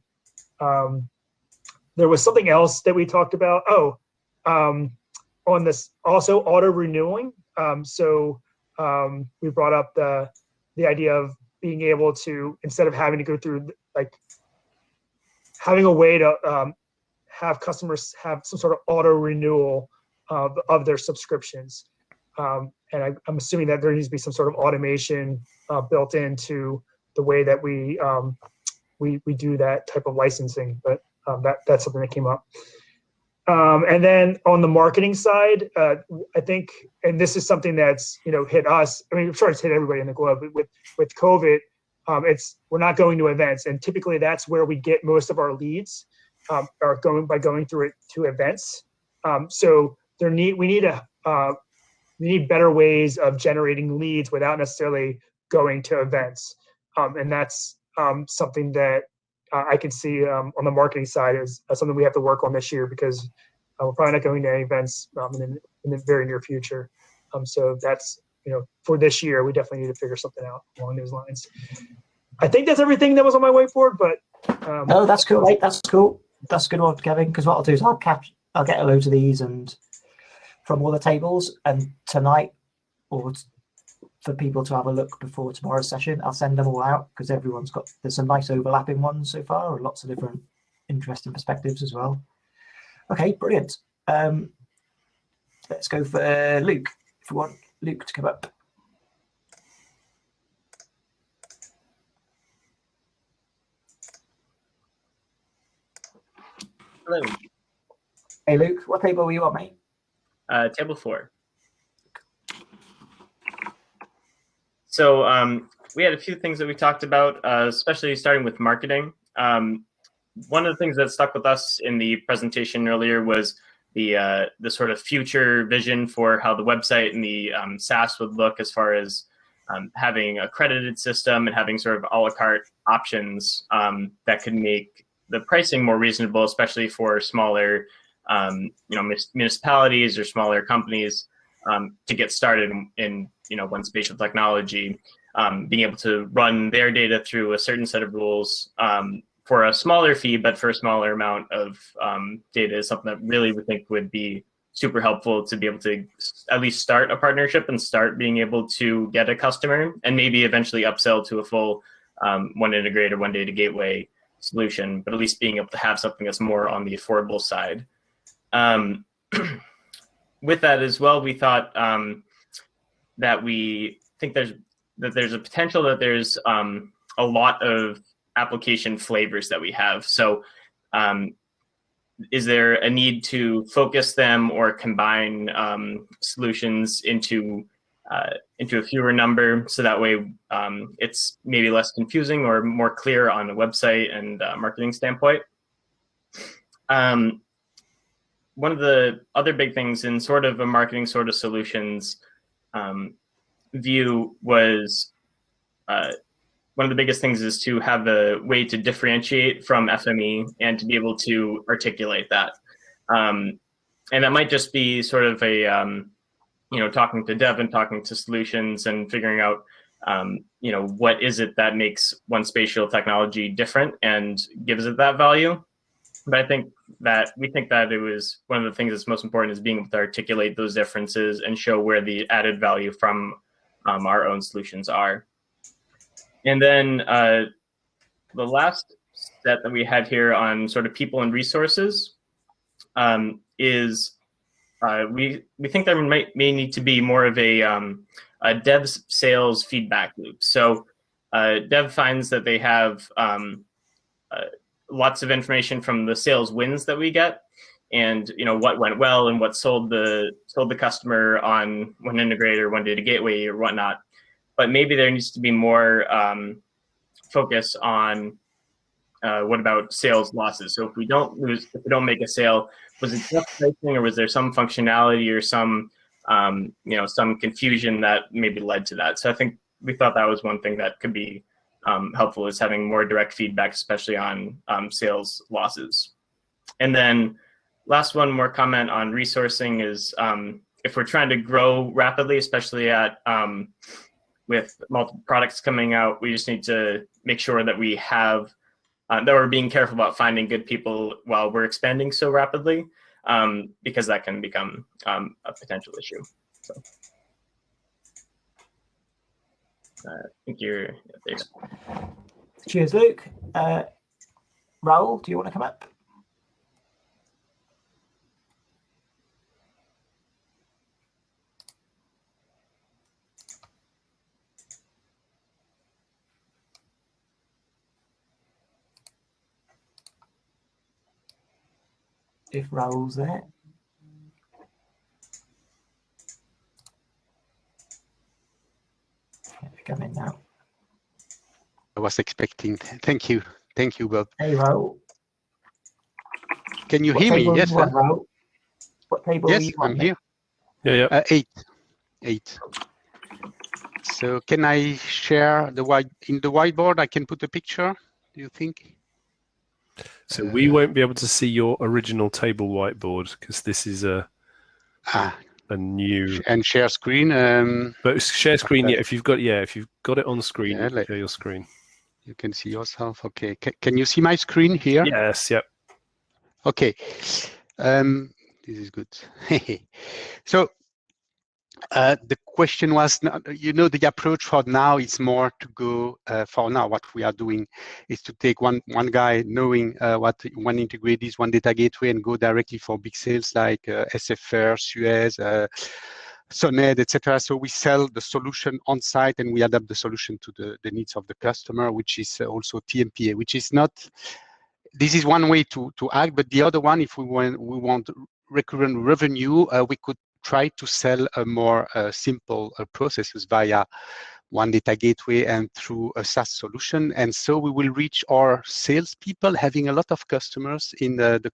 There was something else that we talked about. On this also auto renewing. We brought up the idea of being able to, instead of having to go through, like having a way to have customers have some sort of auto renewal of their subscriptions. And I'm assuming that there needs to be some sort of automation built into the way that we do that type of licensing. But that's something that came up. And then on the marketing side, I think, and this is something that's hit us. I mean, I'm sure it's hit everybody in the globe. But with COVID, we're not going to events, and typically that's where we get most of our leads, are going through it to events. So we need better ways of generating leads without necessarily going to events, and that's something that I can see on the marketing side is something we have to work on this year, because we're probably not going to any events in the very near future. So that's, for this year, we definitely need to figure something out along those lines. I think that's everything that was on my whiteboard, but.
No, that's cool, mate. That's cool. That's a good one, Kevin, because what I'll do is I'll get a load of these and from all the tables, and tonight, or for people to have a look before tomorrow's session, I'll send them all out, because there's some nice overlapping ones so far, and lots of different interesting perspectives as well. Okay, brilliant. Let's go for Luke, if we want Luke to come up.
Hello.
Hey Luke, what table were you on, mate?
Table 4. So we had a few things that we talked about, especially starting with marketing. One of the things that stuck with us in the presentation earlier was the sort of future vision for how the website and the SaaS would look, as far as having a credited system and having sort of a la carte options that could make the pricing more reasonable, especially for smaller municipalities or smaller companies to get started in one spatial technology, being able to run their data through a certain set of rules for a smaller fee, but for a smaller amount of data is something that really we think would be super helpful to be able to at least start a partnership and start being able to get a customer and maybe eventually upsell to a full one integrator, one data gateway solution, but at least being able to have something that's more on the affordable side. With that as well, we thought that we think there's a potential that there's a lot of application flavors that we have. So is there a need to focus them or combine solutions into a fewer number, so that way it's maybe less confusing or more clear on a website and marketing standpoint? One of the other big things in sort of a marketing sort of solutions view was one of the biggest things is to have a way to differentiate from FME and to be able to articulate that. And that might just be sort of a, talking to dev and talking to solutions and figuring out, what is it that makes one spatial technology different and gives it that value. But we think that it was one of the things that's most important is being able to articulate those differences and show where the added value from our own solutions are. And then the last set that we had here on sort of people and resources is we think there may need to be more of a dev sales feedback loop. So dev finds that they have lots of information from the sales wins that we get, and what went well and what sold the customer on one integrator, one data gateway, or whatnot. But maybe there needs to be more focus on what about sales losses. So if we don't make a sale, was it just pricing, or was there some functionality or some some confusion that maybe led to that? So I think we thought that was one thing that could be helpful, is having more direct feedback, especially on sales losses. And then last one more comment on resourcing is if we're trying to grow rapidly, especially with multiple products coming out, we just need to make sure that we have that we're being careful about finding good people while we're expanding so rapidly, because that can become a potential issue. So I think you're there.
Cheers, Luke. Raoul, do you want to come up? If Raoul's there. Come in now.
I was expecting. Thank you, Bob.
Hey, Raoul.
Can you hear me? Yes.
Raoul? What table?
Yes, I'm here.
Yeah.
8. So can I share in the whiteboard? I can put a picture. Do you think?
So we won't be able to see your original table whiteboard because this is a new
and share screen.
But share screen, if you've got it on screen, you can share your screen.
You can see yourself. Okay. Can you see my screen here?
Yes. Yep.
Okay. This is good. So the question was, the approach for now is more to go, for now, what we are doing is to take one guy knowing what one integrated is, one data gateway, and go directly for big sales like SFR, Suez, Soned, etc. So we sell the solution on site and we adapt the solution to the needs of the customer, which is also TMPA, which is not, this is one way to act, but the other one, if we want recurrent revenue, we could try to sell a more simple processes via one data gateway and through a SaaS solution. And so we will reach our salespeople having a lot of customers in the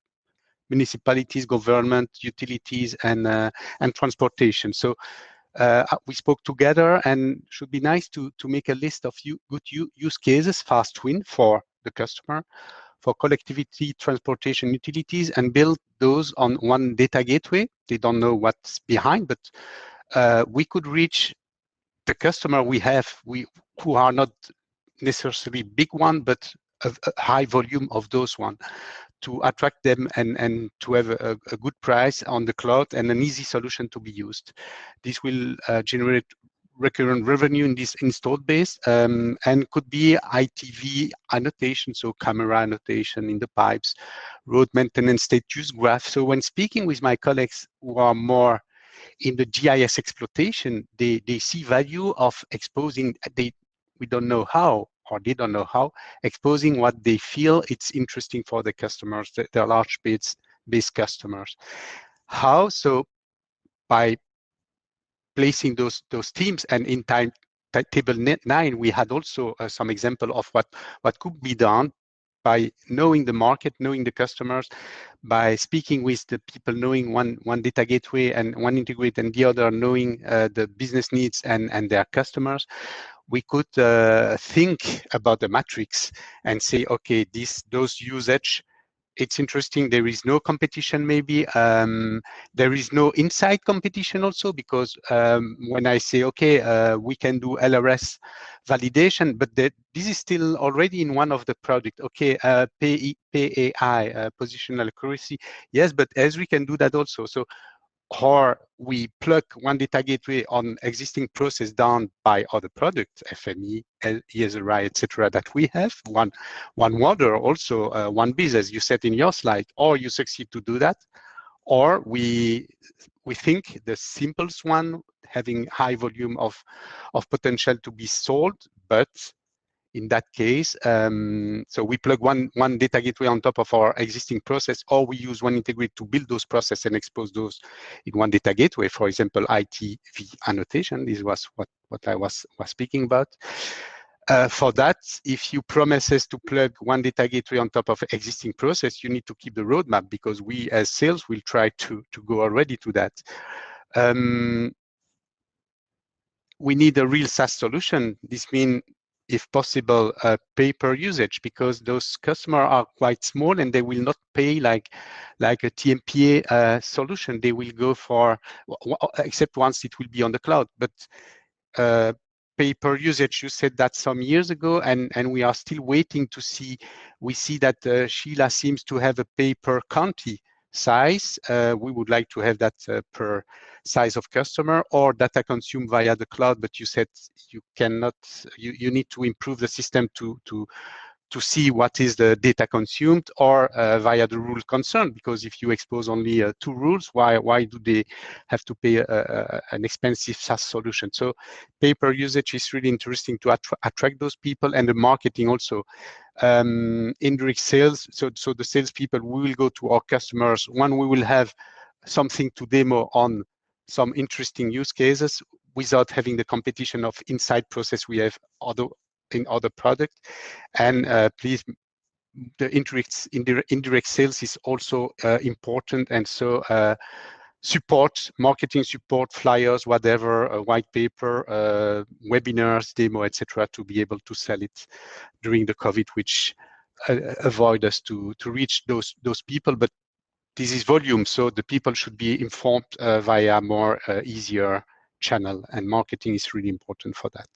municipalities, government, utilities, and transportation. So we spoke together, and should be nice to make a list of good use cases, fast win for the customer, for collectivity, transportation, utilities, and build those on one data gateway. They don't know what's behind, but we could reach the customer we have, who are not necessarily big one, but a high volume of those one, to attract them and to have a good price on the cloud and an easy solution to be used. This will generate recurrent revenue in this installed base, and could be ITV annotation, so camera annotation in the pipes, road maintenance state use graph. So when speaking with my colleagues who are more in the GIS exploitation, they see value of exposing, we don't know how, or they don't know how, exposing what they feel it's interesting for the customers, their large base customers. How? So by placing those teams, and in table 9, we had also some example of what could be done by knowing the market, knowing the customers, by speaking with the people, knowing one data gateway and one integrate, and the other knowing the business needs and their customers. We could think about the matrix and say, okay, those usage, it's interesting. There is no competition, maybe. There is no inside competition also, because when I say, okay, we can do LRS validation, but this is still already in one of the product. Okay, PAI, positional accuracy. Yes, but Esri can do that also. So, or we plug one data gateway on existing process done by other products, FME, ESRI, etc., that we have. One water, also OneBiz, as you said in your slide, or you succeed to do that, or we think the simplest one, having high volume of potential to be sold, but in that case, so we plug one data gateway on top of our existing process, or we use one integrate to build those processes and expose those in one data gateway. For example, ITV annotation. This was what I was speaking about. For that, if you promise us to plug one data gateway on top of existing process, you need to keep the roadmap, because we as sales will try to go already to that. We need a real SaaS solution. This means, if possible, pay-per usage, because those customers are quite small and they will not pay like a TMPA solution. They will go for, except once it will be on the cloud. But pay-per usage, you said that some years ago, and we are still waiting to see. We see that Sheila seems to have a pay-per-county size. We would like to have that per size of customer, or data consumed via the cloud, but you said you cannot, you need to improve the system to see what is the data consumed, or via the rule concerned, because if you expose only 2 rules, why do they have to pay an expensive SaaS solution? So pay-per usage is really interesting to attract those people, and the marketing also. Indirect sales, so the salespeople, we will go to our customers. One, we will have something to demo on some interesting use cases without having the competition of inside process we have in other product. And please, the indirect sales is also important, and so support, marketing support, flyers, whatever, a white paper, webinars, demo, etc., to be able to sell it during the COVID, which avoid us to reach those people. But this is volume, so the people should be informed via more easier channel, and marketing is really important for that.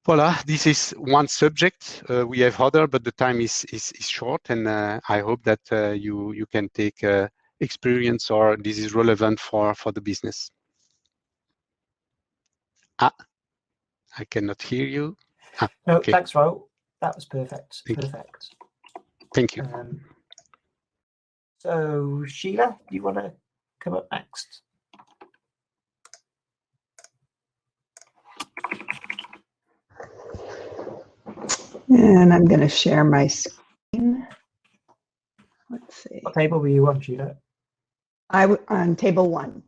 Voila, this is one subject. We have other, but the time is short, and I hope that you can take experience, or this is relevant for the business. I cannot hear you.
No,
okay.
Thanks, Raoul. That was perfect.
Perfect. Thank you.
So, Sheila, do you want to come up next?
And I'm going to share my screen. Let's see.
What table were you on, Sheila?
On table 1.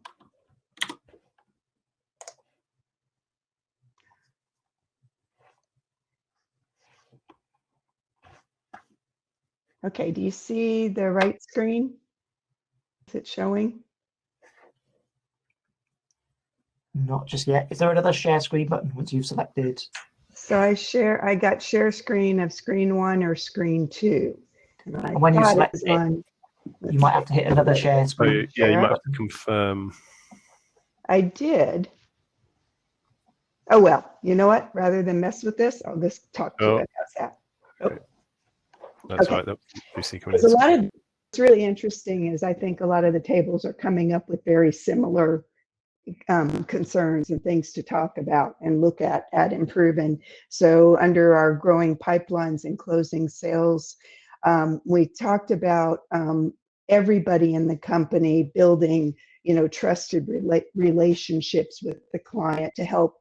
Okay, do you see the right screen? Is it showing?
Not just yet. Is there another share screen button once you've selected?
So I got share screen of screen 1 or screen 2.
And when you select it, you might have to hit another share
So
screen.
yeah, you might have to confirm.
I did. Oh, well, you know what? Rather than mess with this, I'll just talk to it. How's that? Oh.
That's
Okay.
right. That Lucy coming
There's a lot of, what's really interesting is I think a lot of the tables are coming up with very similar concerns and things to talk about and look at improving. So under our growing pipelines and closing sales, we talked about everybody in the company building, trusted relationships with the client to help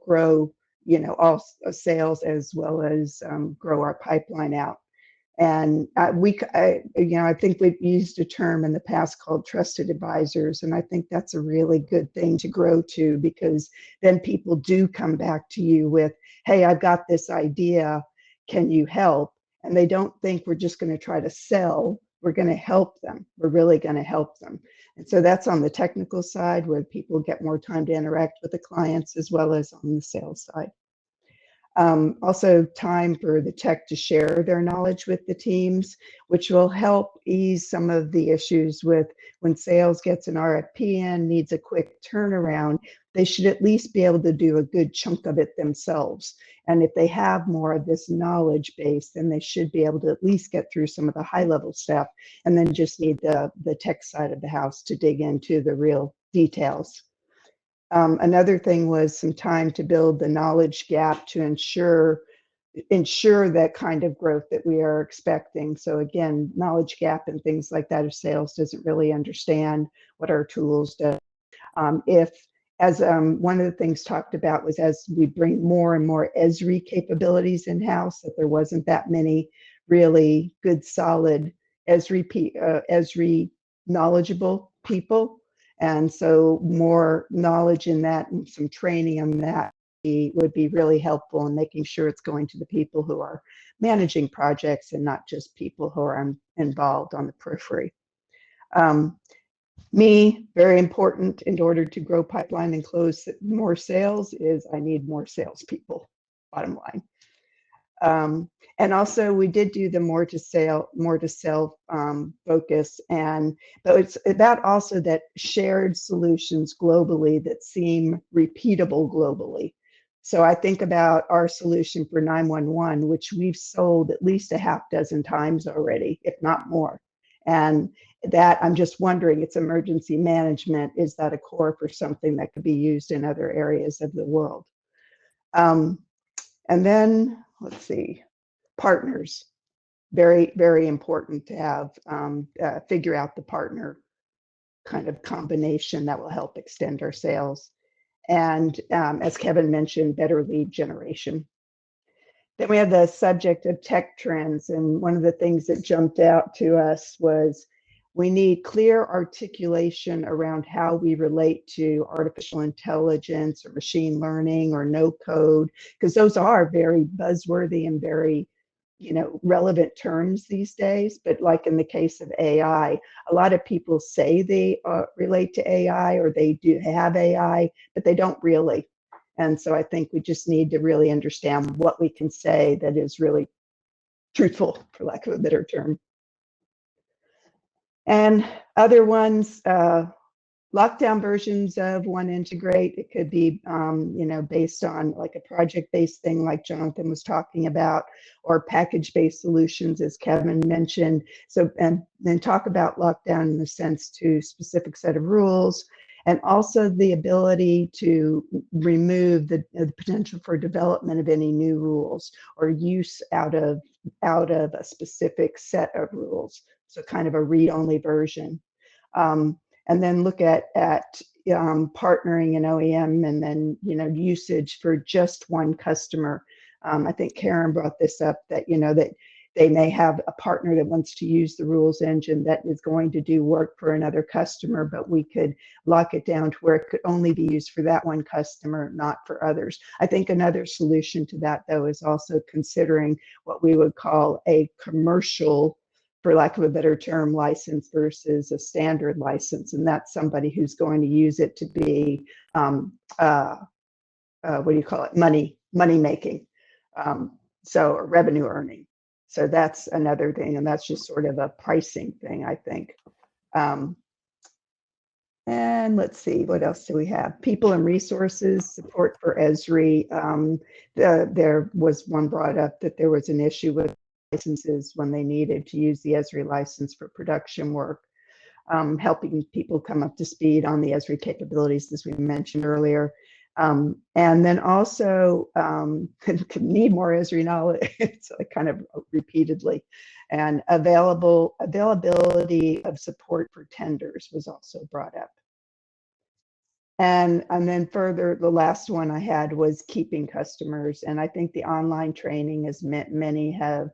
grow, all sales as well as grow our pipeline out. And I think we've used a term in the past called trusted advisors. And I think that's a really good thing to grow to, because then people do come back to you with, hey, I've got this idea, can you help? And they don't think we're just going to try to sell, we're going to help them. We're really going to help them. And so that's on the technical side, where people get more time to interact with the clients, as well as on the sales side. Also time for the tech to share their knowledge with the teams, which will help ease some of the issues with when sales gets an RFP in, needs a quick turnaround. They should at least be able to do a good chunk of it themselves. And if they have more of this knowledge base, then they should be able to at least get through some of the high level stuff, and then just need the tech side of the house to dig into the real details. Another thing was some time to build the knowledge gap to ensure that kind of growth that we are expecting. So again, knowledge gap and things like that, if sales doesn't really understand what our tools do. One of the things talked about was, as we bring more and more Esri capabilities in-house, that there wasn't that many really good, solid Esri knowledgeable people. And so more knowledge in that and some training on that would be really helpful in making sure it's going to the people who are managing projects and not just people who are involved on the periphery. Very important in order to grow pipeline and close more sales is I need more salespeople, bottom line. And also we did do the more to sell focus, but it's about also that shared solutions globally that seem repeatable globally. So I think about our solution for 911, which we've sold at least a half dozen times already, if not more. And that I'm just wondering, it's emergency management, is that a core for something that could be used in other areas of the world? And then let's see, partners. Very, very important to have, figure out the partner kind of combination that will help extend our sales. And as Kevin mentioned, better lead generation. Then we have the subject of tech trends. And one of the things that jumped out to us was we need clear articulation around how we relate to artificial intelligence or machine learning or no code, because those are very buzzworthy and very, relevant terms these days. But like in the case of AI, a lot of people say they relate to AI or they do have AI, but they don't really. And so I think we just need to really understand what we can say that is really truthful, for lack of a better term. And other ones, lockdown versions of OneIntegrate. It could be, based on like a project-based thing like Jonathan was talking about, or package-based solutions, as Kevin mentioned. So, and then talk about lockdown in the sense to specific set of rules, and also the ability to remove the potential for development of any new rules or use out of a specific set of rules. So kind of a read-only version. And then look at partnering an OEM and then, usage for just one customer. I think Karen brought this up that, that they may have a partner that wants to use the rules engine that is going to do work for another customer, but we could lock it down to where it could only be used for that one customer, not for others. I think another solution to that, though, is also considering what we would call a commercial for lack of a better term, license versus a standard license. And that's somebody who's going to use it to be, what do you call it? Money making. So revenue earning. So that's another thing. And that's just sort of a pricing thing, I think. And let's see, what else do we have? People and resources, support for Esri. There was one brought up that there was an issue with licenses when they needed to use the Esri license for production work, helping people come up to speed on the Esri capabilities, as we mentioned earlier. And then also need more Esri knowledge, so I kind of repeatedly. And availability of support for tenders was also brought up. And then further, the last one I had was keeping customers. And I think the online training, as many have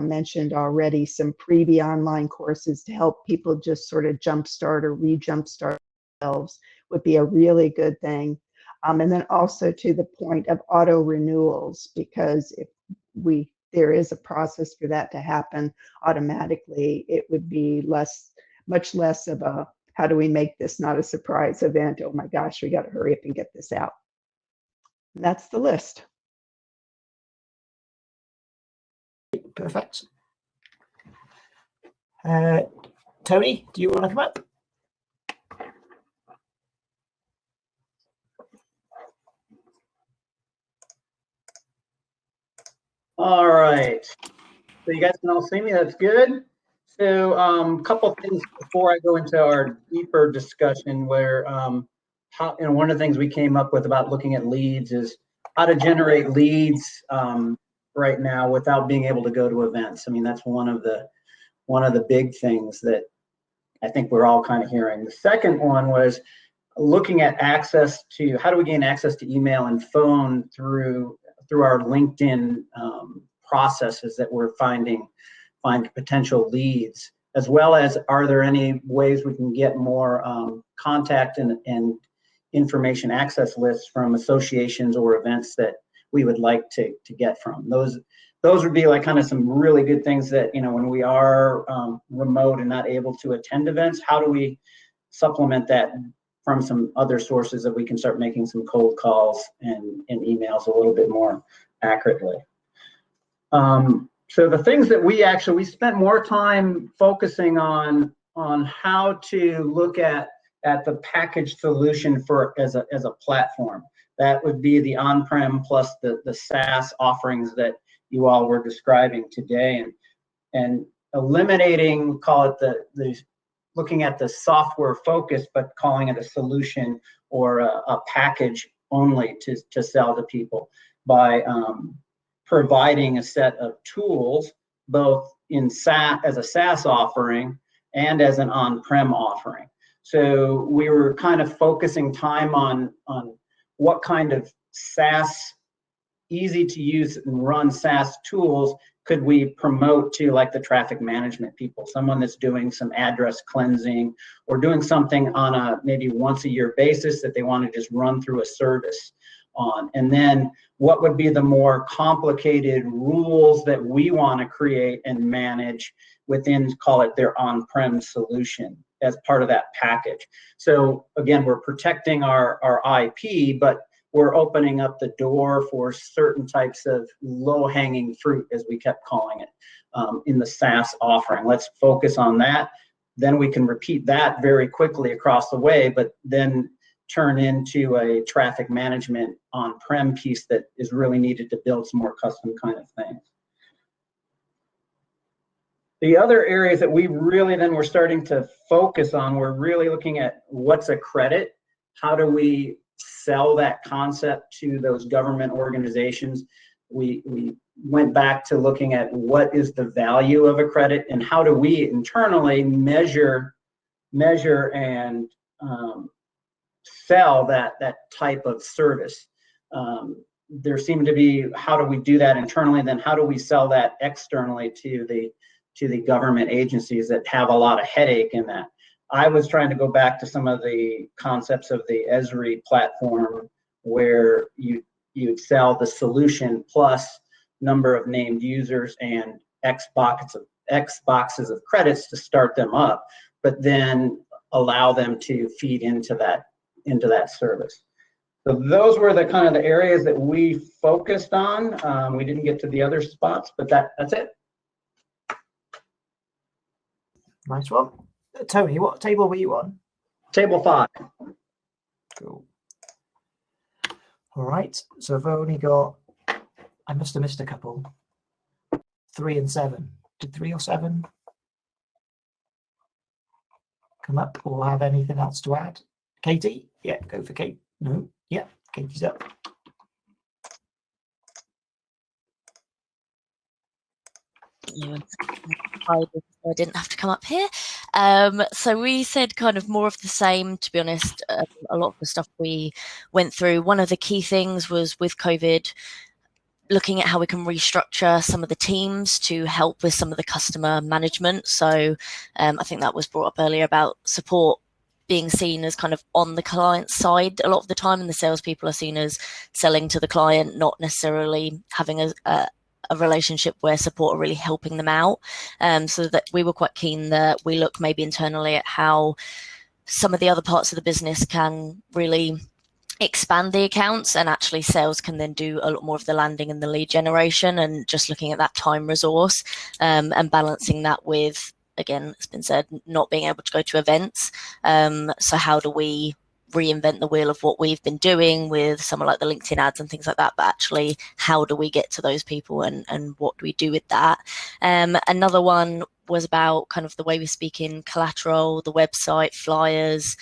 mentioned already, some freebie online courses to help people just sort of jumpstart or re-jumpstart themselves would be a really good thing. And then also to the point of auto renewals, because if there is a process for that to happen automatically, it would be much less of a, how do we make this not a surprise event? Oh my gosh, we got to hurry up and get this out. And that's the list.
Perfect. Tony, do you want to come up?
All right. So you guys can all see me. That's good. So a couple of things before I go into our deeper discussion, where one of the things we came up with about looking at leads is how to generate leads right now without being able to go to events. I mean, that's one of the big things that I think we're all kind of hearing. The second one was looking at access to, how do we gain access to email and phone through our LinkedIn processes that we're find potential leads, as well as are there any ways we can get more contact and information access lists from associations or events that we would like to get from. Those would be like kind of some really good things that, you know, when we are remote and not able to attend events, how do we supplement that from some other sources that we can start making some cold calls and emails a little bit more accurately. So the things that we spent more time focusing on how to look at the package solution as a platform. That would be the on-prem plus the SaaS offerings that you all were describing today, and eliminating, call it the looking at the software focus, but calling it a solution or a package only to sell to people by providing a set of tools, both in SaaS as a SaaS offering and as an on-prem offering. So we were kind of focusing time on what kind of SaaS, easy to use and run SaaS tools could we promote to, like the traffic management people, someone that's doing some address cleansing or doing something on a maybe once a year basis that they want to just run through a service on. And then what would be the more complicated rules that we want to create and manage within, call it their on-prem solution as part of that package. So again, we're protecting our IP, but we're opening up the door for certain types of low-hanging fruit, as we kept calling it, in the SaaS offering. Let's focus on that. Then we can repeat that very quickly across the way, but then turn into a traffic management on-prem piece that is really needed to build some more custom kind of things. The other areas that we really then were starting to focus on, we're really looking at what's a credit, how do we sell that concept to those government organizations. We went back to looking at what is the value of a credit and how do we internally measure and sell that type of service. There seemed to be, how do we do that internally, then how do we sell that externally to the government agencies that have a lot of headache in that. I was trying to go back to some of the concepts of the Esri platform where you'd sell the solution plus number of named users and X buckets X boxes of credits to start them up, but then allow them to feed into that service. So those were the kind of the areas that we focused on. We didn't get to the other spots, but that's it.
Nice one. Tony, what table were you on?
Table 5.
Cool. All right. So I've only got, I must have missed a couple. 3 and 7. Did 3 or 7 come up or have anything else to add? Katie? Yeah, go for Kate. No. Yeah, Katie's up.
I didn't have to come up here. So we said kind of more of the same, to be honest. A lot of the stuff we went through, one of the key things was with COVID, looking at how we can restructure some of the teams to help with some of the customer management. So I think that was brought up earlier about support being seen as kind of on the client side a lot of the time, and the salespeople are seen as selling to the client, not necessarily having a relationship where support are really helping them out. So that we were quite keen that we look maybe internally at how some of the other parts of the business can really expand the accounts, and actually sales can then do a lot more of the landing and the lead generation, and just looking at that time resource and balancing that with, again, it's been said, not being able to go to events. So how do we reinvent the wheel of what we've been doing with someone like the LinkedIn ads and things like that, but actually how do we get to those people and what do we do with that? Another one was about kind of the way we speak in collateral, the website, flyers,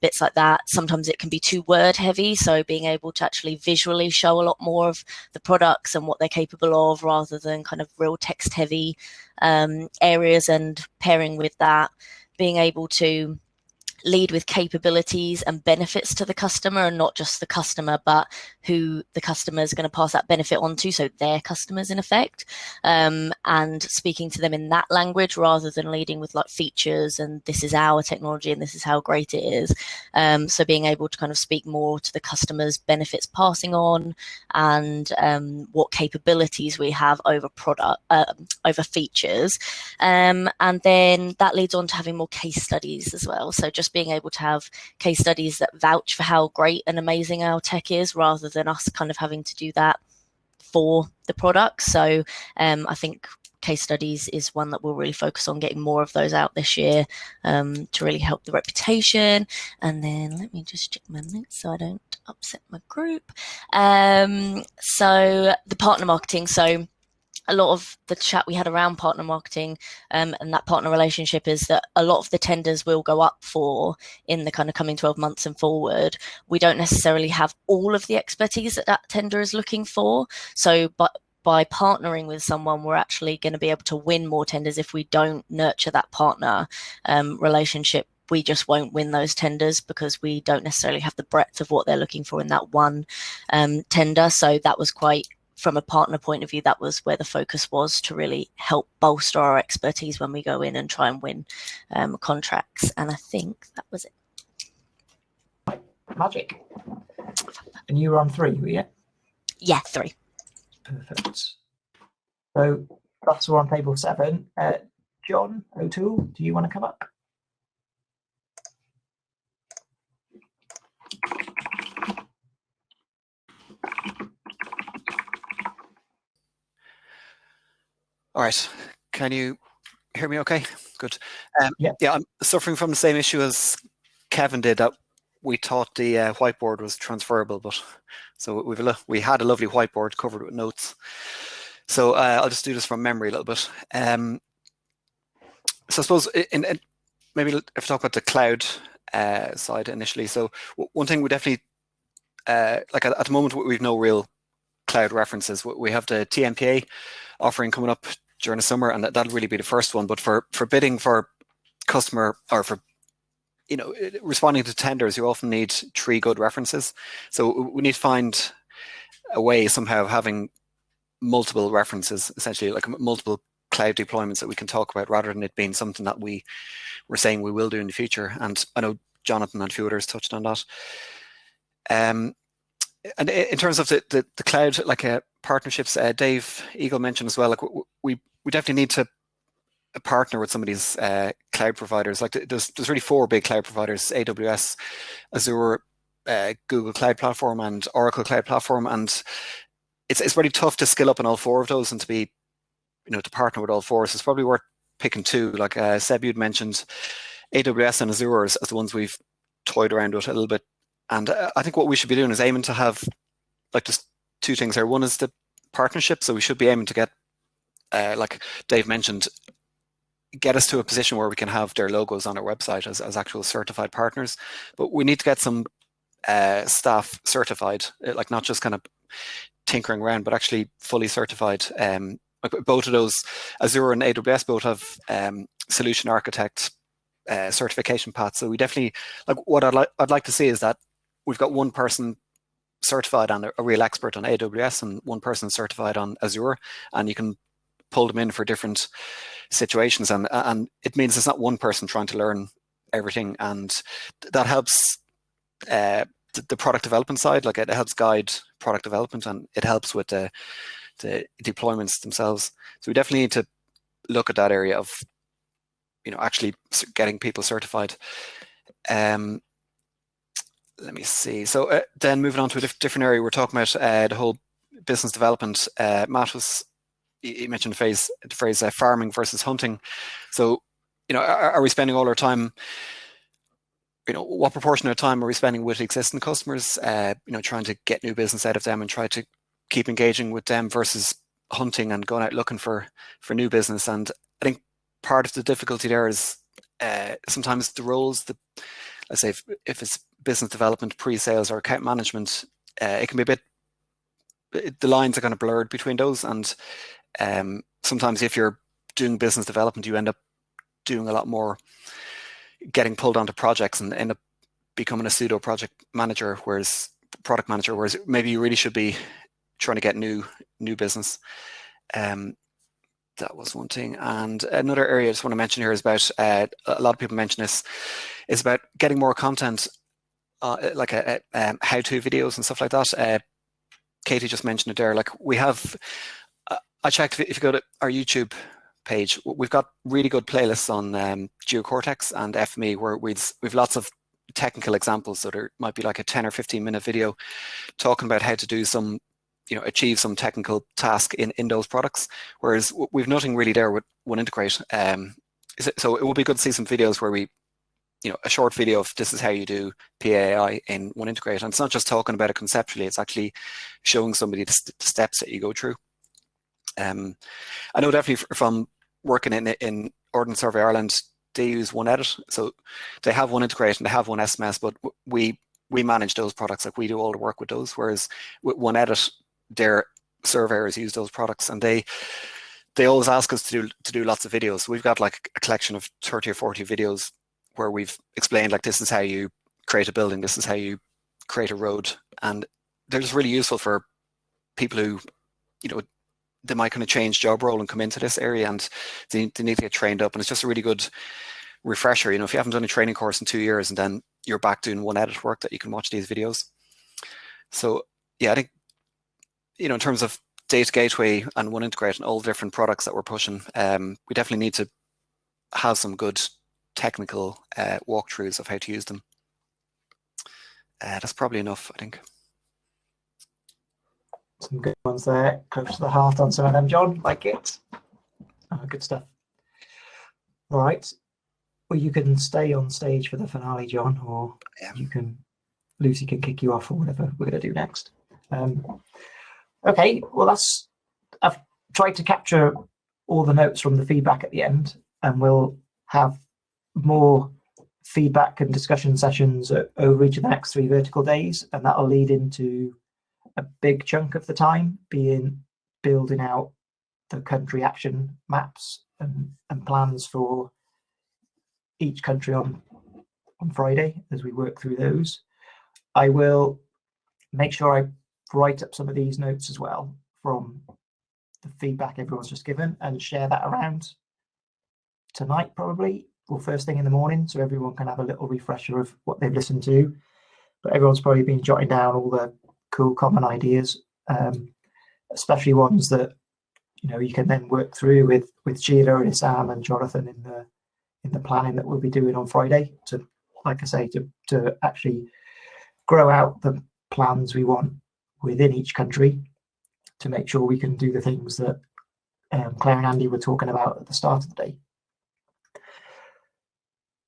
bits like that. Sometimes it can be too word heavy, so being able to actually visually show a lot more of the products and what they're capable of rather than kind of real text heavy areas, and pairing with that, being able to lead with capabilities and benefits to the customer, and not just the customer, but who the customer is going to pass that benefit on to, so their customers in effect, and speaking to them in that language rather than leading with like features and this is our technology and this is how great it is. So being able to kind of speak more to the customer's benefits passing on, and what capabilities we have over product, over features, and then that leads on to having more case studies as well. So just being able to have case studies that vouch for how great and amazing our tech is, rather than us kind of having to do that for the product. So I think case studies is one that we'll really focus on getting more of those out this year, to really help the reputation. And then let me just check my notes so I don't upset my group. So the partner marketing. So a lot of the chat we had around partner marketing and that partner relationship is that a lot of the tenders will go up for in the kind of coming 12 months and forward. We don't necessarily have all of the expertise that that tender is looking for. So by partnering with someone, we're actually going to be able to win more tenders. If we don't nurture that partner relationship, we just won't win those tenders because we don't necessarily have the breadth of what they're looking for in that one tender. So that was quite, from a partner point of view, that was where the focus was, to really help bolster our expertise when we go in and try and win contracts. And I think that was it.
Magic. And you were on 3, were you?
Yeah, 3.
Perfect. So that's all on table 7. John O'Toole, do you want to come up?
All right, can you hear me okay? Good.
Yeah,
I'm suffering from the same issue as Kevin did, that we thought the whiteboard was transferable, but so we had a lovely whiteboard covered with notes. So I'll just do this from memory a little bit. So I suppose maybe if I talk about the cloud side initially. So one thing we definitely, like at the moment, we've no real cloud references. We have the TMPA offering coming up during the summer, and that'll really be the first one. But for bidding for customer, or for responding to tenders, you often need 3 good references. So we need to find a way somehow of having multiple references, essentially like multiple cloud deployments that we can talk about, rather than it being something that we're saying we will do in the future. And I know Jonathan and a few others touched on that. And in terms of the cloud, like partnerships, Dave Eagle mentioned as well, like we definitely need to partner with some of these cloud providers. Like there's really 4 big cloud providers: AWS, Azure, Google Cloud Platform, and Oracle Cloud Platform. And it's really tough to skill up in all 4 of those and to be, to partner with all 4. So it's probably worth picking 2. Like Seb, you'd mentioned AWS and Azure as the ones we've toyed around with a little bit. And I think what we should be doing is aiming to have like just 2 things there. One is the partnership. So we should be aiming to get, like Dave mentioned, get us to a position where we can have their logos on our website as actual certified partners. But we need to get some staff certified, like not just kind of tinkering around, but actually fully certified. Like both of those, Azure and AWS, both have solution architect certification paths. So we definitely, like what I'd like to see is that we've got one person certified and a real expert on AWS and one person certified on Azure, and you can pull them in for different situations, and it means it's not one person trying to learn everything, and that helps the product development side. Like it helps guide product development, and it helps with the deployments themselves. So we definitely need to look at that area of actually getting people certified. Let me see. So then moving on to a different area, we're talking about the whole business development. Matt you mentioned the phrase farming versus hunting. So, are we spending all our time, what proportion of time are we spending with existing customers, trying to get new business out of them and try to keep engaging with them versus hunting and going out looking for new business? And I think part of the difficulty there is sometimes the roles, let's say if it's business development, pre-sales or account management, it can be a bit, the lines are kind of blurred between those. And sometimes if you're doing business development, you end up doing a lot more getting pulled onto projects and end up becoming a pseudo project manager, product manager, whereas maybe you really should be trying to get new business. That was one thing. And another area I just want to mention here is about, a lot of people mention this, is about getting more content, like how-to videos and stuff like that. Katie just mentioned it there. Like we have, I checked, if you go to our YouTube page, we've got really good playlists on GeoCortex and FME where we've lots of technical examples. So there might be like a 10 or 15 minute video talking about how to do some, achieve some technical task in those products. Whereas we've nothing really there with OneIntegrate. So it would be good to see some videos where we, a short video of this is how you do PAI in OneIntegrate. And it's not just talking about it conceptually, it's actually showing somebody the steps that you go through. I know definitely from working in Ordnance Survey Ireland, they use OneEdit. So they have OneIntegrate and they have OneSMS, but we manage those products. Like we do all the work with those. Whereas with OneEdit, their surveyors use those products, and they always ask us to do lots of videos. So we've got like a collection of 30 or 40 videos where we've explained like this is how you create a building, this is how you create a road, and they're just really useful for people who, they might kind of change job role and come into this area and they need to get trained up. And it's just a really good refresher. If you haven't done a training course in 2 years and then you're back doing OneEdit work, that you can watch these videos. So yeah, I think, in terms of Data Gateway and OneIntegrate and all the different products that we're pushing, we definitely need to have some good technical walkthroughs of how to use them. That's probably enough, I think.
Some good ones there, close to the heart on some of them, John. Like it. Oh, good stuff. All right. Well, you can stay on stage for the finale, John, or Lucy can kick you off or whatever we're going to do next. Okay. Well, I've tried to capture all the notes from the feedback at the end, and we'll have more feedback and discussion sessions over each of the next 3 vertical days, and that'll lead into a big chunk of the time being building out the country action maps and plans for each country on Friday as we work through those. I will make sure I write up some of these notes as well from the feedback everyone's just given and share that around tonight probably, or first thing in the morning, so everyone can have a little refresher of what they've listened to. But everyone's probably been jotting down all the cool common ideas, especially ones that you can then work through with Sheila and Issam and Jonathan in the planning that we'll be doing on Friday to, like I say, to actually grow out the plans we want within each country to make sure we can do the things that Claire and Andy were talking about at the start of the day.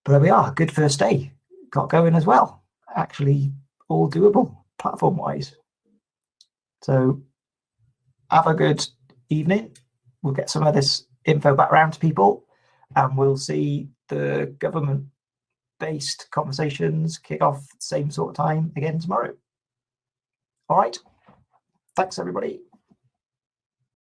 But there we are, good first day. Got going as well. Actually, all doable platform-wise. So have a good evening. We'll get some of this info back around to people, and we'll see the government-based conversations kick off same sort of time again tomorrow. All right. Thanks, everybody.